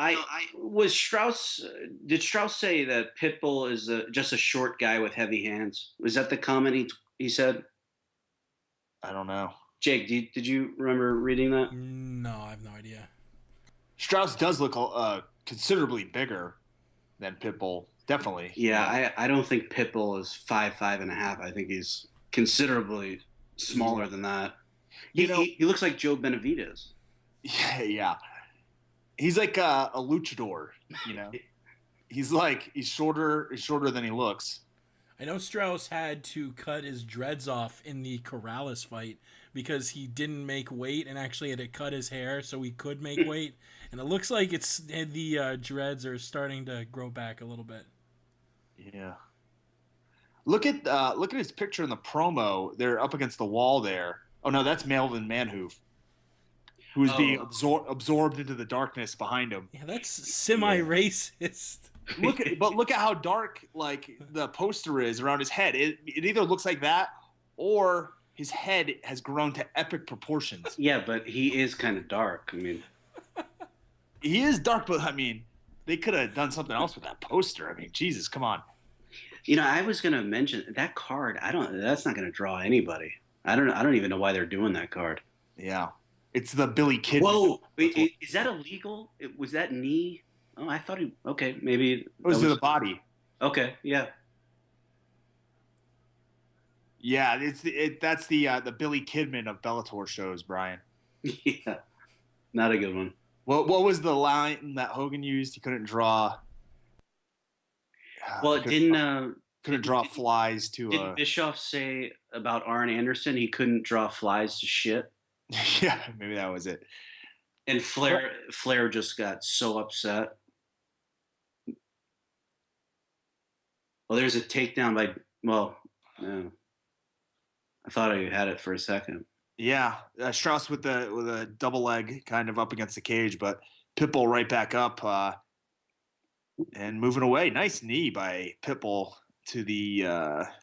was Strauss. Did Strauss say that Pitbull is just a short guy with heavy hands? Was that the comment he said? I don't know. Jake, did you remember reading that? No, I have no idea. Strauss does look considerably bigger than Pitbull. Definitely. Yeah, I don't think Pitbull is 5'5.5". I think he's considerably smaller than that. He looks like Joe Benavidez. Yeah. He's like a luchador, you know. he's shorter than he looks. I know Strauss had to cut his dreads off in the Corrales fight because he didn't make weight and actually had to cut his hair so he could make weight. And it looks like the dreads are starting to grow back a little bit. Yeah. Look at his picture in the promo. They're up against the wall there. Oh no, that's Melvin Manhoof, who is being absorbed into the darkness behind him. Yeah, that's semi-racist. Look at how dark like the poster is around his head. It either looks like that or his head has grown to epic proportions. Yeah, but he is kind of dark. I mean, he is dark, but I mean, they could have done something else with that poster. I mean, Jesus, come on. You know, I was gonna mention that card. That's not gonna draw anybody. I don't even know why they're doing that card. Yeah, it's the Billy Kid. Whoa, wait, is that illegal? Was that knee? Oh, I thought okay, maybe. It was to the body. Okay, yeah. Yeah, that's the Billy Kidman of Bellator shows, Brian. Yeah, not a good one. What was the line that Hogan used? He couldn't draw. Well, couldn't draw flies to. Did Bischoff say about Arn Anderson he couldn't draw flies to shit? Yeah, maybe that was it. And Flair just got so upset. Well, there's a takedown by. Well, yeah. I thought I had it for a second. Yeah, Strauss with a double leg kind of up against the cage, but Pitbull right back up and moving away. Nice knee by Pitbull to the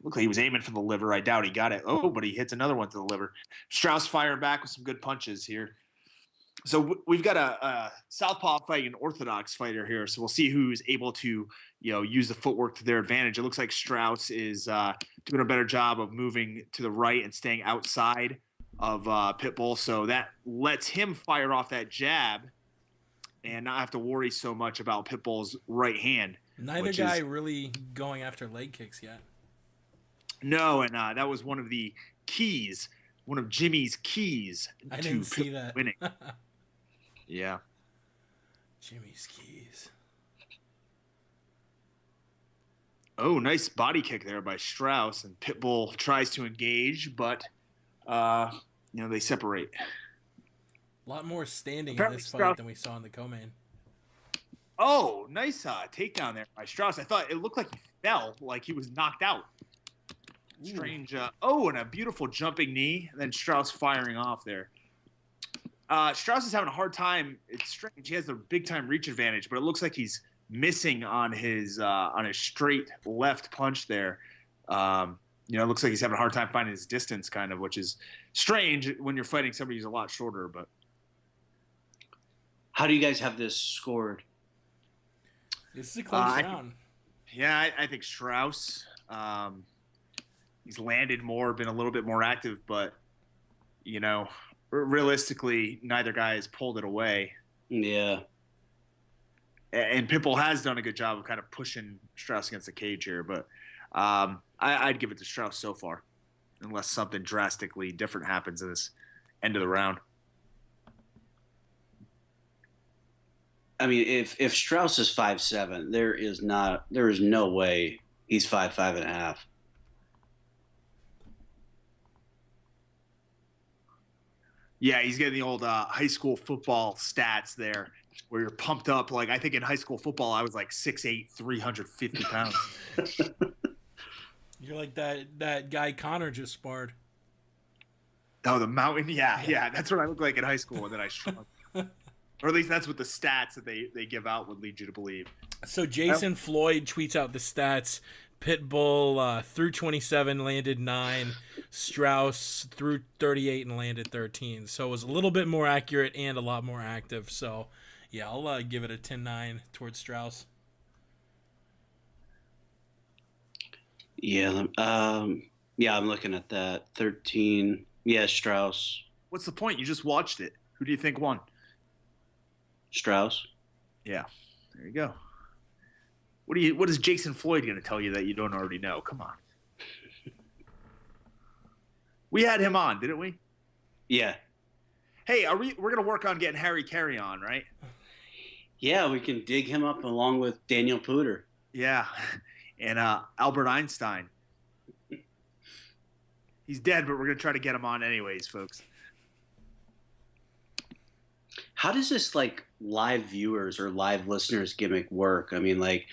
looked like he was aiming for the liver. I doubt he got it. Oh, but he hits another one to the liver. Strauss firing back with some good punches here. So we've got a southpaw fighting an orthodox fighter here. So we'll see who's able to use the footwork to their advantage. It looks like Strauss is doing a better job of moving to the right and staying outside of Pitbull. So that lets him fire off that jab and not have to worry so much about Pitbull's right hand. Neither guy really going after leg kicks yet. No, and that was one of the keys, one of Jimmy's keys I to didn't see that. winning. Yeah. Jimmy's keys. Oh, nice body kick there by Strauss, and Pitbull tries to engage, but they separate. A lot more standing Apparently in this fight Strauss- than we saw in the co-main. Oh, nice takedown there by Strauss. I thought it looked like he fell, like he was knocked out. Strange. And a beautiful jumping knee, and then Strauss firing off there. Strauss is having a hard time. It's strange. He has the big-time reach advantage, but it looks like he's missing on his straight left punch there. It looks like he's having a hard time finding his distance, kind of, which is strange when you're fighting somebody who's a lot shorter. But how do you guys have this scored? This is a close round. I think Strauss. He's landed more, been a little bit more active, but realistically, neither guy has pulled it away. Yeah. And Pitbull has done a good job of kind of pushing Strauss against the cage here, but I'd give it to Strauss so far, unless something drastically different happens in this end of the round. I mean, if Strauss is 5'7", there is no way he's 5'5.5". Yeah, he's getting the old high school football stats there, where you're pumped up. Like I think in high school football, I was like 6'8", 350 pounds. You're like that guy Connor just sparred. Oh, the mountain. Yeah. That's what I look like in high school, and then I shrunk. Or at least that's what the stats that they give out would lead you to believe. So Jason Floyd tweets out the stats. Pitbull through 27 landed 9. Strauss through 38 and landed 13. So it was a little bit more accurate and a lot more active. So, yeah, I'll give it a 10-9 towards Strauss. Yeah, I'm looking at that. 13. Yeah, Strauss. What's the point? You just watched it. Who do you think won? Strauss. Yeah, there you go. What is Jason Floyd going to tell you that you don't already know? Come on. We had him on, didn't we? Yeah. Hey, we're going to work on getting Harry Carey on, right? Yeah, we can dig him up along with Daniel Puder. Yeah, and Albert Einstein. He's dead, but we're going to try to get him on anyways, folks. How does this like live viewers or live listeners gimmick work? I mean, like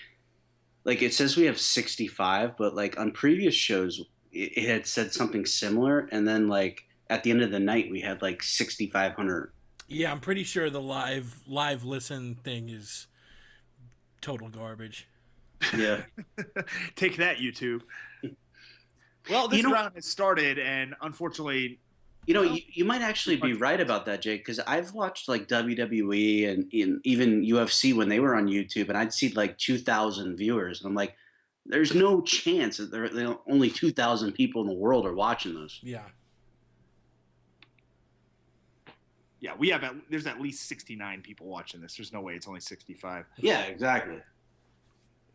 it says we have 65, but like on previous shows, it had said something similar, and then like at the end of the night, we had like 6,500. Yeah, I'm pretty sure the live listen thing is total garbage. Yeah. Take that, YouTube. Well, this round has started, and unfortunately, you might actually be right about that, Jake, because I've watched like WWE and even UFC when they were on YouTube, and I'd see like 2,000 viewers, and I'm like, there's no chance that there are only 2,000 people in the world are watching those. Yeah. Yeah, there's at least 69 people watching this. There's no way it's only 65. Yeah, exactly.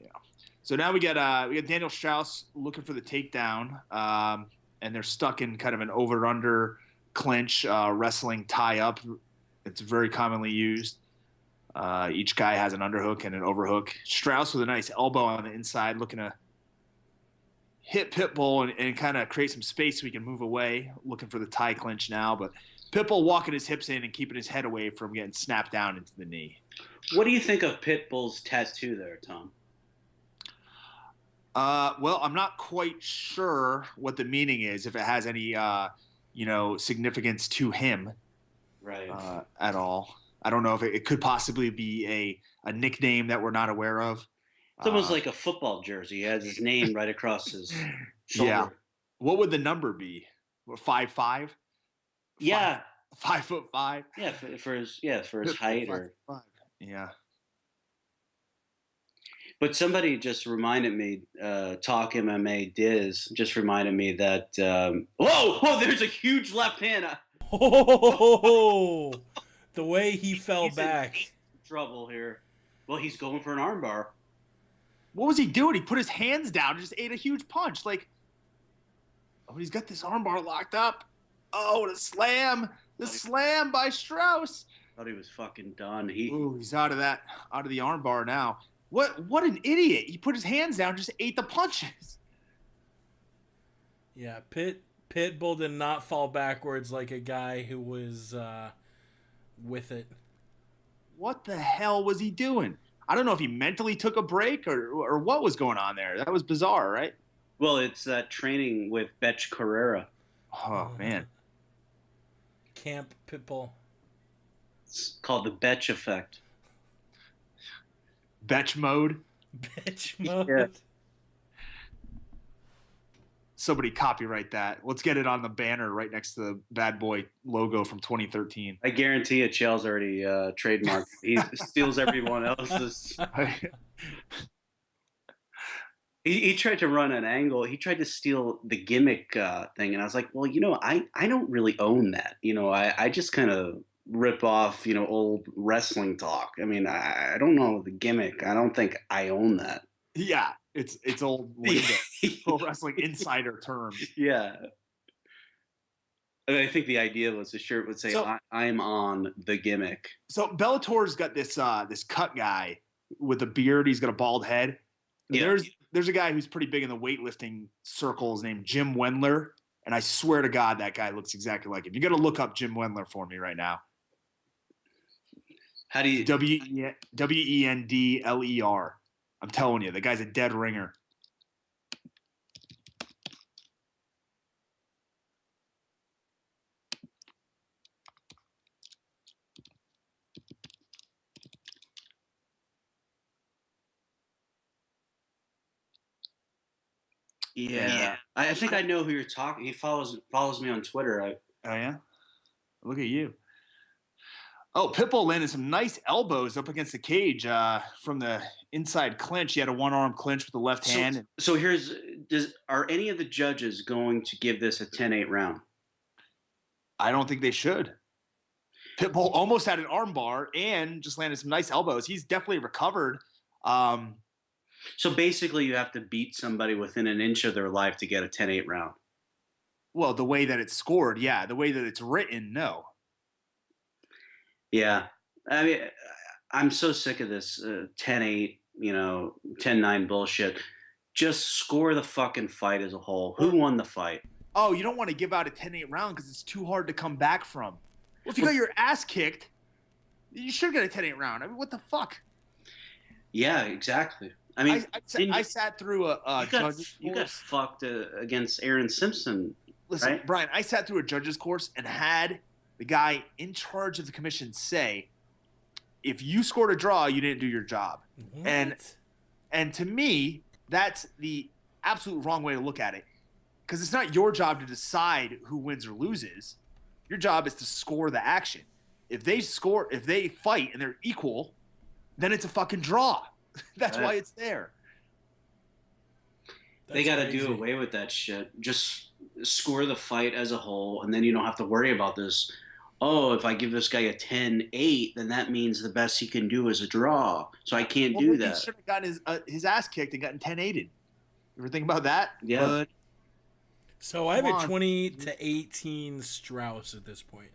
Yeah. So now we got Daniel Strauss looking for the takedown, and they're stuck in kind of an over-under clinch wrestling tie-up. It's very commonly used. Each guy has an underhook and an overhook. Strauss with a nice elbow on the inside, looking to hit Pitbull and kind of create some space so we can move away, looking for the tie clinch now. But Pitbull walking his hips in and keeping his head away from getting snapped down into the knee. What do you think of Pitbull's tattoo there, Tom? Well, I'm not quite sure what the meaning is, if it has any, significance to him, right? At all. I don't know if it could possibly be a nickname that we're not aware of. It's almost like a football jersey. He has his name right across his shoulder. Yeah. What would the number be? 5'5"? Yeah. 5'5"? Yeah, for his height or. Yeah. But somebody just reminded me, Talk MMA Diz just reminded me that, whoa, there's a huge left hand. Oh, the way he fell back. In trouble here. Well, he's going for an armbar. What was he doing? He put his hands down and just ate a huge punch. Like, he's got this armbar locked up. Oh, the slam. The slam by Strauss. Thought he was fucking done. He's out of the armbar now. What an idiot. He put his hands down, just ate the punches. Yeah, Pitbull did not fall backwards like a guy who was with it. What the hell was he doing? I don't know if he mentally took a break or what was going on there. That was bizarre, right? Well, it's that training with Betch Carrera. Oh, man. Camp Pitbull. It's called the Betch effect. Betch mode. Betch mode. Yeah. Somebody copyright that. Let's get it on the banner right next to the Bad Boy logo from 2013. I guarantee you, Chael's already trademarked. He steals everyone else's. He tried to run an angle. He tried to steal the gimmick thing, and I was like, well, I don't really own that. I just kind of rip off, old wrestling talk. I mean, I don't know the gimmick. I don't think I own that. Yeah, it's old lingo, old wrestling insider terms. Yeah. And I think the idea was the shirt would say, I'm on the gimmick. So Bellator's got this cut guy with a beard. He's got a bald head. Yeah. There's a guy who's pretty big in the weightlifting circles named Jim Wendler. And I swear to God, that guy looks exactly like him. You got to look up Jim Wendler for me right now. How do you Wendler? I'm telling you, the guy's a dead ringer. Yeah, I think I know who you're talking. He follows me on Twitter. Oh yeah, look at you. Oh, Pitbull landed some nice elbows up against the cage from the inside clinch. He had a one-arm clinch with the left hand. So are any of the judges going to give this a 10-8 round? I don't think they should. Pitbull almost had an armbar and just landed some nice elbows. He's definitely recovered. So basically, you have to beat somebody within an inch of their life to get a 10-8 round. Well, the way that it's scored, yeah. The way that it's written, no. Yeah. I mean, I'm so sick of this 10-8, 10-9 bullshit. Just score the fucking fight as a whole. Who won the fight? Oh, you don't want to give out a 10-8 round because it's too hard to come back from. Well, if you got your ass kicked, you should get a 10-8 round. I mean, what the fuck? Yeah, exactly. I mean, I sat through you got fucked against Aaron Simpson. Listen, right? Brian, I sat through a judge's course and had the guy in charge of the commission say, if you scored a draw, you didn't do your job. What? And to me, that's the absolute wrong way to look at it. Because it's not your job to decide who wins or loses. Your job is to score the action. If they fight and they're equal, then it's a fucking draw. That's why it's there. They got to do away with that shit. Just score the fight as a whole, and then you don't have to worry about this. Oh, if I give this guy a 10-8, then that means the best he can do is a draw. So I can't do that. He should have gotten his ass kicked and gotten 10-8'd. You ever think about that? Yeah. But so I have a 20-18 Strauss at this point.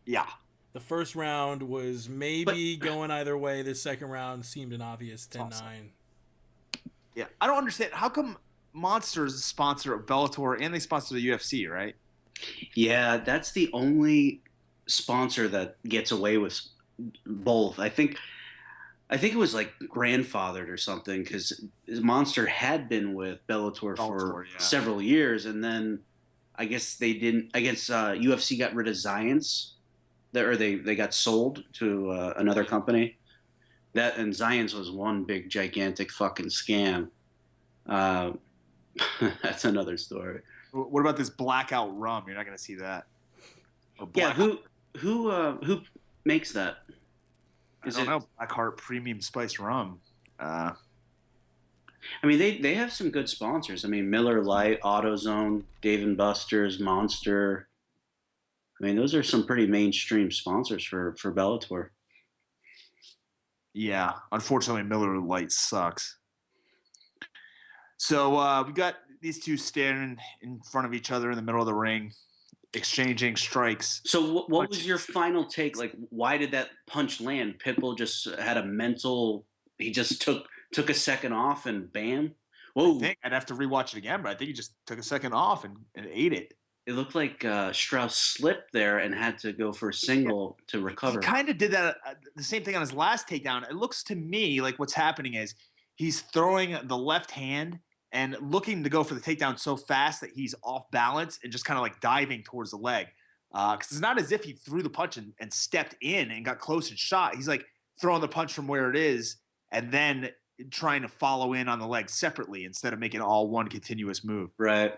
Yeah. The first round was maybe going either way. The second round seemed an obvious 10-9. Awesome. Yeah, I don't understand. How come Monster is a sponsor of Bellator and they sponsor the UFC, right? Yeah, that's the only sponsor that gets away with both. I think it was like grandfathered or something because Monster had been with Bellator for several years, and then I guess they didn't. I guess UFC got rid of Zions. They got sold to another company. And Zions was one big gigantic fucking scam. That's another story. What about this blackout rum? You're not going to see that. Yeah, who makes that? I don't know. Blackheart Premium Spice Rum. I mean, they have some good sponsors. I mean, Miller Lite, AutoZone, Dave & Buster's, Monster. I mean, those are some pretty mainstream sponsors for Bellator. Yeah, unfortunately, Miller Lite sucks. So we got these two standing in front of each other in the middle of the ring, exchanging strikes. So what was your final take? Like, why did that punch land? Pitbull just had a mental. He just took a second off and bam. Whoa! I think I'd have to rewatch it again, but I think he just took a second off and ate it. It looked like Strauss slipped there and had to go for a single to recover. He kind of did that, the same thing on his last takedown. It looks to me like what's happening is he's throwing the left hand and looking to go for the takedown so fast that he's off balance and just kind of like diving towards the leg. Because it's not as if he threw the punch and stepped in and got close and shot. He's like throwing the punch from where it is and then trying to follow in on the leg separately instead of making all one continuous move. Right.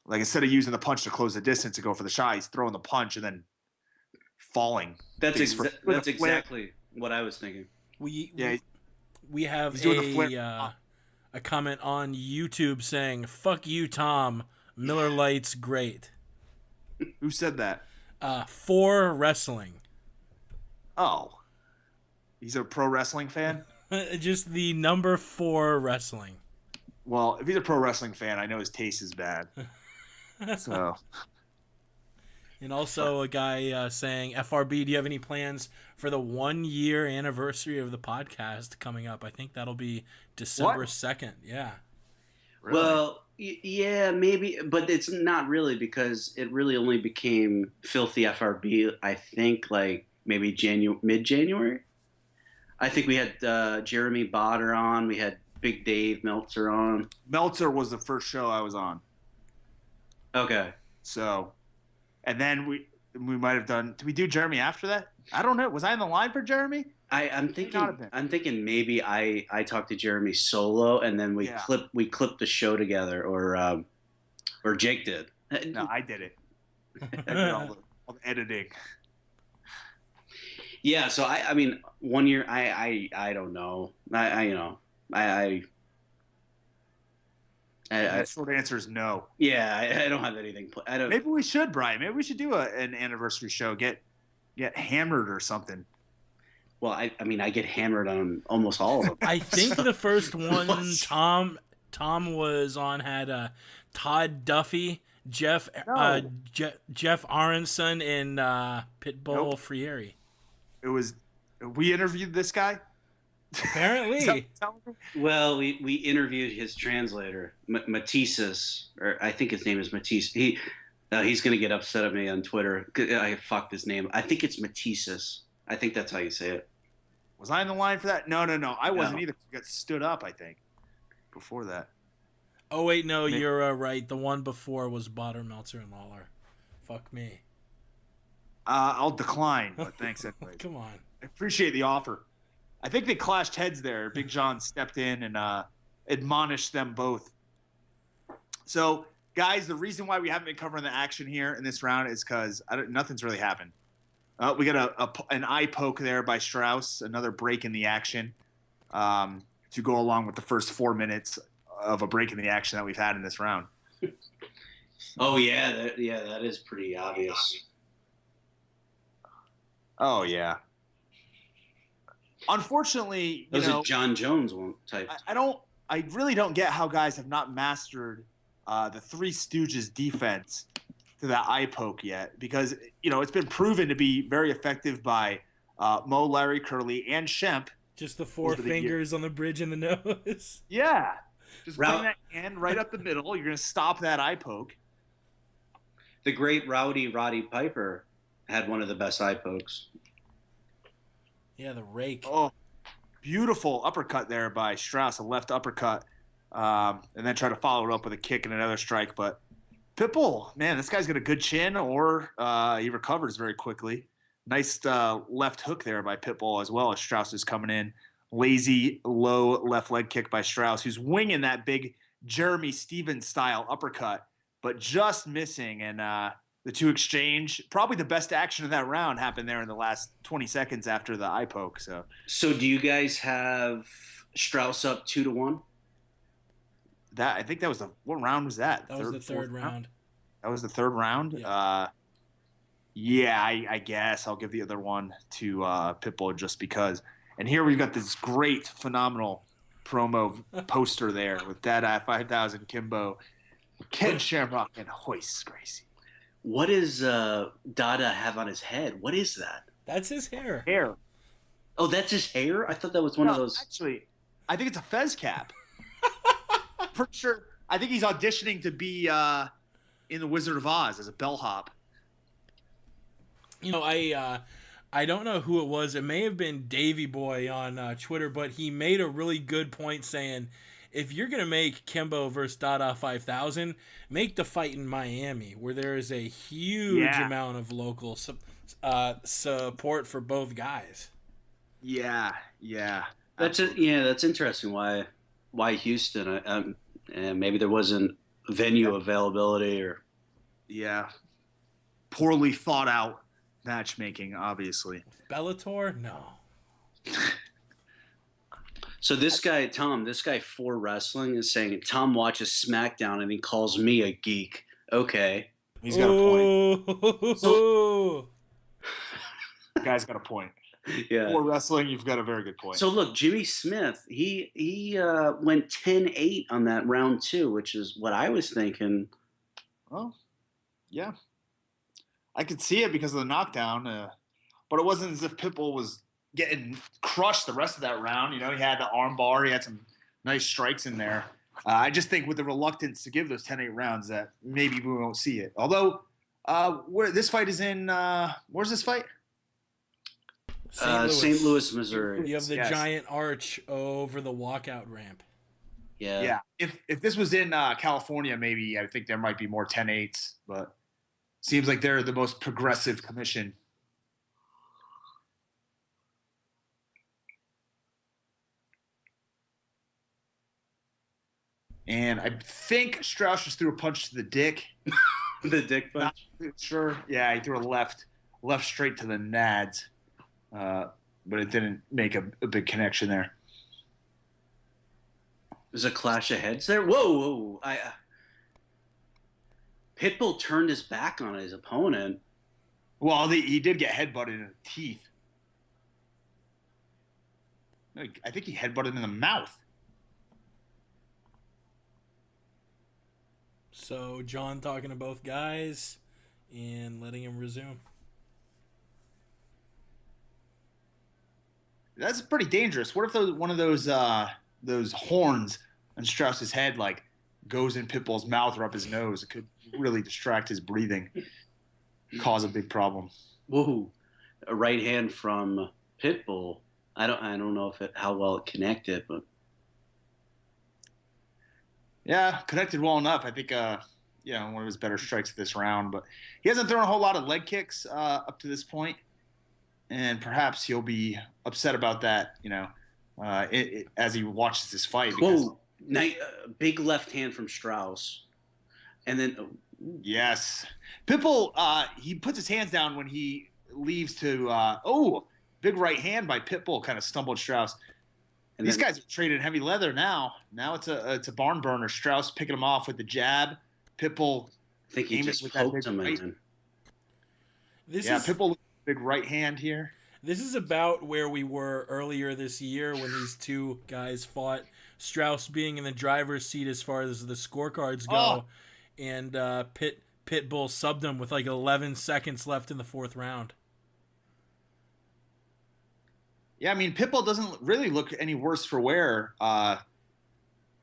Like instead of using the punch to close the distance to go for the shot, he's throwing the punch and then falling. That's exactly what I was thinking. We have a comment on YouTube saying, "Fuck you, Tom. Miller Lite's great." Who said that? For wrestling. Oh, he's a pro wrestling fan. Just the number 4 wrestling. Well, if he's a pro wrestling fan, I know his taste is bad. So, and also a guy saying, FRB, do you have any plans for the 1-year anniversary of the podcast coming up? I think that'll be December 2nd. Yeah. Really? Well, yeah, maybe, but it's not really because it really only became filthy FRB. I think like maybe mid-January. I think we had Jeremy Botter on. We had Big Dave Meltzer on. Meltzer was the first show I was on. Okay. So, and then we might have done. Did we do Jeremy after that? I don't know. Was I in the line for Jeremy? I'm May not have been. thinking maybe I talked to Jeremy solo and then we Yeah. clipped the show together or Jake did. No, I did it. I did all the editing. Yeah, so I mean 1 year I don't know. The short answer is no. I don't have anything. I don't. Maybe we should, Brian. Maybe we should do an anniversary show. Get hammered or something. Well, I mean, I get hammered on almost all of them. I think the first one Tom was on had Todd Duffy, Jeff Jeff Aronson, and Pitbull Frieri. It was. We interviewed this guy. Apparently. Well, we interviewed his translator, Matisses, or I think his name is Matisse. He's going to get upset at me on Twitter. I fucked his name. I think it's Matisses. I think that's how you say it. Was I in the line for that? No. I wasn't either. I got stood up, I think, before that. Oh, wait, no, you're right. The one before was Botter, Meltzer, and Lawlor. Fuck me. I'll decline, but thanks anyway. Come on. I appreciate the offer. I think they clashed heads there. Big John stepped in and admonished them both. So, guys, the reason why we haven't been covering the action here in this round is because nothing's really happened. We got an eye poke there by Strauss, another break in the action to go along with the first 4 minutes of a break in the action that we've had in this round. Oh, yeah. That is pretty obvious. Oh, yeah. Unfortunately, Those are John Jones type. I really don't get how guys have not mastered the Three Stooges defense to that eye poke yet, because it's been proven to be very effective by Mo, Larry, Curly, and Shemp. Just the four fingers on the bridge and the nose. Yeah, just bring that hand right up the middle. You're gonna stop that eye poke. The great Roddy Piper had one of the best eye pokes. Yeah, the rake. Oh, beautiful uppercut there by Strauss, a left uppercut, and then try to follow it up with a kick and another strike. But Pitbull, man, this guy's got a good chin, or he recovers very quickly. Nice left hook there by Pitbull as well as Strauss is coming in. Lazy, low left leg kick by Strauss, who's winging that big Jeremy Stevens style uppercut, but just missing. And the two exchange. Probably the best action of that round happened there in the last 20 seconds after the eye poke. So do you guys have Strauss up 2-1? I think that was what round was that? That was the third round. That was the third round? Yeah. I guess I'll give the other one to Pitbull just because. And here we've got this great, phenomenal promo poster there with Dada 5000 Kimbo, Ken Shamrock, and Hoist Gracie. What does Dada have on his head? What is that? That's his hair. Oh, that's his hair? I thought that was one of those. Actually, I think it's a fez cap. Pretty sure. I think he's auditioning to be in The Wizard of Oz as a bellhop. I don't know who it was. It may have been Davey Boy on Twitter, but he made a really good point saying, if you're going to make Kimbo versus Dada 5000, make the fight in Miami, where there is a huge amount of local support for both guys. Yeah. That's it. Yeah, that's interesting. Why Houston? And maybe there wasn't venue availability or. Yeah. Poorly thought out matchmaking, obviously. Bellator? No. So this guy for wrestling is saying Tom watches SmackDown and he calls me a geek. Okay. He's got a point. So, guy's got a point. Yeah. For wrestling, you've got a very good point. So look, Jimmy Smith, he went 10-8 on that round 2, which is what I was thinking. Well, yeah. I could see it because of the knockdown, but it wasn't as if Pitbull was getting crushed the rest of that round. He had the arm bar. He had some nice strikes in there. I just think with the reluctance to give those 10-8 rounds that maybe we won't see it. Although, where this fight is in, where's this fight? St. Louis, Missouri. You have the giant arch over the walkout ramp. Yeah. If this was in California, maybe I think there might be more 10-8s, but seems like they're the most progressive commission. And I think Strauss just threw a punch to the dick. The dick punch? Not sure. Yeah, he threw a left straight to the nads. But it didn't make a big connection there. There's a clash of heads there. Whoa. Pitbull turned his back on his opponent. Well, he did get headbutted in the teeth. I think he headbutted him in the mouth. So John talking to both guys and letting him resume. That's pretty dangerous. What if one of those horns on Strauss's head like goes in Pitbull's mouth or up his nose? It could really distract his breathing, cause a big problem. Whoa, a right hand from Pitbull. I don't know how well it connected, but yeah, connected well enough. I think one of his better strikes of this round, but he hasn't thrown a whole lot of leg kicks up to this point. And perhaps he'll be upset about that, as he watches this fight. Whoa, big left hand from Strauss. And then... Yes. Pitbull, he puts his hands down when he leaves to... big right hand by Pitbull kind of stumbled Strauss. And these guys are traded heavy leather now. Now it's a barn burner. Strauss picking him off with the jab. Pitbull... I think he just poked him in. Pitbull... Big right hand here. This is about where we were earlier this year when these two guys fought. Strauss being in the driver's seat as far as the scorecards go, and Pitbull subbed him with like 11 seconds left in the fourth round. Yeah, I mean, Pitbull doesn't really look any worse for wear.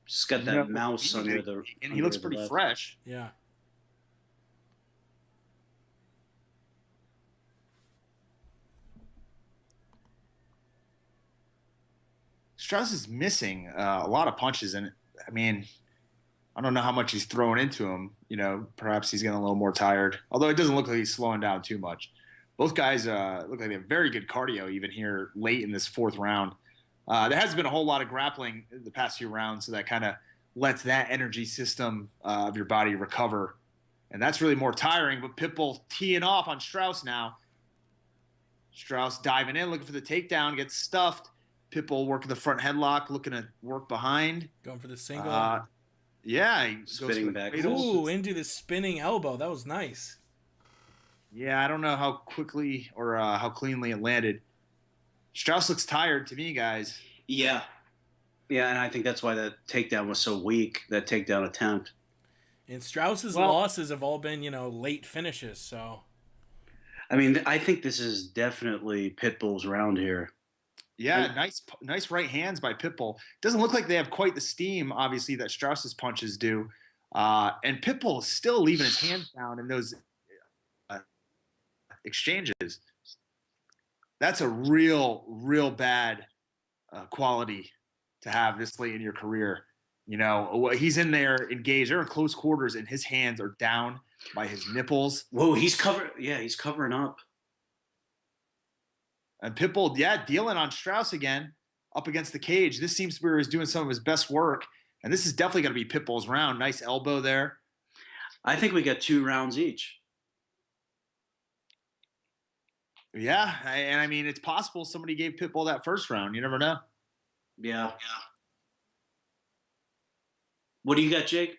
Just got that mouse under the... And he looks pretty fresh. Yeah. Strauss is missing a lot of punches, and I mean, I don't know how much he's throwing into him. Perhaps he's getting a little more tired. Although it doesn't look like he's slowing down too much. Both guys look like they have very good cardio even here late in this fourth round. There hasn't been a whole lot of grappling in the past few rounds, so that kind of lets that energy system of your body recover, and that's really more tiring. But Pitbull teeing off on Strauss now. Strauss diving in, looking for the takedown, gets stuffed. Pitbull working the front headlock, looking to work behind. Going for the single. He spinning back. Ooh, into the spinning elbow. That was nice. Yeah, I don't know how quickly or how cleanly it landed. Strauss looks tired to me, guys. Yeah, and I think that's why that takedown was so weak, that takedown attempt. And Strauss's losses have all been, late finishes, so. I mean, I think this is definitely Pitbull's round here. Yeah, nice right hands by Pitbull. Doesn't look like they have quite the steam, obviously, that Strauss's punches do. And Pitbull is still leaving his hands down in those exchanges. That's a real bad quality to have this late in your career. He's in there engaged. They're in close quarters, and his hands are down by his nipples. Whoa, he's covering up. And Pitbull, dealing on Strauss again, up against the cage. This seems to be where he's doing some of his best work. And this is definitely going to be Pitbull's round. Nice elbow there. I think we got 2 rounds each. Yeah, and I mean, it's possible somebody gave Pitbull that first round. You never know. Yeah. What do you got, Jake?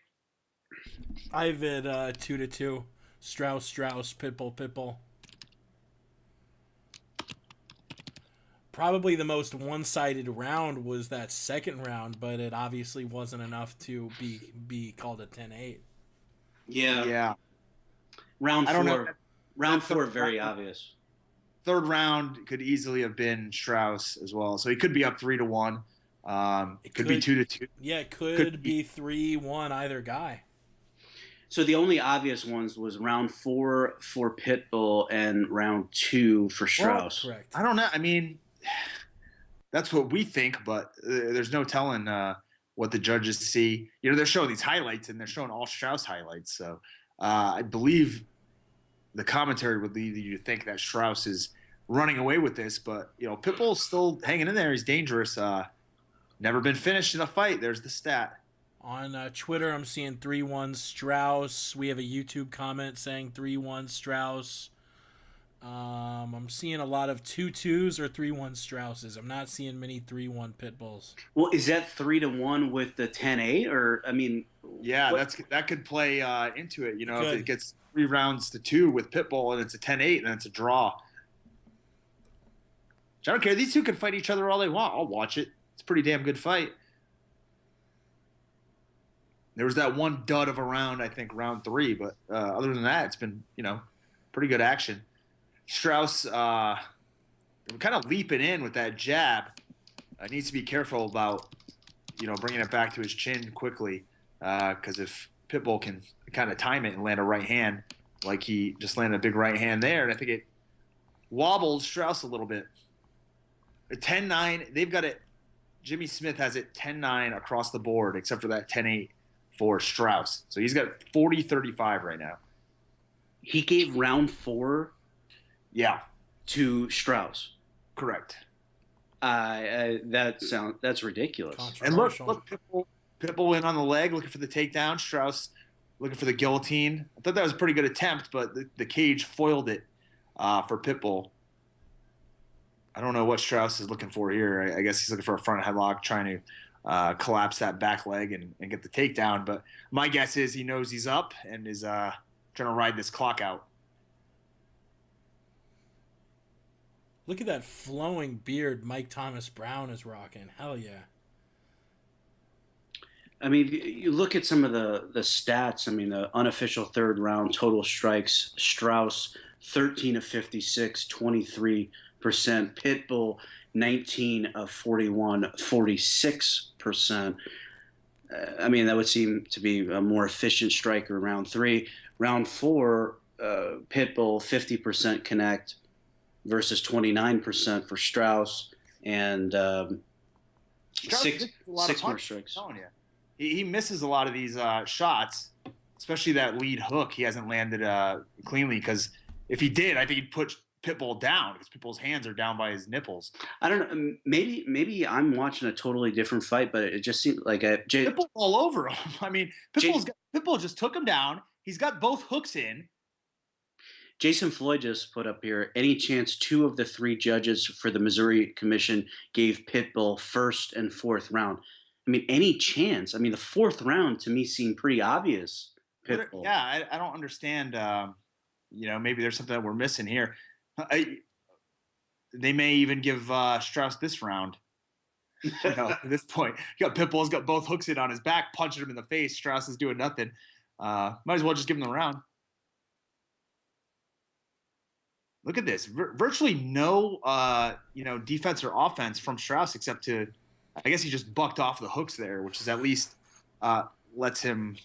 I've at 2-2. Strauss, Pitbull. Probably the most one-sided round was that second round, but it obviously wasn't enough to be called a 10-8. Yeah. Round 4. Round 4, very obvious. Third round could easily have been Strauss as well, so he could be up 3-1. It could be 2-2. Yeah, it could be 3-1 either guy. So the only obvious ones was round 4 for Pitbull and round 2 for Strauss. Well, correct. I don't know. I mean, that's what we think, but there's no telling what the judges see. You know, they're showing these highlights, and they're showing all Strauss highlights. So I believe the commentary would lead you to think that Strauss is running away with this. But, you know, Pitbull's still hanging in there. He's dangerous. Never been finished in a fight. There's the stat. On Twitter, I'm seeing 3-1 Strauss. We have a YouTube comment saying 3-1 Strauss. I'm seeing a lot of 2-2s or 3-1 Strausses. I'm not seeing many 3-1 Pitbulls. Well, is that 3-1 with the 10-8? Or, I mean... Yeah, that could play into it. You know, if it gets 3 rounds to 2 with Pitbull and it's a 10-8, then it's a draw. I don't care. These two can fight each other all they want. I'll watch it. It's a pretty damn good fight. There was that one dud of a round, I think, round 3. But other than that, it's been, you know, pretty good action. Strauss kind of leaping in with that jab. Needs to be careful about, you know, bringing it back to his chin quickly. Because if Pitbull can kind of time it and land a right hand, like he just landed a big right hand there, and I think it wobbled Strauss a little bit. 10-9, they've got it. Jimmy Smith has it 10-9 across the board, except for that 10-8 for Strauss. So he's got 40-35 right now. He gave round 4 to Strauss. Correct. That's ridiculous. And look, Pitbull went on the leg looking for the takedown. Strauss looking for the guillotine. I thought that was a pretty good attempt, but the cage foiled it for Pitbull. I don't know what Strauss is looking for here. I guess he's looking for a front headlock, trying to collapse that back leg and get the takedown. But my guess is he knows he's up and is trying to ride this clock out. Look at that flowing beard Mike Thomas Brown is rocking. Hell yeah. I mean, you look at some of the stats. I mean, the unofficial third round total strikes, Strauss 13 of 56, 23%. Pitbull 19 of 41, 46%. I mean, that would seem to be a more efficient striker. Round 3. Round 4, Pitbull 50% connect versus 29% for Strauss, and six more strikes. He misses a lot of these shots, especially that lead hook. He hasn't landed cleanly, because if he did, I think he'd put Pitbull down, because Pitbull's hands are down by his nipples. I don't know. Maybe I'm watching a totally different fight, but it just seemed like Pitbull all over him. I mean, Pitbull just took him down. He's got both hooks in. Jason Floyd just put up here, any chance 2 of the 3 judges for the Missouri Commission gave Pitbull first and fourth round? I mean, any chance? I mean, the fourth round to me seemed pretty obvious. Pitbull. Yeah, I don't understand. You know, maybe there's something that we're missing here. They may even give Strauss this round. You know, at this point, Pitbull's got both hooks in on his back, punching him in the face. Strauss is doing nothing. Might as well just give him the round. Look at this. Virtually no, defense or offense from Strauss, except to, I guess he just bucked off the hooks there, which is at least lets him,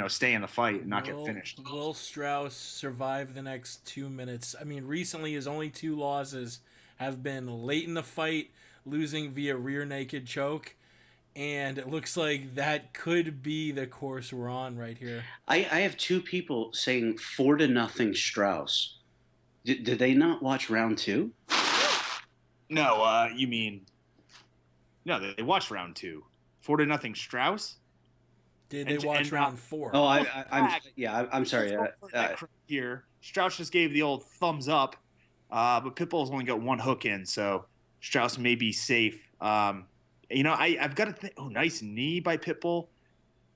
stay in the fight and not get finished. Will Strauss survive the next 2 minutes? I mean, recently his only 2 losses have been late in the fight, losing via rear naked choke, and it looks like that could be the course we're on right here. I have 2 people saying 4-0 Strauss. Did they not watch round 2? No, you mean... No, they watched round 2. 4-0 Strauss? Did they watch round 4? Oh, I'm sorry. Here, Strauss just gave the old thumbs up, but Pitbull's only got 1 hook in, so Strauss may be safe. I've got to think... Oh, nice knee by Pitbull.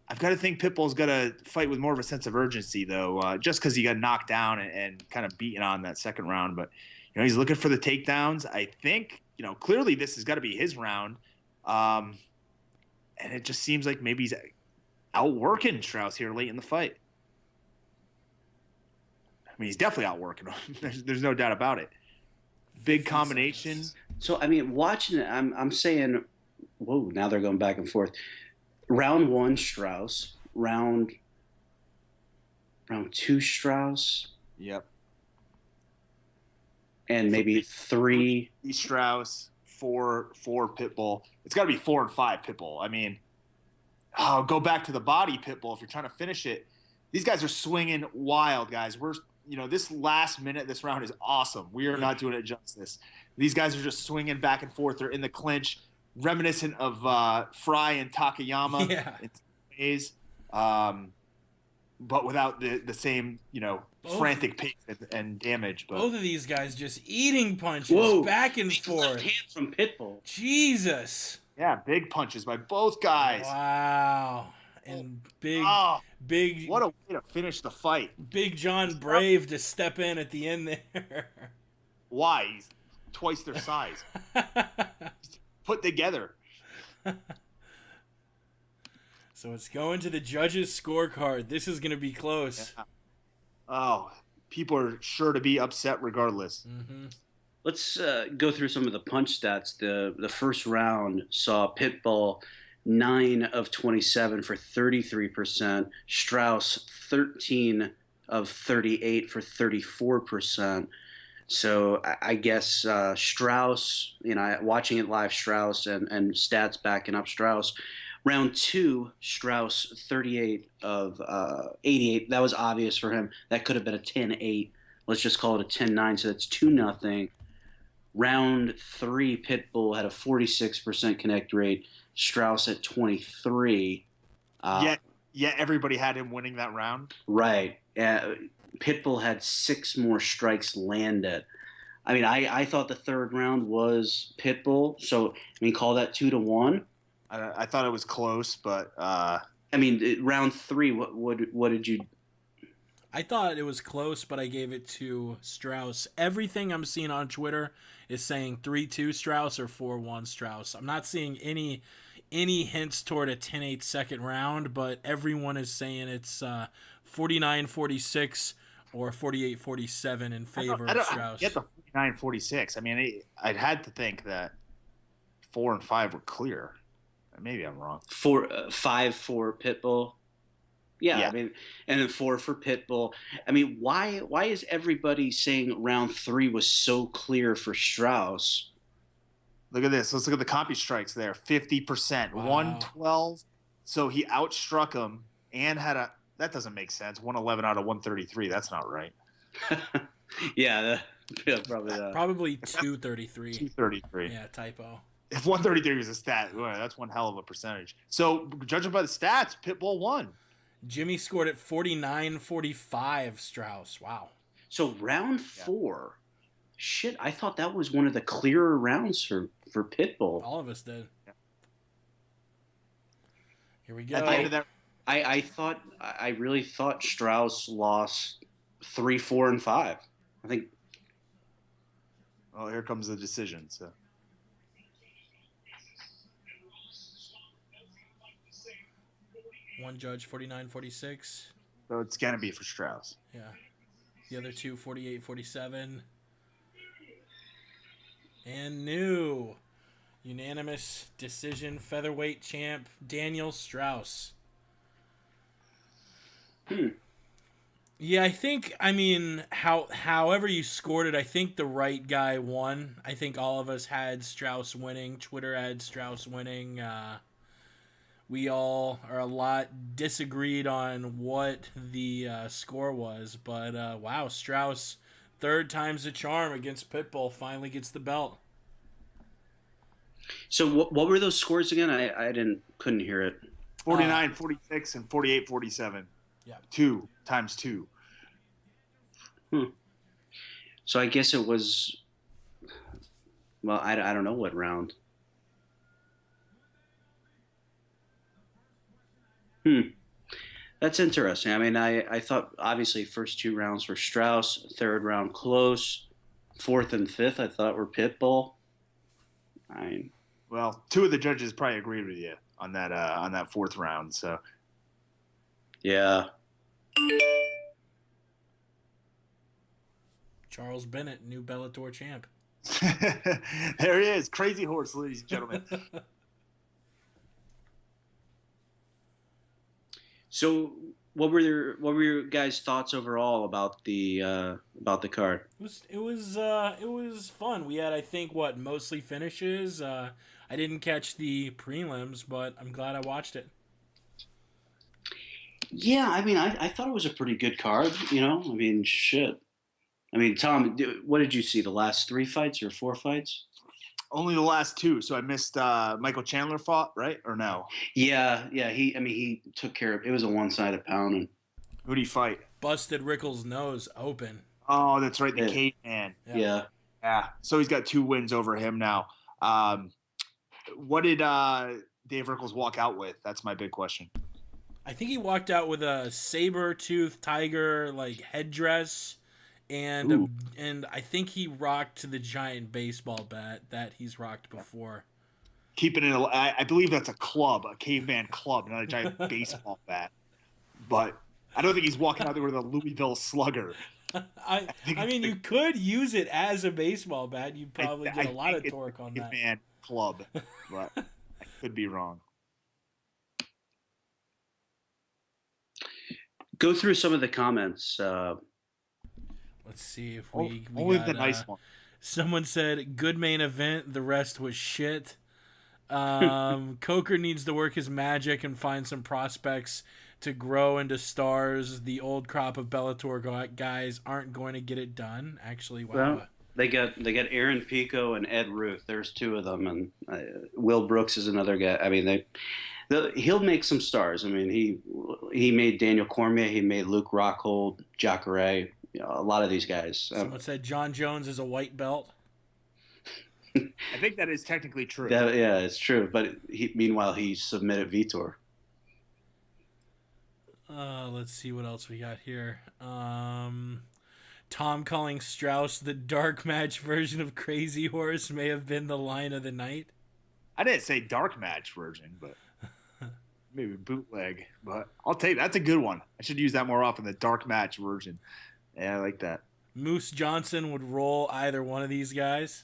I've got to think Pitbull's got to fight with more of a sense of urgency, though, just because he got knocked down and kind of beaten on that second round. But, he's looking for the takedowns. I think, clearly this has got to be his round. And it just seems like maybe he's outworking Strauss here late in the fight. I mean, he's definitely outworking him. There's no doubt about it. Big combination. So, I mean, watching it, I'm saying whoa, now they're going back and forth. Round 1, Strauss. Round 2, Strauss. Yep. And maybe 3. Strauss, 4 Pitbull. It's got to be 4 and 5 Pitbull. I mean, go back to the body Pitbull if you're trying to finish it. These guys are swinging wild, guys. This last minute, this round is awesome. We are not doing it justice. These guys are just swinging back and forth. They're in the clinch, reminiscent of Fry and Takayama. Yeah. It's ways, but without the same, frantic pace and damage. But both of these guys just eating punches back and forth. Hand from Pitbull. Jesus. Yeah, big punches by both guys. Wow. And big. What a way to finish the fight. Big John Brave to step in at the end there. Why? He's twice their size. Put together. So it's going to the judges' scorecard. This is going to be close. Yeah. Oh, people are sure to be upset regardless. Mm-hmm. Let's go through some of the punch stats. The first round saw Pitbull 9 of 27 for 33%. Strauss 13 of 38 for 34%. So I guess Strauss, watching it live, Strauss and stats backing up Strauss. Round 2, Strauss 38 of 88. That was obvious for him. That could have been a 10-8. Let's just call it a 10-9. So that's 2-0. Round 3, Pitbull had a 46% connect rate. Strauss at 23. Yet everybody had him winning that round. Right. Pitbull had 6 more strikes landed. I mean, I thought the third round was Pitbull. So, call that 2-1. I thought it was close, but round 3. What did you? I thought it was close, but I gave it to Strauss. Everything I'm seeing on Twitter is saying 3-2 Strauss or 4-1 Strauss. I'm not seeing any hints toward a 10-8 second round, but everyone is saying it's 49-46 or 48-47 in favor of Strauss. I get the 49-46. I'd had to think that 4 and 5 were clear. Maybe I'm wrong. 5 for Pitbull. Yeah, and then 4 for Pitbull. Why is everybody saying round 3 was so clear for Strauss? Look at this. Let's look at the copy strikes there. 50%. Wow. 112. So he outstruck him and had that doesn't make sense. 111 out of 133. That's not right. Yeah, probably that. Probably 233. 233. Yeah, typo. If 133 was a stat, that's one hell of a percentage. So, judging by the stats, Pitbull won. Jimmy scored at 49-45 Strauss. Wow. So, round 4, shit, I thought that was one of the clearer rounds for Pitbull. All of us did. Yeah. Here we go. I really thought Strauss lost 3, 4, and 5. I think. Oh, here comes the decision. So. One judge, 49-46. So it's going to be for Strauss. Yeah. The other two, 48-47. And new unanimous decision featherweight champ, Daniel Strauss. Yeah, I think, however you scored it, I think the right guy won. I think all of us had Strauss winning. Twitter had Strauss winning. We all are a lot disagreed on what the score was. But, wow, Strauss, third time's a charm against Pitbull, finally gets the belt. So what were those scores again? I couldn't hear it. 49-46 and 48-47. Yeah. 2 times 2. So I guess it was, well, I don't know what round. That's interesting. I thought obviously first 2 rounds were Strauss, third round close, 4th and 5th I thought were Pitbull. Well, 2 of the judges probably agreed with you on that 4th round. So yeah. Charles Bennett, new Bellator champ. There he is, Crazy Horse, ladies and gentlemen. So what were your guys' thoughts overall about the card? It was fun. We had, I think, mostly finishes. I didn't catch the prelims, but I'm glad I watched it. Yeah, I mean, I thought it was a pretty good card. I mean, shit. I mean, Tom, what did you see? The last 3 fights or 4 fights? Only the last two, so I missed Michael Chandler fought, right? Or no? Yeah, yeah. He took care of. It was a one-sided pounding. Who did he fight? Busted Rickles' nose open. Oh, that's right, the Yeah. caveman. Yeah. Yeah. So he's got 2 wins over him now. What did Dave Rickles walk out with? That's my big question. I think he walked out with a saber-toothed tiger headdress, Ooh. and I think he rocked the giant baseball bat that he's rocked before. Keeping it, I believe that's a club, a caveman club, not a giant baseball bat. But I don't think he's walking out there with a Louisville Slugger. I mean, you could use it as a baseball bat. You'd probably get a lot of torque on that. Caveman club, but I could be wrong. Go through some of the comments. Let's see if we Only got, the nice one. Someone said, good main event, the rest was shit. Coker needs to work his magic and find some prospects to grow into stars. The old crop of Bellator guys aren't going to get it done. Actually, wow. Well, they got Aaron Pico and Ed Ruth. There's 2 of them, and Will Brooks is another guy. I mean, he'll make some stars. I mean, he made Daniel Cormier. He made Luke Rockhold, Jacare. A lot of these guys. Someone said John Jones is a white belt. I think that is technically true. Yeah, it's true. But meanwhile, he submitted Vitor. Let's see what else we got here. Tom calling Strauss the dark match version of Crazy Horse may have been the line of the night. I didn't say dark match version, but maybe bootleg. But I'll take that's a good one. I should use that more often. The dark match version. Yeah, I like that. Moose Johnson would roll either one of these guys.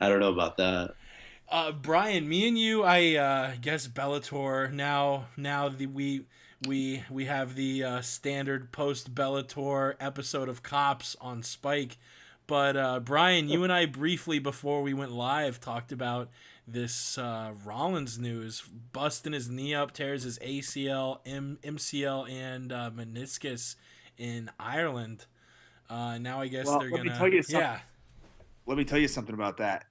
I don't know about that. Brian, me and you, I guess Bellator now we have the standard post Bellator episode of Cops on Spike. But Brian, you and I briefly before we went live talked about this Rollins news, busting his knee up, tears his ACL, MCL, and meniscus in Ireland. Now I guess they're gonna. Let me tell you something about that.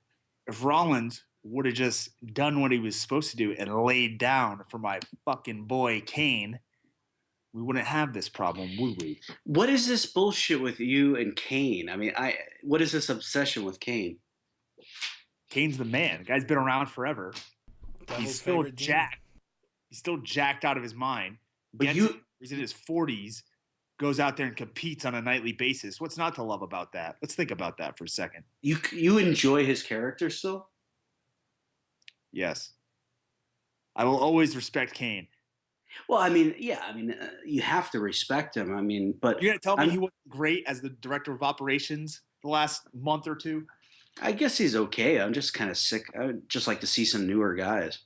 If Rollins would have just done what he was supposed to do and laid down for my fucking boy Kane, we wouldn't have this problem, would we? What is this bullshit with you and Kane? I mean, what is this obsession with Kane? Kane's the man. The guy's been around forever. He's still jacked. He's still jacked out of his mind. But He's in his 40s, goes out there and competes on a nightly basis. What's not to love about that? Let's think about that for a second. You enjoy his character still? Yes. I will always respect Kane. Well, I mean, yeah, I mean, you have to respect him. I mean, but you're gonna tell me he wasn't great as the director of operations the last month or two? I guess he's okay. I'm just kind of sick. I would just like to see some newer guys.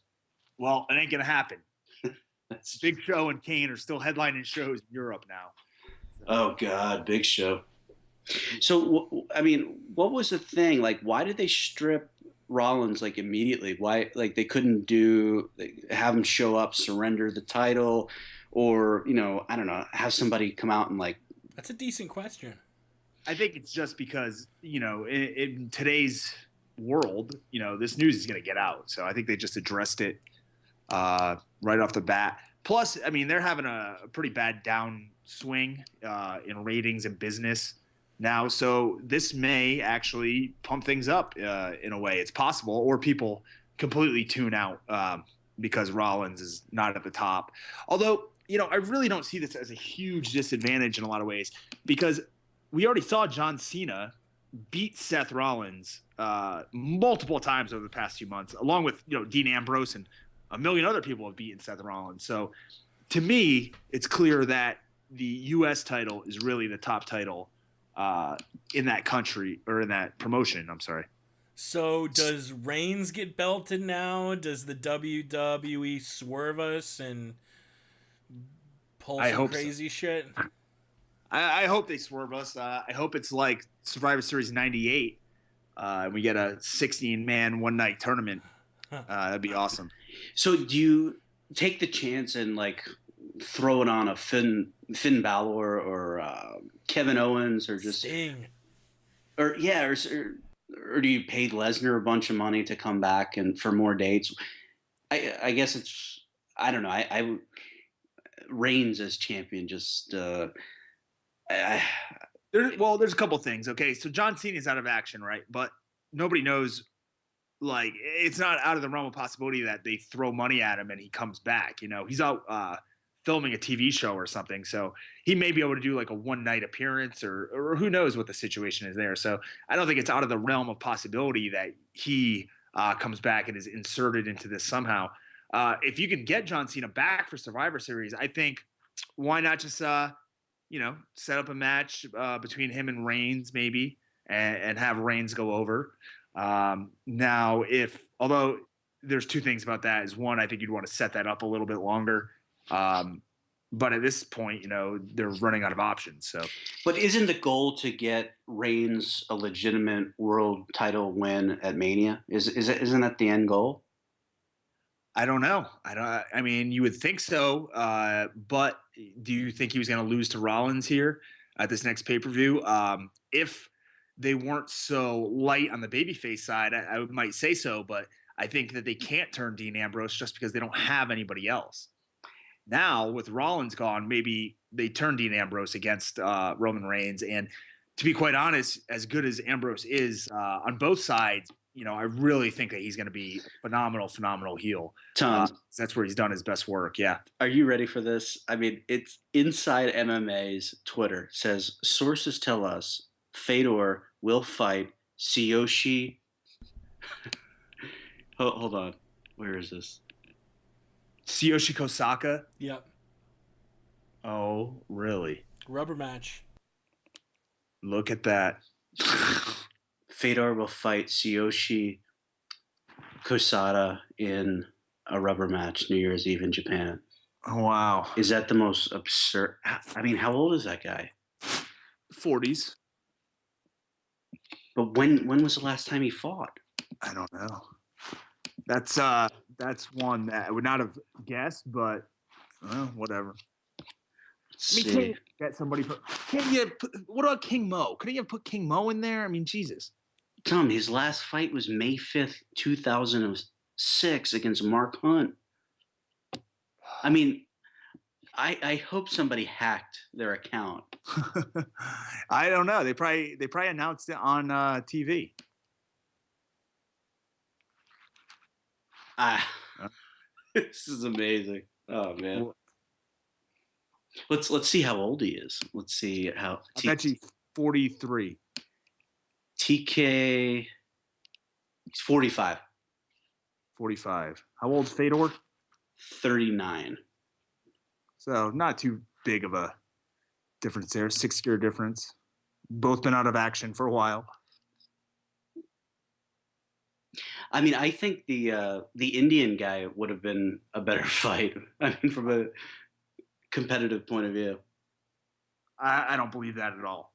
Well, it ain't gonna happen. Big Show and Kane are still headlining shows in Europe now. So. Oh God, Big Show. So, I mean, what was the thing? Like, why did they strip Rollins immediately? Why they couldn't have him show up, surrender the title, or I don't know, have somebody come out and That's a decent question. I think it's just because in today's world, this news is going to get out, so I think they just addressed it right off the bat. Plus, I mean, they're having a pretty bad downswing in ratings and business now, so this may actually pump things up in a way. It's possible, or people completely tune out because Rollins is not at the top. Although, I really don't see this as a huge disadvantage in a lot of ways, because we already saw John Cena beat Seth Rollins multiple times over the past few months, along with Dean Ambrose and a million other people have beaten Seth Rollins. So to me, it's clear that the U.S. title is really the top title in that country, or in that promotion. I'm sorry. So does Reigns get belted now? Does the WWE swerve us and pull I some hope so. crazy shit? I hope they swerve us. I hope it's like Survivor Series '98. We get a 16-man one-night tournament. That'd be awesome. So do you take the chance and like throw it on a Finn Balor or Kevin Owens or just Sting. or do you pay Lesnar a bunch of money to come back and for more dates? I guess it's I don't know. I Reigns as champion just There's a couple things. Okay, so John Cena's out of action, right? But nobody knows. Like, it's not out of the realm of possibility that they throw money at him and he comes back. You know, he's out filming a TV show or something, so he may be able to do like a one-night appearance, or who knows what the situation is there. So I don't think it's out of the realm of possibility that he comes back and is inserted into this somehow. If you can get John Cena back for Survivor Series, I think why not just set up a match between him and Reigns maybe, and have Reigns go over. Now, although there's two things about that is one, I think you'd want to set that up a little bit longer. But at this point, they're running out of options. So, but isn't the goal to get Reigns a legitimate world title win at Mania? Isn't that the end goal? I don't know. I mean, you would think so. But do you think he was going to lose to Rollins here at this next pay-per-view? If they weren't so light on the babyface side, I might say so, but I think that they can't turn Dean Ambrose just because they don't have anybody else. Now, with Rollins gone, maybe they turn Dean Ambrose against Roman Reigns. And to be quite honest, as good as Ambrose is on both sides, I really think that he's going to be a phenomenal heel. Tom, that's where he's done his best work. Yeah. Are you ready for this? I mean, it's Inside MMA's Twitter says sources tell us Fedor will fight Tsuyoshi. Hold on. Where is this? Tsuyoshi Kosaka? Yep. Oh, really? Rubber match. Look at that. Fedor will fight Tsuyoshi Kosada in a rubber match New Year's Eve in Japan. Oh, wow. Is that the most absurd? I mean, how old is that guy? 40s. But when was the last time he fought? I don't know. That's one that I would not have guessed, but whatever. Can't you get somebody? What about King Mo? Couldn't you have put King Mo in there? I mean, Jesus. Tom, his last fight was May 5th, 2006 against Mark Hunt. I mean, I hope somebody hacked their account. I don't know. They probably announced it on TV. This is amazing. Oh man. Let's see how old he is. Let's see how. I bet you 43. TK. He's 45. 45. How old's Fedor? 39. So not too big of a difference there. 6-year difference. Both been out of action for a while. I mean, I think the Indian guy would have been a better fight. I mean, from a competitive point of view. I don't believe that at all.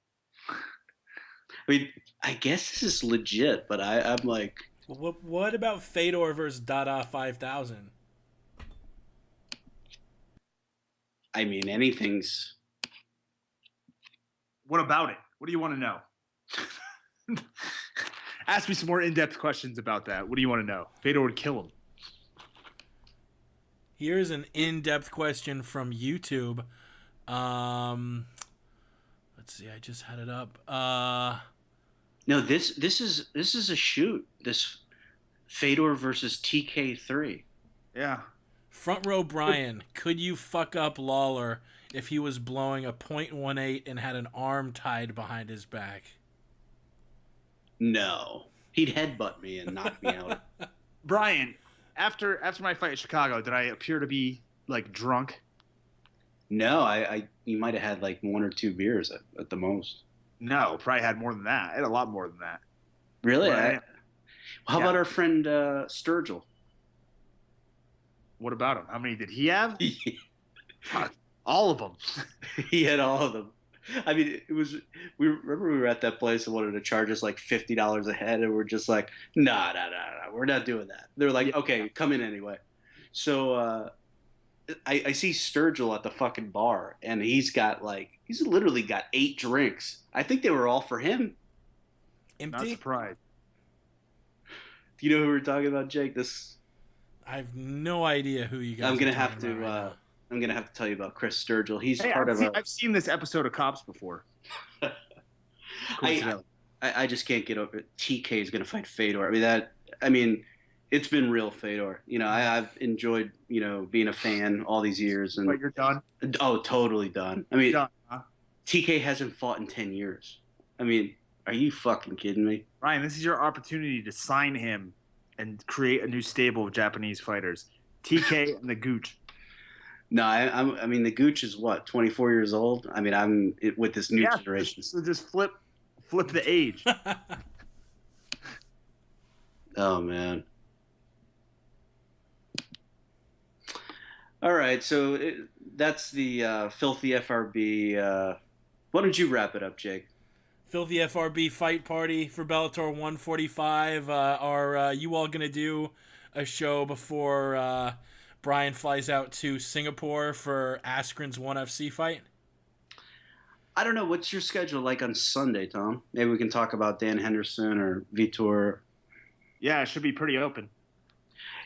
I mean, I guess this is legit, but I'm like... What about Fedor versus Dada 5000? I mean, anything's... What about it? What do you want to know? Ask me some more in-depth questions about that. What do you want to know? Fedor would kill him. Here's an in-depth question from YouTube. Let's see. I just had it up. No, this is a shoot. This Fedor versus TK3. Yeah. Front row Brian, could you fuck up Lawlor if he was blowing a .18 and had an arm tied behind his back? No. He'd headbutt me and knock me out. Brian, after my fight in Chicago, did I appear to be like drunk? No, you might have had like 1 or 2 beers at the most. No, probably had more than that. I had a lot more than that. Really? Right. How Yeah. about our friend Sturgill? What about him? How many did he have? All of them. He had all of them. I mean, it was. We remember we were at that place and wanted to charge us like $50 a head, and we're just like, nah, we're not doing that. They're like, okay, come in anyway. So I see Sturgill at the fucking bar, and he's literally got 8 drinks. I think they were all for him. Not Empty? surprised. Do you know who we're talking about, Jake? I have no idea who you guys I'm gonna are have talking about to. right now. I'm gonna have to tell you about Chris Sturgill. He's Hey, part I've seen this episode of Cops before. I just can't get over it. TK is gonna fight Fedor. It's been real Fedor. I've enjoyed being a fan all these years, and But you're done. oh, totally done. I mean, Done, huh? TK hasn't fought in 10 years. I mean, are you fucking kidding me? Ryan, this is your opportunity to sign him and create a new stable of Japanese fighters. TK and the Gooch. No, I mean the Gooch is what, 24 years old. I mean, with this new generation. So just flip the age. Oh man. All right, so that's the filthy FRB. Why don't you wrap it up, Jake? Filthy FRB fight party for Bellator 145. Are you all going to do a show before Brian flies out to Singapore for Askren's 1FC fight? I don't know. What's your schedule like on Sunday, Tom? Maybe we can talk about Dan Henderson or Vitor. Yeah, it should be pretty open.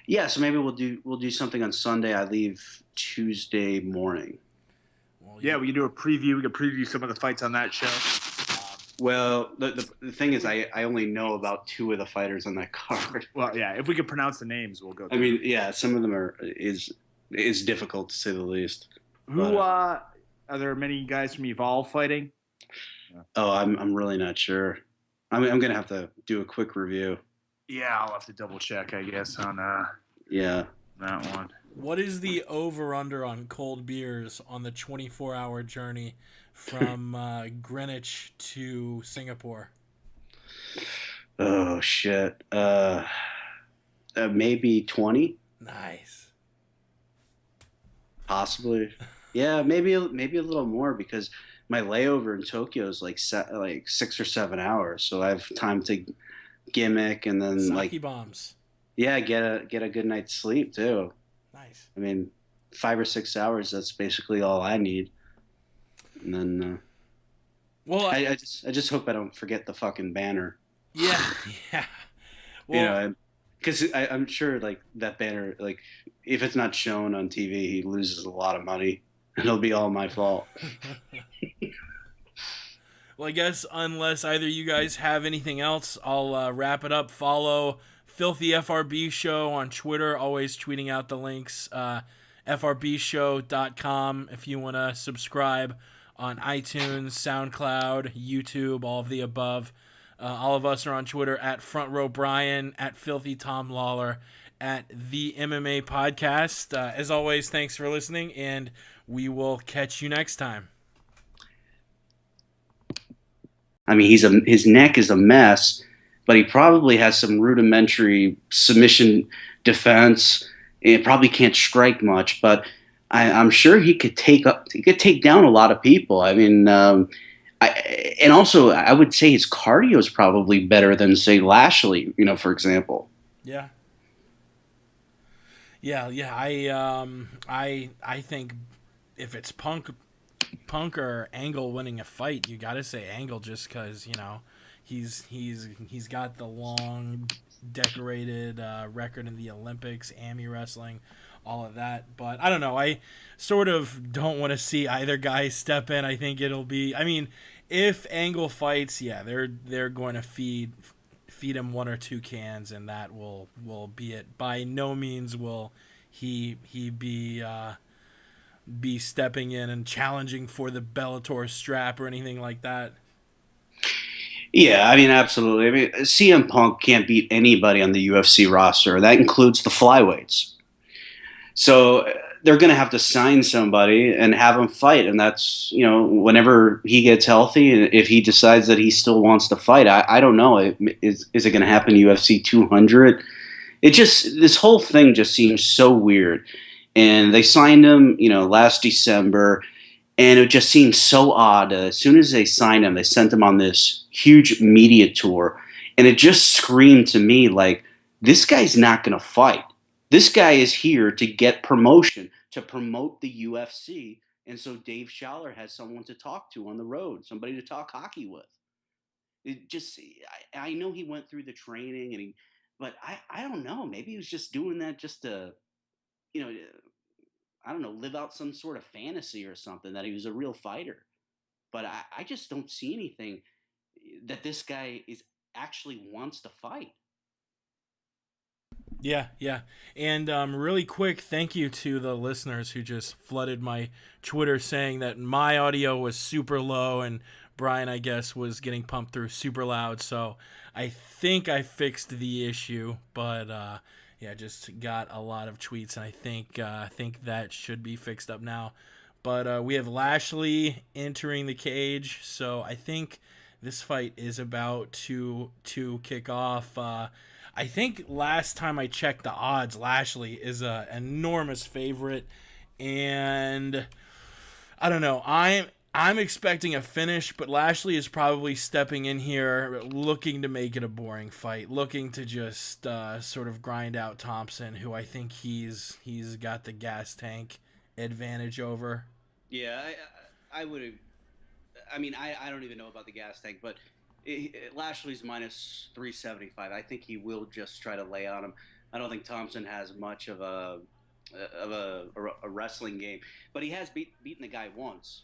Yeah, so maybe we'll do something on Sunday. I leave Tuesday morning. Well, Yeah, we can do a preview. We can preview some of the fights on that show. Well, the thing is, I only know about 2 of the fighters on that card. Well, yeah, if we can pronounce the names, we'll go. I mean, yeah, some of them is difficult to say the least. Who are there many guys from Evolve fighting? Oh, I'm really not sure. I'm gonna have to do a quick review. Yeah, I'll have to double check, I guess, on Yeah. that one. what is the over-under on cold beers on the 24-hour journey from Greenwich to Singapore? Oh shit. Maybe 20, Nice. possibly. Yeah, maybe a little more because my layover in Tokyo is like 6 or 7 hours, so I have time to gimmick and then Sake bombs. get a good night's sleep too. Nice. I mean, 5 or 6 hours. That's basically all I need. And then Well, I just hope I don't forget the fucking banner. yeah. Well, Because I'm sure like that banner, like if it's not shown on TV, he loses a lot of money, and it'll be all my fault. Well, I guess unless either you guys have anything else, I'll wrap it up. Follow Filthy FRB Show on Twitter, always tweeting out the links. FRBshow.com if you want to subscribe on iTunes, SoundCloud, YouTube, all of the above. All of us are on Twitter at Front Row Brian, at Filthy Tom Lawlor, at the MMA Podcast. As always, thanks for listening, and we will catch you next time. I mean, his neck is a mess, but he probably has some rudimentary submission defense. It probably can't strike much, but I'm sure he could take down a lot of people. I mean, and also I would say his cardio is probably better than say Lashley, for example. Yeah. I think if it's Punk or Angle winning a fight, you got to say Angle just because he's got the long decorated record in the Olympics, AMI wrestling, all of that. But I don't know. I sort of don't want to see either guy step in. I think it'll be. I mean, if Angle fights, yeah, they're going to feed him 1 or 2 cans, and that will be it. By no means will he be stepping in and challenging for the Bellator strap or anything like that. Yeah, I mean, absolutely. I mean, CM Punk can't beat anybody on the UFC roster. That includes the flyweights. So they're going to have to sign somebody and have him fight. And that's, whenever he gets healthy and if he decides that he still wants to fight, I don't know. Is it going to happen UFC 200? This whole thing just seems so weird. And they signed him, last December. And it just seems so odd. As soon as they signed him, they sent him on this huge media tour. And it just screamed to me like, this guy's not going to fight. This guy is here to get promotion, to promote the UFC. And so Dave Schaller has someone to talk to on the road, somebody to talk hockey with. I know he went through the training, but I don't know. Maybe he was just doing that just to, I don't know, live out some sort of fantasy or something, that he was a real fighter. But I just don't see anything that this guy actually wants to fight. Yeah. And really quick, thank you to the listeners who just flooded my Twitter saying that my audio was super low and Brian, I guess, was getting pumped through super loud. So I think I fixed the issue, but just got a lot of tweets, and I think that should be fixed up now. But we have Lashley entering the cage, so I think this fight is about to kick off. I think last time I checked the odds, Lashley is an enormous favorite, and I don't know. I'm expecting a finish, but Lashley is probably stepping in here looking to make it a boring fight, looking to just sort of grind out Thompson, who I think he's got the gas tank advantage over. Yeah, I would. I mean, I don't even know about the gas tank, but Lashley's minus 375. I think he will just try to lay on him. I don't think Thompson has much of a wrestling game, but he has beaten the guy once.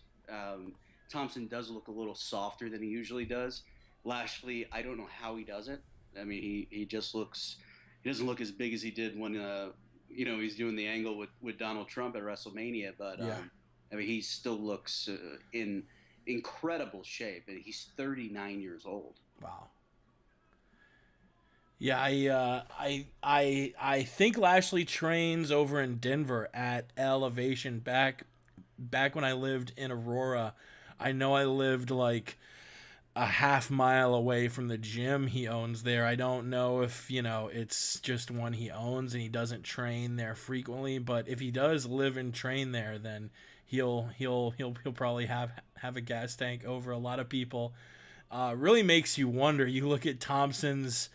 Thompson does look a little softer than he usually does. Lashley, I don't know how he does it. I mean, he just looks. He doesn't look as big as he did when he's doing the angle with Donald Trump at WrestleMania. But I mean, he still looks in incredible shape, and he's 39 years old. Wow. Yeah, I think Lashley trains over in Denver at Elevation. Back when I lived in Aurora, I know I lived like a half mile away from the gym he owns there. I don't know if, it's just one he owns and he doesn't train there frequently, but if he does live and train there, then he'll probably have a gas tank over a lot of people. Really makes you wonder. You look at Thompson's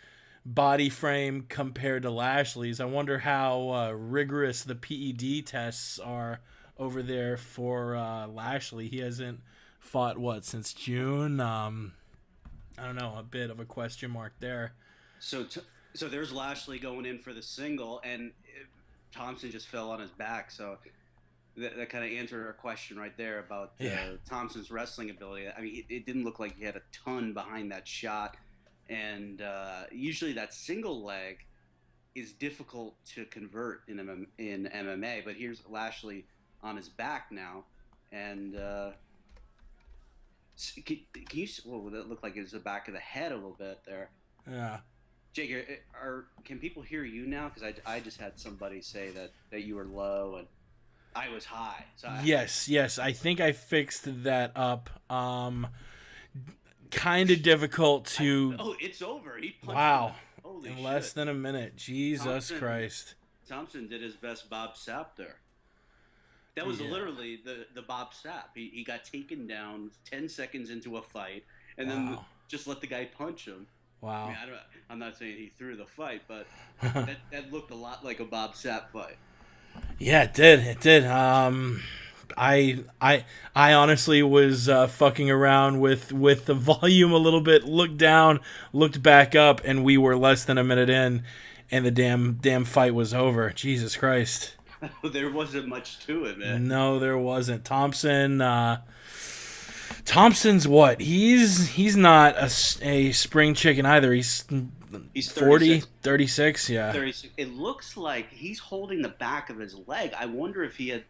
body frame compared to Lashley's. I wonder how rigorous the PED tests are over there for Lashley. He hasn't fought since June. I don't know, a bit of a question mark there. So there's Lashley going in for the single, and Thompson just fell on his back. So that kind of answered our question right there about Thompson's wrestling ability. I mean, it didn't look like he had a ton behind that shot, and usually that single leg is difficult to convert in MMA. But here's Lashley on his back now, and can you? Well, that looked like it was the back of the head a little bit there. Yeah. Jake, can people hear you now? Because I just had somebody say that you were low and I was high. So Yes. I think I fixed that up. Kind of difficult to. It's over. He punched wow. Holy in shit. Less than a minute. Jesus Christ. Thompson did his best Bob Sapp there. That was literally the Bob Sapp. He got taken down 10 seconds into a fight and then just let the guy punch him. Wow. I mean, I'm not saying he threw the fight, but that looked a lot like a Bob Sapp fight. Yeah, it did. I honestly was fucking around with the volume a little bit, looked down, looked back up, and we were less than a minute in, and the damn fight was over. Jesus Christ. There wasn't much to it, man. No, there wasn't. Thompson's what? He's not a spring chicken either. He's 40, 36, yeah. 36. It looks like he's holding the back of his leg. I wonder if he had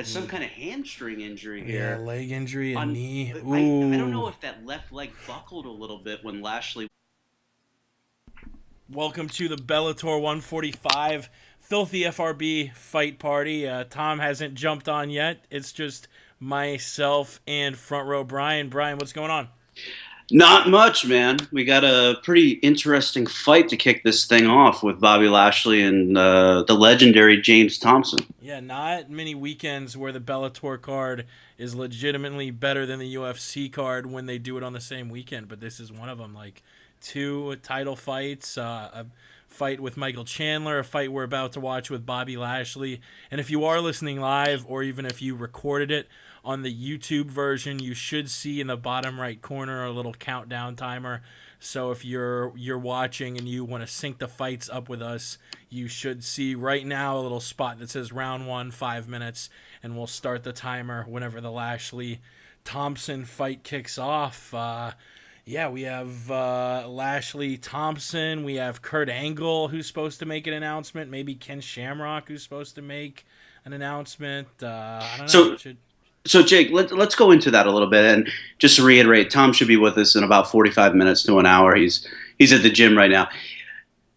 some kind of hamstring injury here. Yeah, leg injury and knee. I don't know if that left leg buckled a little bit when Lashley. Welcome to the Bellator 145 filthy FRB fight party. Tom hasn't jumped on yet. It's just myself and front row Brian. Brian, what's going on? Not much, man. We got a pretty interesting fight to kick this thing off with Bobby Lashley and the legendary James Thompson. Yeah, not many weekends where the Bellator card is legitimately better than the UFC card when they do it on the same weekend, but this is one of them. Like, two title fights, a fight with Michael Chandler, a fight we're about to watch with Bobby Lashley. And if you are listening live, or even if you recorded it on the YouTube version, you should see in the bottom right corner a little countdown timer. So if you're watching and you want to sync the fights up with us, you should see right now a little spot that says round 1, 5 minutes, and we'll start the timer whenever the Lashley Thompson fight kicks off. Yeah, we have Lashley Thompson. We have Kurt Angle, who's supposed to make an announcement. Maybe Ken Shamrock, who's supposed to make an announcement. I don't know. So Jake, let's go into that a little bit, and just to reiterate, Tom should be with us in about 45 minutes to an hour. He's at the gym right now.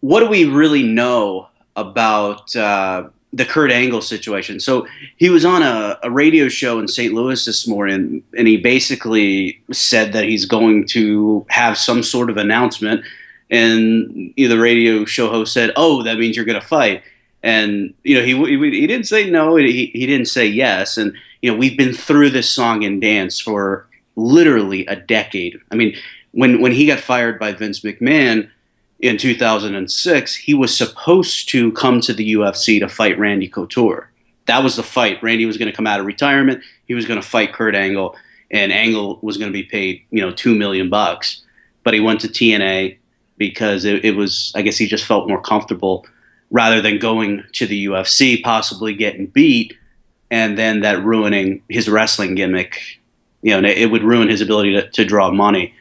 What do we really know about the Kurt Angle situation? So he was on a radio show in St. Louis this morning, and he basically said that he's going to have some sort of announcement, and the radio show host said, "Oh, that means you're going to fight." And he didn't say no, he didn't say yes, and we've been through this song and dance for literally a decade. I mean, when he got fired by Vince McMahon in 2006, he was supposed to come to the UFC to fight Randy Couture. That was the fight. Randy was going to come out of retirement. He was going to fight Kurt Angle, and Angle was going to be paid, $2 million. But he went to TNA because it was, I guess he just felt more comfortable rather than going to the UFC, possibly getting beat, and then that ruining his wrestling gimmick. It would ruin his ability to draw money.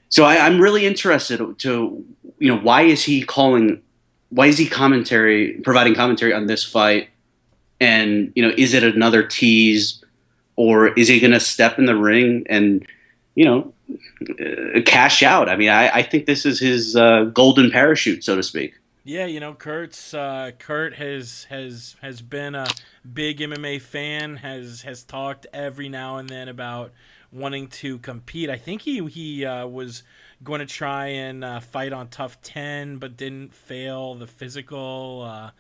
So I'm really interested to, why is he providing commentary on this fight? And, is it another tease, or is he going to step in the ring and, cash out? I mean, I think this is his golden parachute, so to speak. Yeah, Kurt has been a big MMA fan, has talked every now and then about wanting to compete. I think he was going to try and fight on Tough 10, but didn't fail the physical.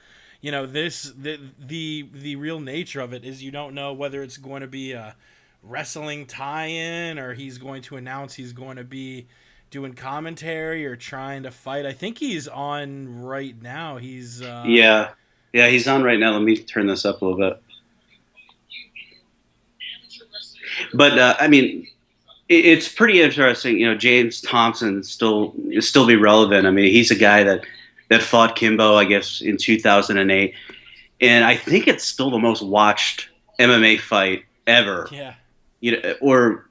The real nature of it is you don't know whether it's going to be a wrestling tie-in, or he's going to announce he's going to be doing commentary or trying to fight. I think he's on right now. He's yeah, he's on right now. Let me turn this up a little bit. But I mean, it's pretty interesting. James Thompson still be relevant. I mean, he's a guy that fought Kimbo, I guess, in 2008, and I think it's still the most watched MMA fight ever. Yeah. Or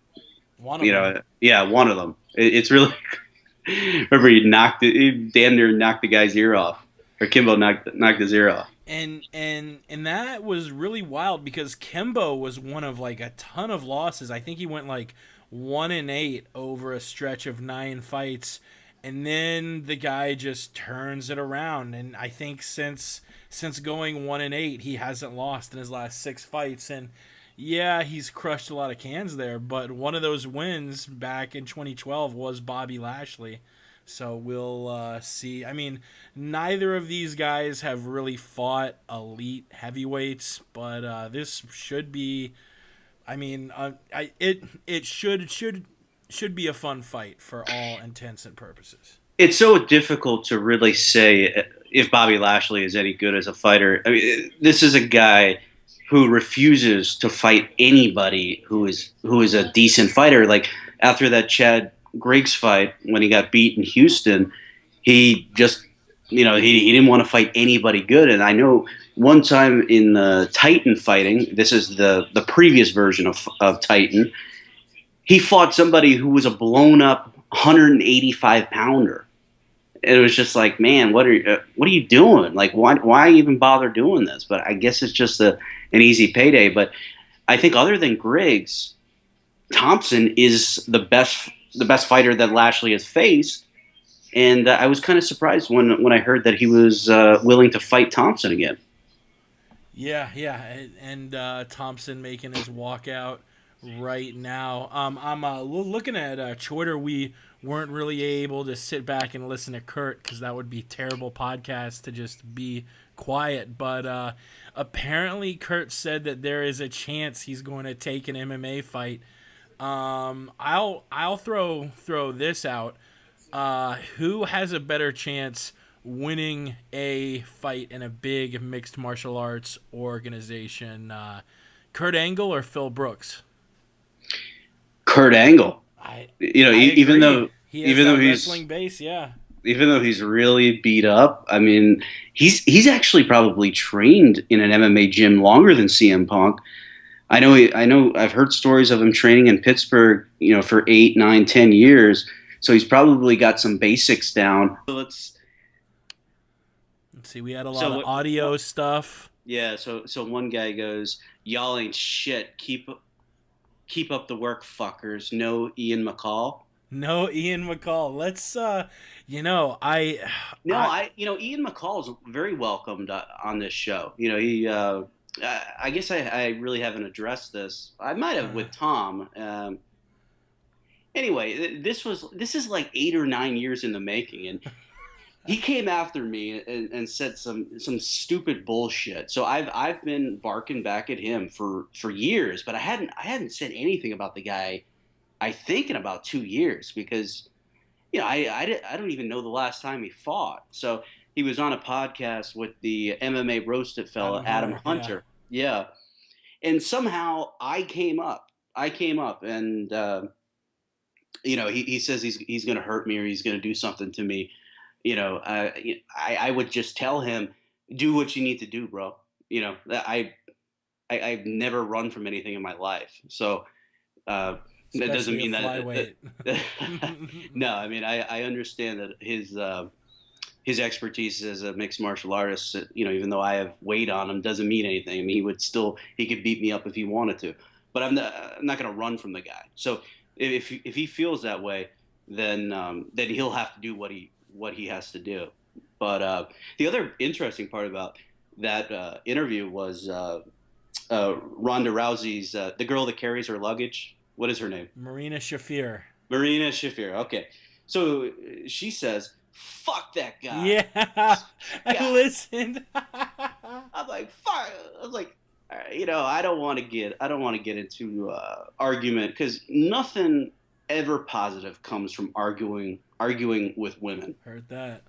one of them. Yeah, one of them. It's really. Remember, he damn near knocked the guy's ear off, or Kimbo knocked his ear off. And that was really wild because Kimbo was one of like a ton of losses. I think he went like 1-8 over a stretch of 9 fights, and then the guy just turns it around. And I think since going 1-8, he hasn't lost in his last 6 fights. And yeah, he's crushed a lot of cans there, but one of those wins back in 2012 was Bobby Lashley. So we'll see. I mean, neither of these guys have really fought elite heavyweights, but this should be. I mean, it should be a fun fight for all intents and purposes. It's so difficult to really say if Bobby Lashley is any good as a fighter. I mean, this is a guy who refuses to fight anybody who is a decent fighter. Like after that Chad Griggs fight, when he got beat in Houston, he just, he didn't want to fight anybody good. And I know one time in Titan fighting, this is the previous version of Titan, he fought somebody who was a blown up 185 pounder. And it was just like, man, what are you doing? Like, why even bother doing this? But I guess it's just an easy payday. But I think other than Griggs, Thompson is the best fighter that Lashley has faced. And I was kind of surprised when I heard that he was willing to fight Thompson again. Yeah, and Thompson making his walkout right now. I'm looking at Twitter. We weren't really able to sit back and listen to Kurt because that would be terrible podcast to just be quiet. But apparently, Kurt said that there is a chance he's going to take an MMA fight. I'll throw this out. Who has a better chance winning a fight in a big mixed martial arts organization? Kurt Angle or Phil Brooks? Kurt Angle. I even though he has even that though he's wrestling base, yeah. even though he's really beat up, I mean, he's actually probably trained in an MMA gym longer than CM Punk. I know I've heard stories of him training in Pittsburgh, for 8, 9, 10 years. So he's probably got some basics down. Let's see. We had a lot of audio stuff. Yeah. So one guy goes, "Y'all ain't shit. Keep up the work, fuckers." No Ian McCall. No Ian McCall. Let's Ian McCall is very welcomed on this show. He. I guess I really haven't addressed this. I might have with Tom. Anyway, this is like 8 or 9 years in the making, and he came after me and said some stupid bullshit. So I've been barking back at him for years, but I hadn't said anything about the guy. I think in about 2 years because I don't even know the last time he fought. So he was on a podcast with the MMA roasted fella Adam Hunter. Yeah. And somehow I came up and he says he's going to hurt me or he's going to do something to me. I would just tell him, do what you need to do, bro. I've never run from anything in my life. So that doesn't mean that. No, I mean, I understand that his expertise as a mixed martial artist, even though I have weight on him, doesn't mean anything. I mean, he could beat me up if he wanted to, but I'm not going to run from the guy. So if he feels that way, then he'll have to do what he has to do. But the other interesting part about that interview was Ronda Rousey's the girl that carries her luggage. What is her name? Marina Shafir. Okay, so she says, "Fuck that guy." Yeah, I listened. I'm like, fuck. I was like, I don't want to get into argument because nothing ever positive comes from arguing with women. Heard that.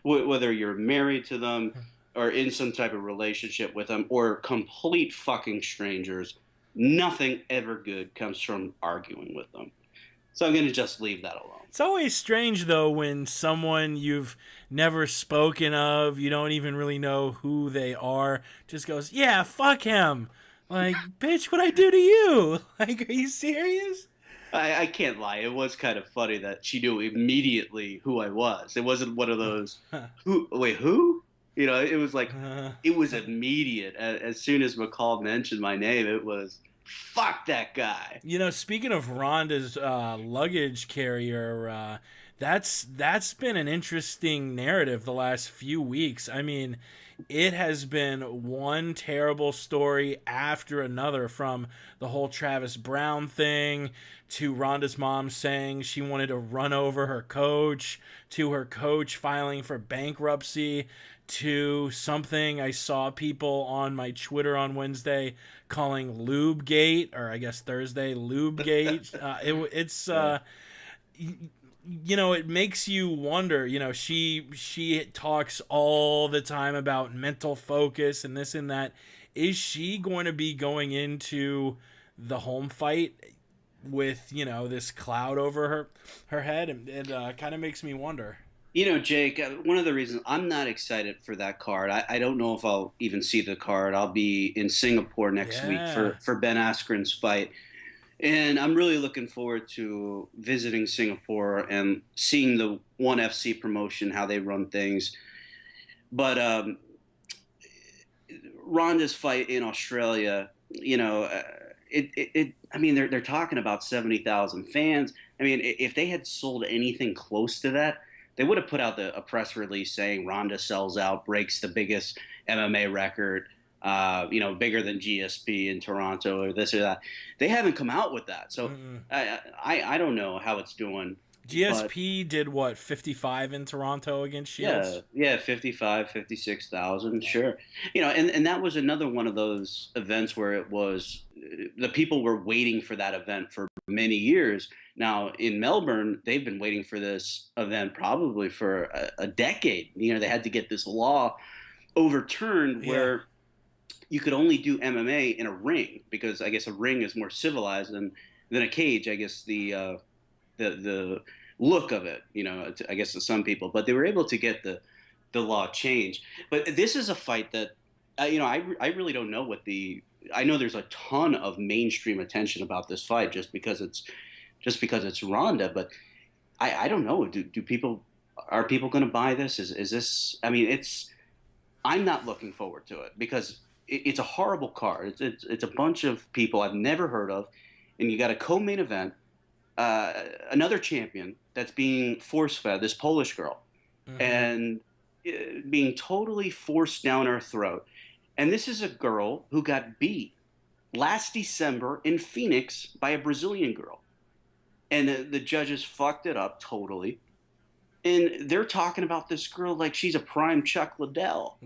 Whether you're married to them or in some type of relationship with them or complete fucking strangers, nothing ever good comes from arguing with them. So I'm going to just leave that alone. It's always strange, though, when someone you've never spoken of, you don't even really know who they are, just goes, yeah, fuck him. Like, bitch, what'd I do to you? Like, are you serious? I can't lie. It was kind of funny that she knew immediately who I was. It wasn't one of those, who? It was like, it was immediate. As soon as McCall mentioned my name, it was, fuck that guy. Speaking of Ronda's luggage carrier, that's been an interesting narrative the last few weeks. I mean, it has been one terrible story after another, from the whole Travis Brown thing to Ronda's mom saying she wanted to run over her coach, to her coach filing for bankruptcy, to something I saw people on my Twitter on Wednesday calling Lubegate, or I guess Thursday, Lubegate. It makes you wonder. She talks all the time about mental focus and this and that. Is she going to be going into the home fight with, this cloud over her head? It kind of makes me wonder. Jake, one of the reasons I'm not excited for that card, I don't know if I'll even see the card. I'll be in Singapore next week for Ben Askren's fight. And I'm really looking forward to visiting Singapore and seeing the ONE FC promotion, how they run things. But Ronda's fight in Australia, I mean, they're talking about 70,000 fans. I mean, if they had sold anything close to that, they would have put out a press release saying Ronda sells out, breaks the biggest MMA record, bigger than GSP in Toronto or this or that. They haven't come out with that. So I don't know how it's doing. GSP did what, 55 in Toronto against Shields? Yeah, 55, 56,000, sure. And that was another one of those events where it was the people were waiting for that event for many years. Now in Melbourne, they've been waiting for this event probably for a decade. They had to get this law overturned where you could only do MMA in a ring, because I guess a ring is more civilized than a cage. I guess the look of it, I guess to some people, but they were able to get the law changed. But this is a fight that, I really don't know I know there's a ton of mainstream attention about this fight just because it's Ronda, but I don't know. Are people going to buy this? Is this, I'm not looking forward to it because it's a horrible card. It's a bunch of people I've never heard of, and you got a co-main event, another champion that's being force-fed, this Polish girl, and being totally forced down her throat. And this is a girl who got beat last December in Phoenix by a Brazilian girl. And the judges fucked it up totally. And they're talking about this girl like she's a prime Chuck Liddell.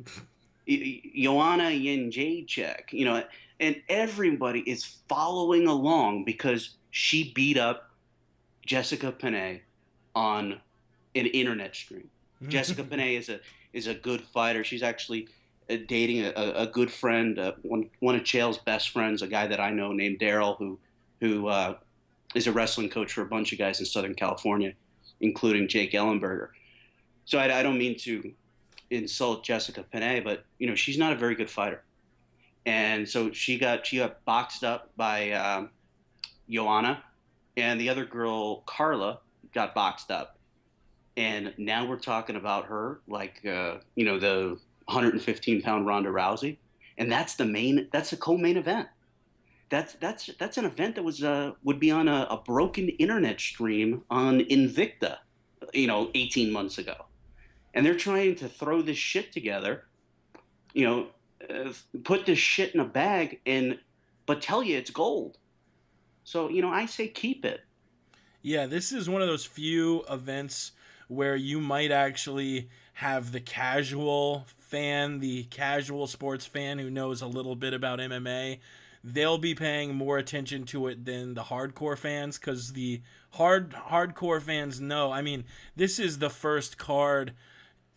Joanna Jędrzejczyk, and everybody is following along because she beat up Jessica Penne on an internet stream. Jessica Penne is a good fighter. She's actually dating a good friend, one of Chael's best friends, a guy that I know named Daryl, who is a wrestling coach for a bunch of guys in Southern California, including Jake Ellenberger. So I don't mean to insult Jessica Penne, but she's not a very good fighter, and so she got boxed up by Joanna, and the other girl Carla got boxed up, and now we're talking about her like the 115-pound Ronda Rousey, and that's the co-main event. That's an event that would be on a broken internet stream on Invicta, 18 months ago. And they're trying to throw this shit together, put this shit in a bag, but tell you it's gold. So, I say keep it. Yeah, this is one of those few events where you might actually have the casual fan, the casual sports fan who knows a little bit about MMA. They'll be paying more attention to it than the hardcore fans, because the hardcore fans know. This is the first card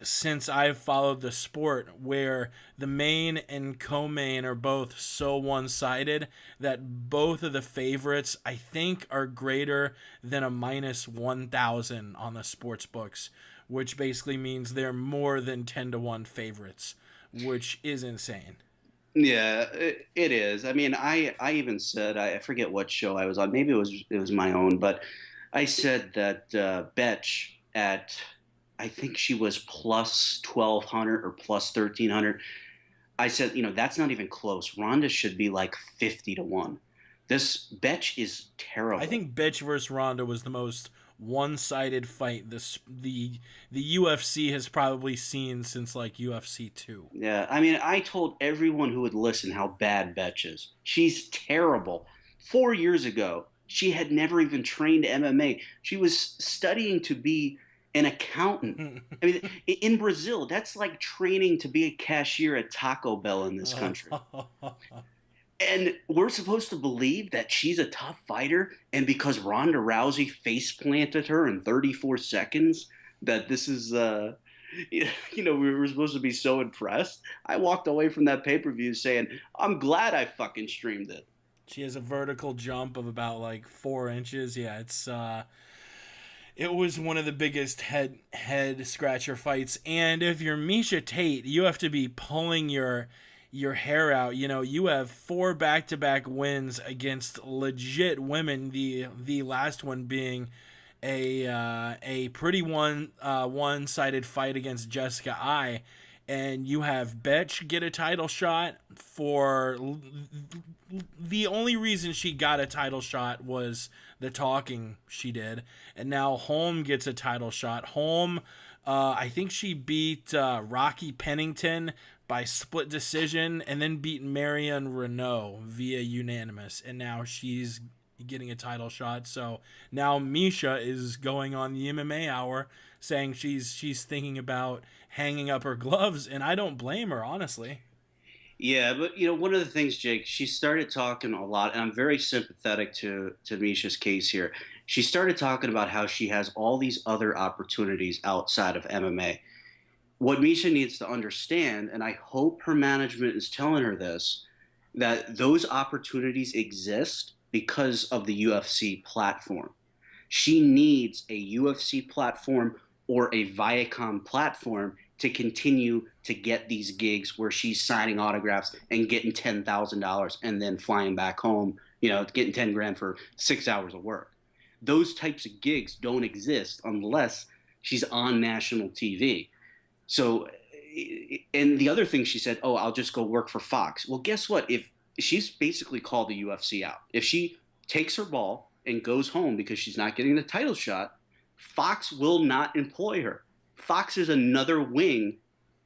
since I've followed the sport where the main and co-main are both so one-sided that both of the favorites, I think, are greater than a minus 1,000 on the sports books, which basically means they're more than 10-1 favorites, which is insane. Yeah, it is. I even said, I forget what show I was on. Maybe it was my own, but I said that Betch at, I think she was plus 1,200 or plus 1,300. I said, that's not even close. Ronda should be like 50-1. This Betch is terrible. I think Betch versus Ronda was the most one-sided fight the UFC has probably seen since like UFC 2. Yeah, I told everyone who would listen how bad Betch is. She's terrible. 4 years ago, she had never even trained MMA. She was studying to be an accountant. In Brazil, that's like training to be a cashier at Taco Bell in this country. And we're supposed to believe that she's a tough fighter, and because Ronda Rousey face planted her in 34 seconds, that this is, we were supposed to be so impressed. I walked away from that pay-per-view saying, I'm glad I fucking streamed it. She has a vertical jump of about like 4 inches. Yeah, it was one of the biggest head scratcher fights. And if you're Misha Tate, you have to be pulling your hair out. You have 4 back-to-back wins against legit women. The last one being a pretty one-sided fight against Jessica Ai. And you have Betch get a title shot for the only reason she got a title shot was the talking she did. And now Holm gets a title shot. Holm I think she beat Rocky Pennington by split decision, and then beat Marion Renault via unanimous, and now she's getting a title shot. So now Misha is going on the MMA Hour saying she's thinking about hanging up her gloves, and I don't blame her, honestly. Yeah, but one of the things, Jake, she started talking a lot, and I'm very sympathetic to Misha's case here. She started talking about how she has all these other opportunities outside of MMA. What Misha needs to understand, and I hope her management is telling her this, that those opportunities exist because of the UFC platform. She needs a UFC platform or a Viacom platform to continue to get these gigs where she's signing autographs and getting $10,000 and then flying back home, getting 10 grand for 6 hours of work. Those types of gigs don't exist unless she's on national TV. So, and the other thing she said, oh, I'll just go work for Fox. Well, guess what? If she's basically called the UFC out, if she takes her ball and goes home because she's not getting the title shot, Fox will not employ her. Fox is another wing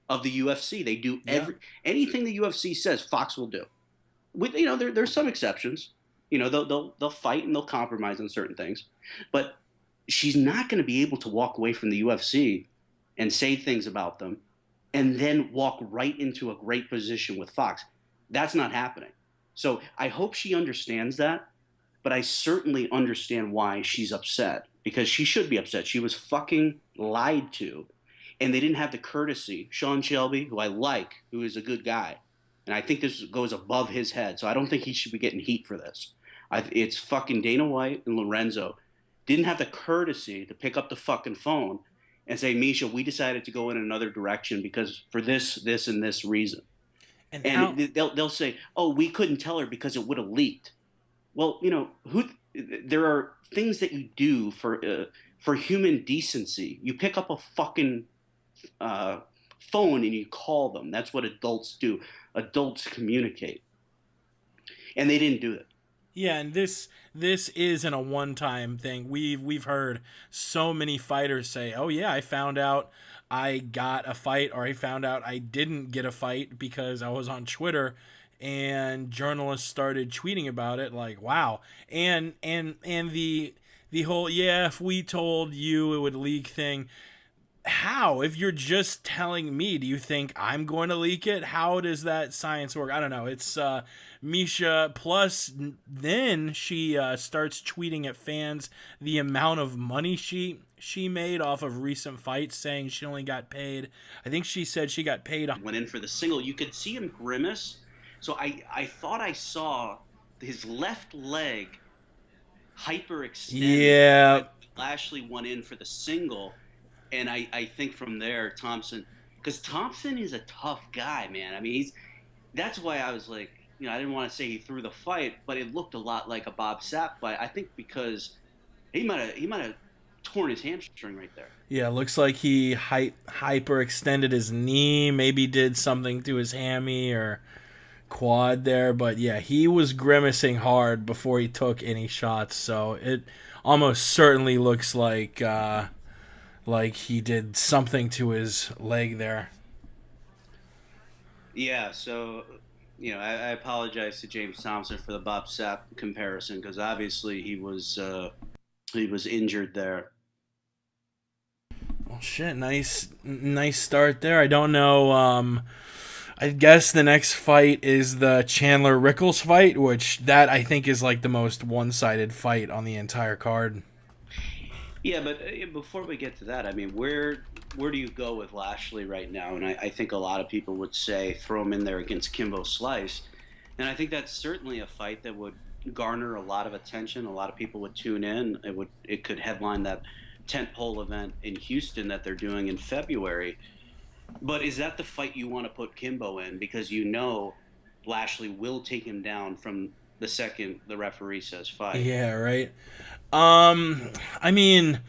of the UFC. They do anything the UFC says, Fox will do. With there's some exceptions. They'll fight and they'll compromise on certain things, but she's not going to be able to walk away from the UFC and say things about them and then walk right into a great position with Fox. That's not happening. So I hope she understands that, but I certainly understand why she's upset, because she should be upset. She was fucking lied to, and they didn't have the courtesy. Sean Shelby, who I like, who is a good guy, and I think this goes above his head, so I don't think he should be getting heat for this. It's fucking Dana White and Lorenzo didn't have the courtesy to pick up the fucking phone and say, Misha, we decided to go in another direction because for this, and this reason. And they'll say, oh, we couldn't tell her because it would have leaked. Well, there are things that you do for human decency. You pick up a fucking phone and you call them. That's what adults do. Adults communicate. And they didn't do it. Yeah, and this isn't a one-time thing. We've heard so many fighters say, "Oh yeah, I found out I got a fight, or I found out I didn't get a fight because I was on Twitter and journalists started tweeting about it." Like, wow. And the whole, yeah, if we told you it would leak thing. How? If you're just telling me, do you think I'm going to leak it? How does that science work? I don't know. It's Misha. Plus, then she starts tweeting at fans the amount of money she made off of recent fights, saying she only got paid. I think she said she got paid. Went in for the single. You could see him grimace. So I thought I saw his left leg hyperextended. Yeah. Lashley went in for the single. And I think from there, Thompson, because Thompson is a tough guy, man. I mean, that's why I was like, I didn't want to say he threw the fight, but it looked a lot like a Bob Sapp fight. I think because he might have torn his hamstring right there. Yeah, looks like he hyperextended his knee, maybe did something to his hammy or quad there. But yeah, he was grimacing hard before he took any shots. So it almost certainly looks like he did something to his leg there. Yeah, so, I apologize to James Thompson for the Bob Sapp comparison, because obviously he was injured there. Well, shit, nice start there. I don't know. I guess the next fight is the Chandler Rickles fight, which that I think is like the most one-sided fight on the entire card. Yeah, but before we get to that, I mean, where do you go with Lashley right now? And I think a lot of people would say throw him in there against Kimbo Slice. And I think that's certainly a fight that would garner a lot of attention. A lot of people would tune in. It could headline that tentpole event in Houston that they're doing in February. But is that the fight you want to put Kimbo in? Because Lashley will take him down from the second the referee says fight. Yeah, right. I mean,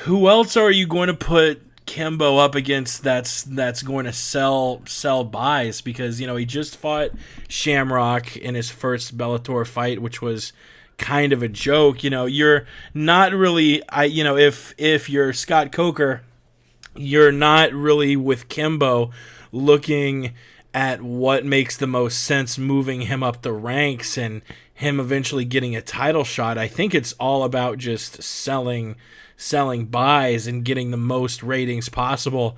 who else are you going to put Kimbo up against that's going to sell buys? Because, he just fought Shamrock in his first Bellator fight, which was kind of a joke. You're not really, if you're Scott Coker, you're not really with Kimbo looking at what makes the most sense moving him up the ranks and him eventually getting a title shot. I think it's all about just selling buys and getting the most ratings possible.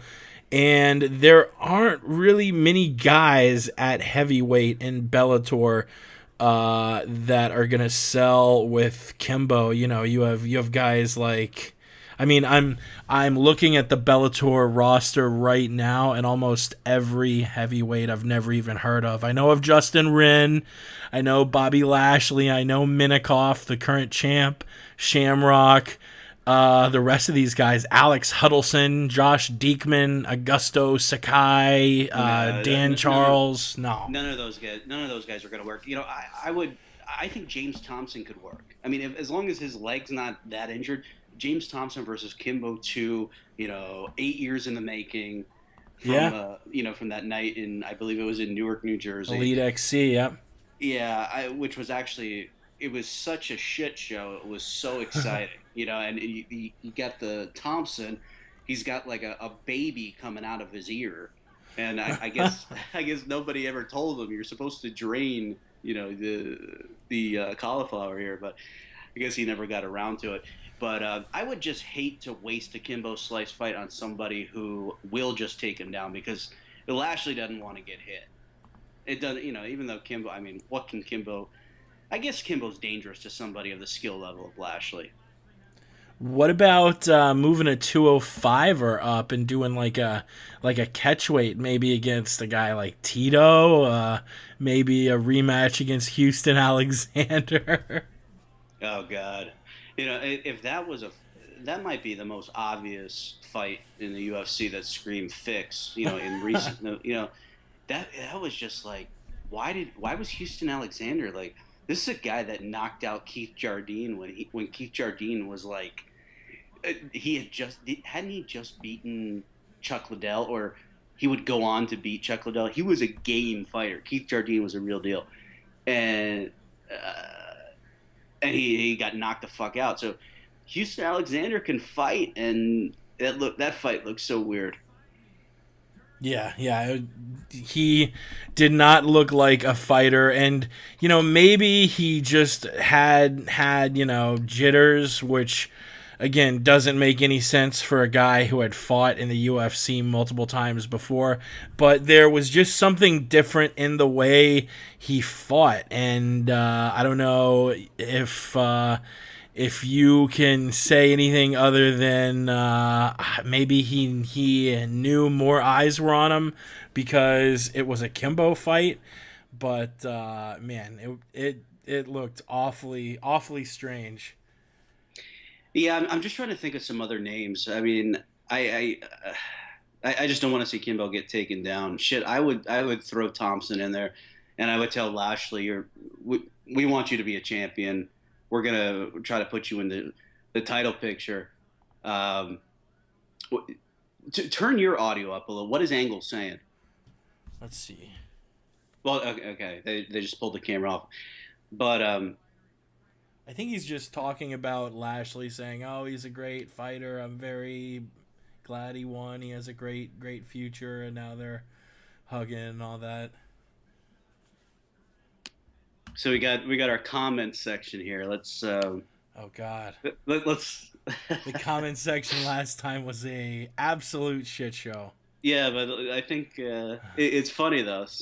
And there aren't really many guys at heavyweight in Bellator that are gonna sell with Kimbo. You know, you have guys like, I mean, I'm looking at the Bellator roster right now, and almost every heavyweight I've never even heard of. I know of Justin Wren, I know Bobby Lashley, I know Minikoff, the current champ, Shamrock. The rest of these guys: Alex Huddleston, Josh Diekman, Augusto Sakai, Dan Charles. None of those guys are going to work. You know, I think James Thompson could work. I mean, as long as his leg's not that injured, James Thompson versus Kimbo 2, 8 years in the making. From that night in, I believe it was in Newark, New Jersey. Elite XC, yep. Yeah, which was actually, it was such a shit show. It was so exciting, and you got the Thompson, he's got like a baby coming out of his ear. And I guess nobody ever told him you're supposed to drain, the cauliflower here, but I guess he never got around to it. But I would just hate to waste a Kimbo Slice fight on somebody who will just take him down, because Lashley doesn't want to get hit. It doesn't, even though Kimbo, I mean, what can Kimbo? I guess Kimbo's dangerous to somebody of the skill level of Lashley. What about moving a 205er up and doing like a catch weight, maybe against a guy like Tito, maybe a rematch against Houston Alexander? Oh God. If that might be the most obvious fight in the UFC that screamed fix, in recent, that was just like, why was Houston Alexander like, this is a guy that knocked out Keith Jardine when Keith Jardine was like, hadn't he just beaten Chuck Liddell, or he would go on to beat Chuck Liddell? He was a game fighter. Keith Jardine was a real deal. And he got knocked the fuck out. So Houston Alexander can fight, and that fight looks so weird. Yeah, he did not look like a fighter, and maybe he just had jitters, which again doesn't make any sense for a guy who had fought in the UFC multiple times before. But there was just something different in the way he fought, and I don't know if you can say anything other than maybe he knew more eyes were on him because it was a Kimbo fight. But man, it looked awfully strange. Yeah, I'm just trying to think of some other names. I mean, I just don't want to see Kimbo get taken down. Shit, I would throw Thompson in there, and I would tell Lashley, we want you to be a champion. We're going to try to put you in the title picture. To turn your audio up a little. What is Angle saying? Let's see. Well, okay. They just pulled the camera off. But I think he's just talking about Lashley saying, oh, he's a great fighter. I'm very glad he won. He has a great future. And now they're hugging and all that. So we got our comment section here. Let's. Oh God. Let's. The comment section last time was a absolute shit show. Yeah, but I think it's funny though. So